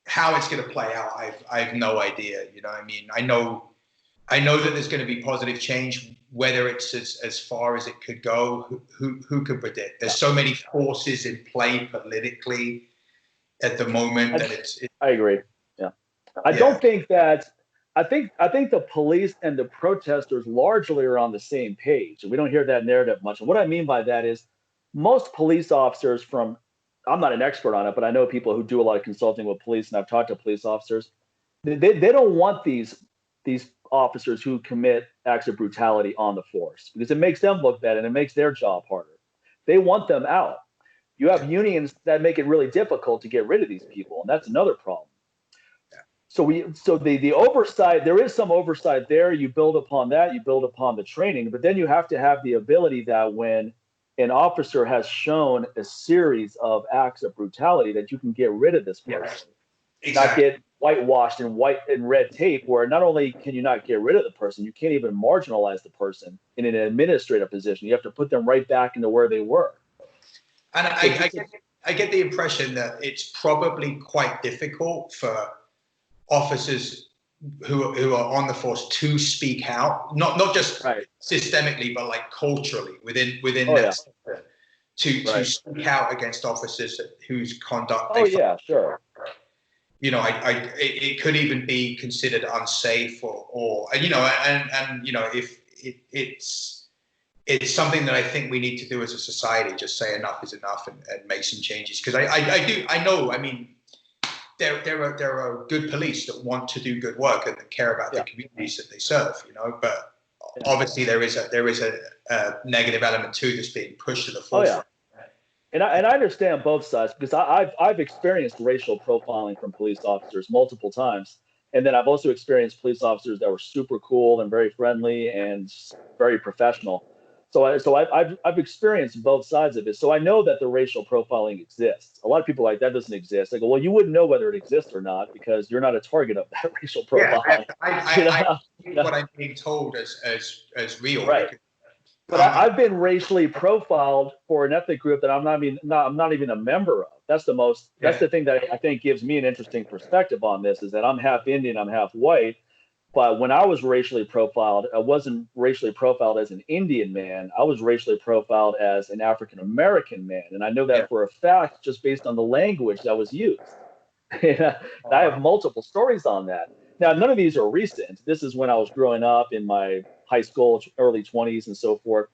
how it's going to play out, I have no idea. You know what I mean? I know that there's going to be positive change. Whether it's as far as it could go, who could predict? There's so many forces in play politically at the moment that I agree. Yeah. I don't think that. I think the police and the protesters largely are on the same page. We don't hear that narrative much. And what I mean by that is most police officers I'm not an expert on it, but I know people who do a lot of consulting with police, and I've talked to police officers. They don't want these officers who commit acts of brutality on the force because it makes them look bad and it makes their job harder. They want them out. You have unions that make it really difficult to get rid of these people, and that's another problem. So the oversight, there is some oversight there. You build upon that, you build upon the training, but then you have to have the ability that when an officer has shown a series of acts of brutality, that you can get rid of this person, not get whitewashed and red tape, where not only can you not get rid of the person, you can't even marginalize the person in an administrative position. You have to put them right back into where they were. And I get the impression that it's probably quite difficult for officers who are on the force to speak out, not just systemically, but like culturally within that to speak out against officers whose conduct. Sure. You know, it could even be considered unsafe or you know, and you know, if it's something that I think we need to do as a society, just say enough is enough and make some changes. Because I know, I mean, there are good police that want to do good work and that care about the communities that they serve, you know, but obviously there is a negative element too that's being pushed to the forefront. And I understand both sides because I've experienced racial profiling from police officers multiple times. And then I've also experienced police officers that were super cool and very friendly and very professional. So I've experienced both sides of it. So I know that the racial profiling exists. A lot of people are like, that doesn't exist. I go, well, you wouldn't know whether it exists or not because you're not a target of that racial profiling. I what I'm being told as real. Right. But I've been racially profiled for an ethnic group that I'm not even a member of. That's the thing that I think gives me an interesting perspective on this, is that I'm half Indian, I'm half white. But when I was racially profiled, I wasn't racially profiled as an Indian man. I was racially profiled as an African American man. And I know that for a fact, just based on the language that was used. I have multiple stories on that. Now, none of these are recent. This is when I was growing up in my high school, early 20s and so forth.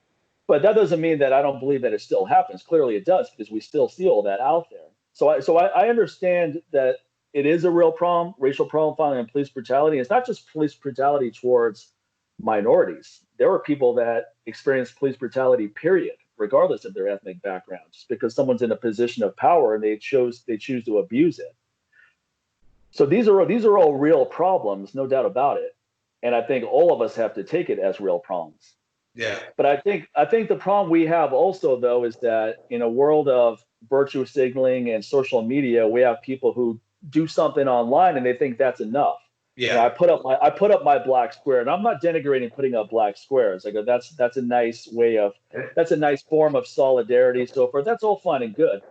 But that doesn't mean that I don't believe that it still happens. Clearly it does, because we still see all that out there. So I understand that it is a real problem, racial profiling and police brutality. It's not just police brutality towards minorities. There are people that experience police brutality, period, regardless of their ethnic background, just because someone's in a position of power and they choose to abuse it. So these are all real problems, no doubt about it. And I think all of us have to take it as real problems. Yeah. But I think the problem we have also, though, is that in a world of virtue signaling and social media, we have people who do something online and they think that's enough. Yeah. You know, I put up my black square, and I'm not denigrating putting up black squares. I go, that's a nice form of solidarity, so forth. That's all fine and good.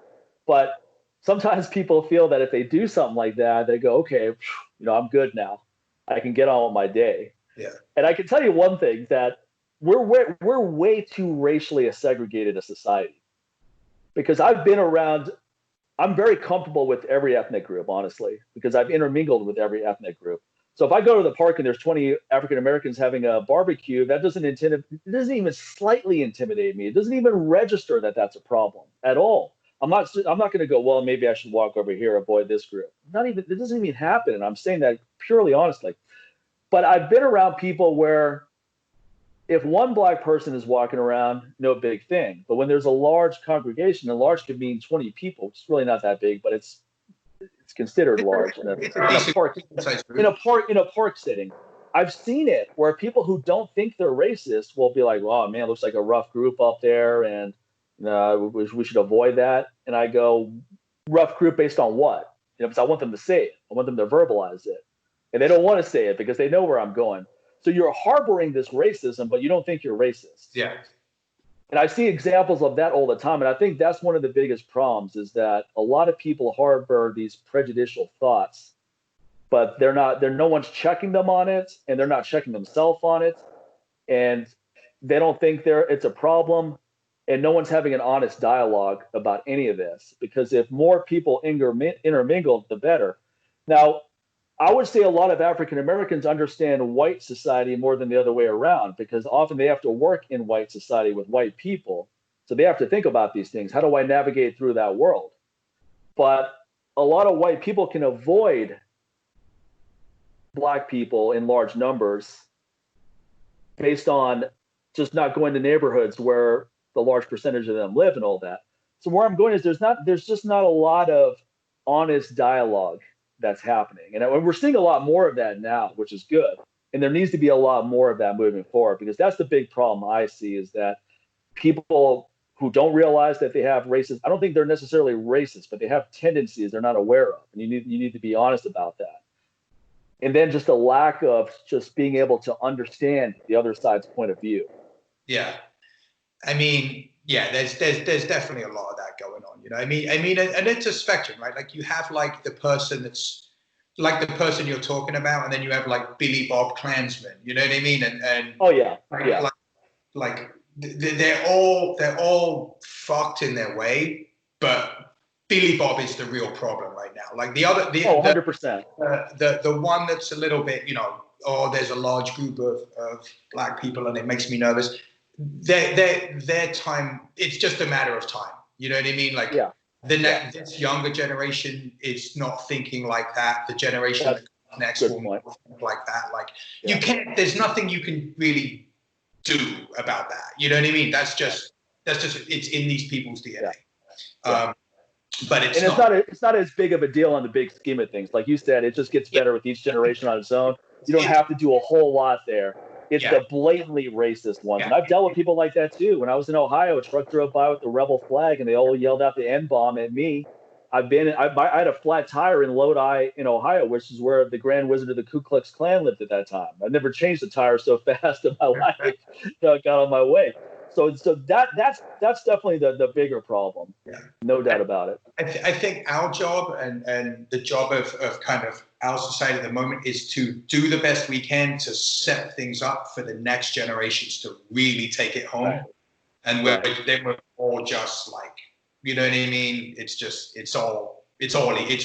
But sometimes people feel that if they do something like that, they go, okay, I'm good now. I can get on with my day. Yeah. And I can tell you one thing, that we're way too racially segregated a society. Because I've been around, I'm very comfortable with every ethnic group, honestly, because I've intermingled with every ethnic group. So if I go to the park and there's 20 African Americans having a barbecue, it doesn't even slightly intimidate me. It doesn't even register that that's a problem at all. I'm not going to go, well, maybe I should walk over here, avoid this group. It doesn't even happen. And I'm saying that purely honestly. But I've been around people where if one black person is walking around, no big thing. But when there's a large congregation, and large could mean 20 people, it's really not that big, but it's considered large in a park setting. I've seen it where people who don't think they're racist will be like, "Oh man, it looks like a rough group up there, and we should avoid that." And I go, "Rough group based on what?" Because I want them to say it. I want them to verbalize it, and they don't want to say it because they know where I'm going. So you're harboring this racism, but you don't think you're racist. Yeah. And I see examples of that all the time. And I think that's one of the biggest problems is that a lot of people harbor these prejudicial thoughts, but no one's checking them on it, and they're not checking themselves on it. And they don't think it's a problem, and no one's having an honest dialogue about any of this, because if more people intermingle, the better. Now, I would say a lot of African Americans understand white society more than the other way around, because often they have to work in white society with white people. So they have to think about these things. How do I navigate through that world? But a lot of white people can avoid Black people in large numbers based on just not going to neighborhoods where the large percentage of them live and all that. So where I'm going is there's just not a lot of honest dialogue that's happening. And we're seeing a lot more of that now, which is good. And there needs to be a lot more of that moving forward, because that's the big problem I see, is that people who don't realize that they have racist, I don't think they're necessarily racist, but they have tendencies they're not aware of. And you need to be honest about that. And then just a lack of just being able to understand the other side's point of view. Yeah. I mean, yeah, there's definitely a lot of that going on, you know. I mean, and it's a spectrum, right? Like you have like the person that's like the person you're talking about, and then you have like Billy Bob Klansman, you know what I mean? And oh yeah, like they're all fucked in their way, but Billy Bob is the real problem right now. Like the 100%. The one that's a little bit, you know, there's a large group of Black people and it makes me nervous. Their time, it's just a matter of time. You know what I mean? Like this younger generation is not thinking like that. The generation that comes next will not think like that. Like you can't. There's nothing you can really do about that. You know what I mean? That's just it's in these people's DNA. But it's not as big of a deal on the big scheme of things. Like you said, it just gets better with each generation on its own. You don't have to do a whole lot there. It's the blatantly racist ones. And I've dealt with people like that too. When I was in Ohio, a truck drove by with the rebel flag and they all yelled out the N-bomb at me. I had a flat tire in Lodi in Ohio, which is where the Grand Wizard of the Ku Klux Klan lived at that time. I've never changed a tire so fast in my life. I got on my way. So that's definitely the bigger problem. Yeah. No doubt about it. I think our job and the job of kind of our society at the moment is to do the best we can to set things up for the next generations to really take it home. Right. And then we're all just like, you know what I mean? It's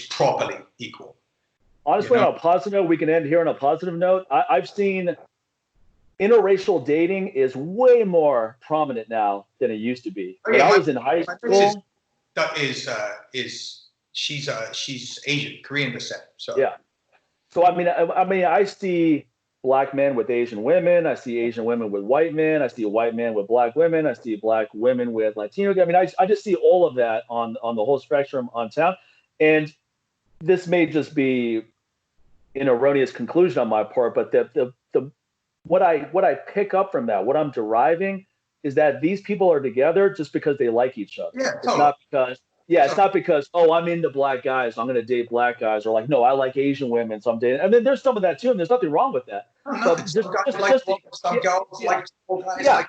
properly equal. Honestly, on a positive note, we can end here on a positive note. I've seen interracial dating is way more prominent now than it used to be. When I was in high school, she's Asian, Korean descent. So yeah. So I mean, I see Black men with Asian women. I see Asian women with white men. I see white men with Black women. I see Black women with Latino. I mean, I just see all of that on the whole spectrum on town. And this may just be an erroneous conclusion on my part, but what I pick up from that, what I'm deriving, is that these people are together just because they like each other. Yeah, totally. It's not because I'm into Black guys, so I'm going to date Black guys, or like, no, I like Asian women, so I'm dating. I mean, there's some of that too, and there's nothing wrong with that.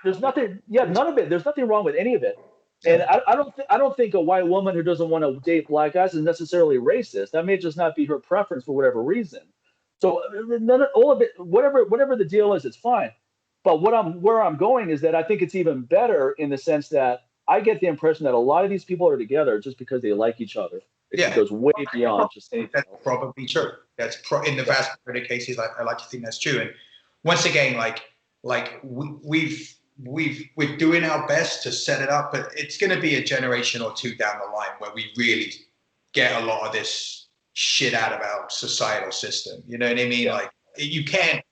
There's nothing. Yeah, none of it. There's nothing wrong with any of it. And I don't think a white woman who doesn't want to date Black guys is necessarily racist. That may just not be her preference for whatever reason. So all of it, whatever the deal is, it's fine. But where I'm going is that I think it's even better in the sense that I get the impression that a lot of these people are together just because they like each other. It goes way beyond just anything. That's probably true. That's in the vast majority of cases, I like to think that's true. And once again, we're doing our best to set it up, but it's going to be a generation or two down the line where we really get a lot of this shit out of our societal system. You know what I mean? Yeah. Like you can't.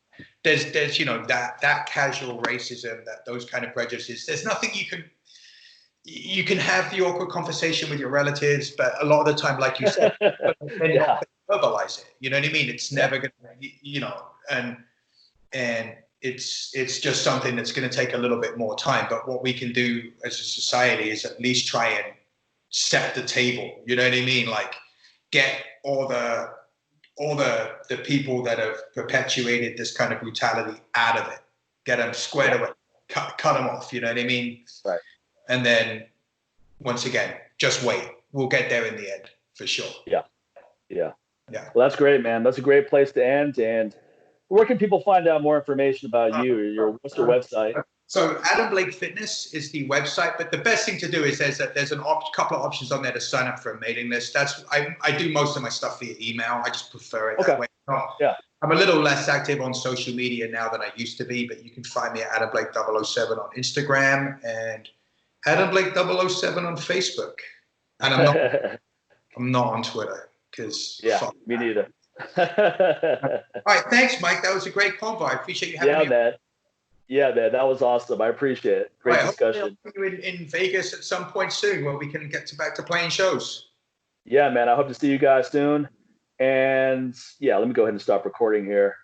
There's that casual racism, those kind of prejudices. There's nothing you can have the awkward conversation with your relatives, but a lot of the time, like you said, verbalize it. You know what I mean? It's never going to, and it's just something that's going to take a little bit more time. But what we can do as a society is at least try and set the table. You know what I mean? Like get all the people that have perpetuated this kind of brutality out of it. Get them squared away. Cut them off. You know what I mean? Right. And then once again, just wait. We'll get there in the end for sure. Yeah. Well, that's great, man. That's a great place to end. And where can people find out more information about you? What's your website? So Adam Blake Fitness is the website, but the best thing to do is there's a couple of options on there to sign up for a mailing list. I do most of my stuff via email. I just prefer it that way. Yeah. I'm a little less active on social media now than I used to be, but you can find me at Adam Blake 007 on Instagram and Adam Blake 007 on Facebook. And I'm not on Twitter because me neither. All right, thanks, Mike. That was a great convo. I appreciate you having me. Man. Yeah, man, that was awesome. I appreciate it. Great discussion. I'll see you in Vegas at some point soon where we can get back to playing shows. Yeah, man. I hope to see you guys soon. And yeah, let me go ahead and stop recording here.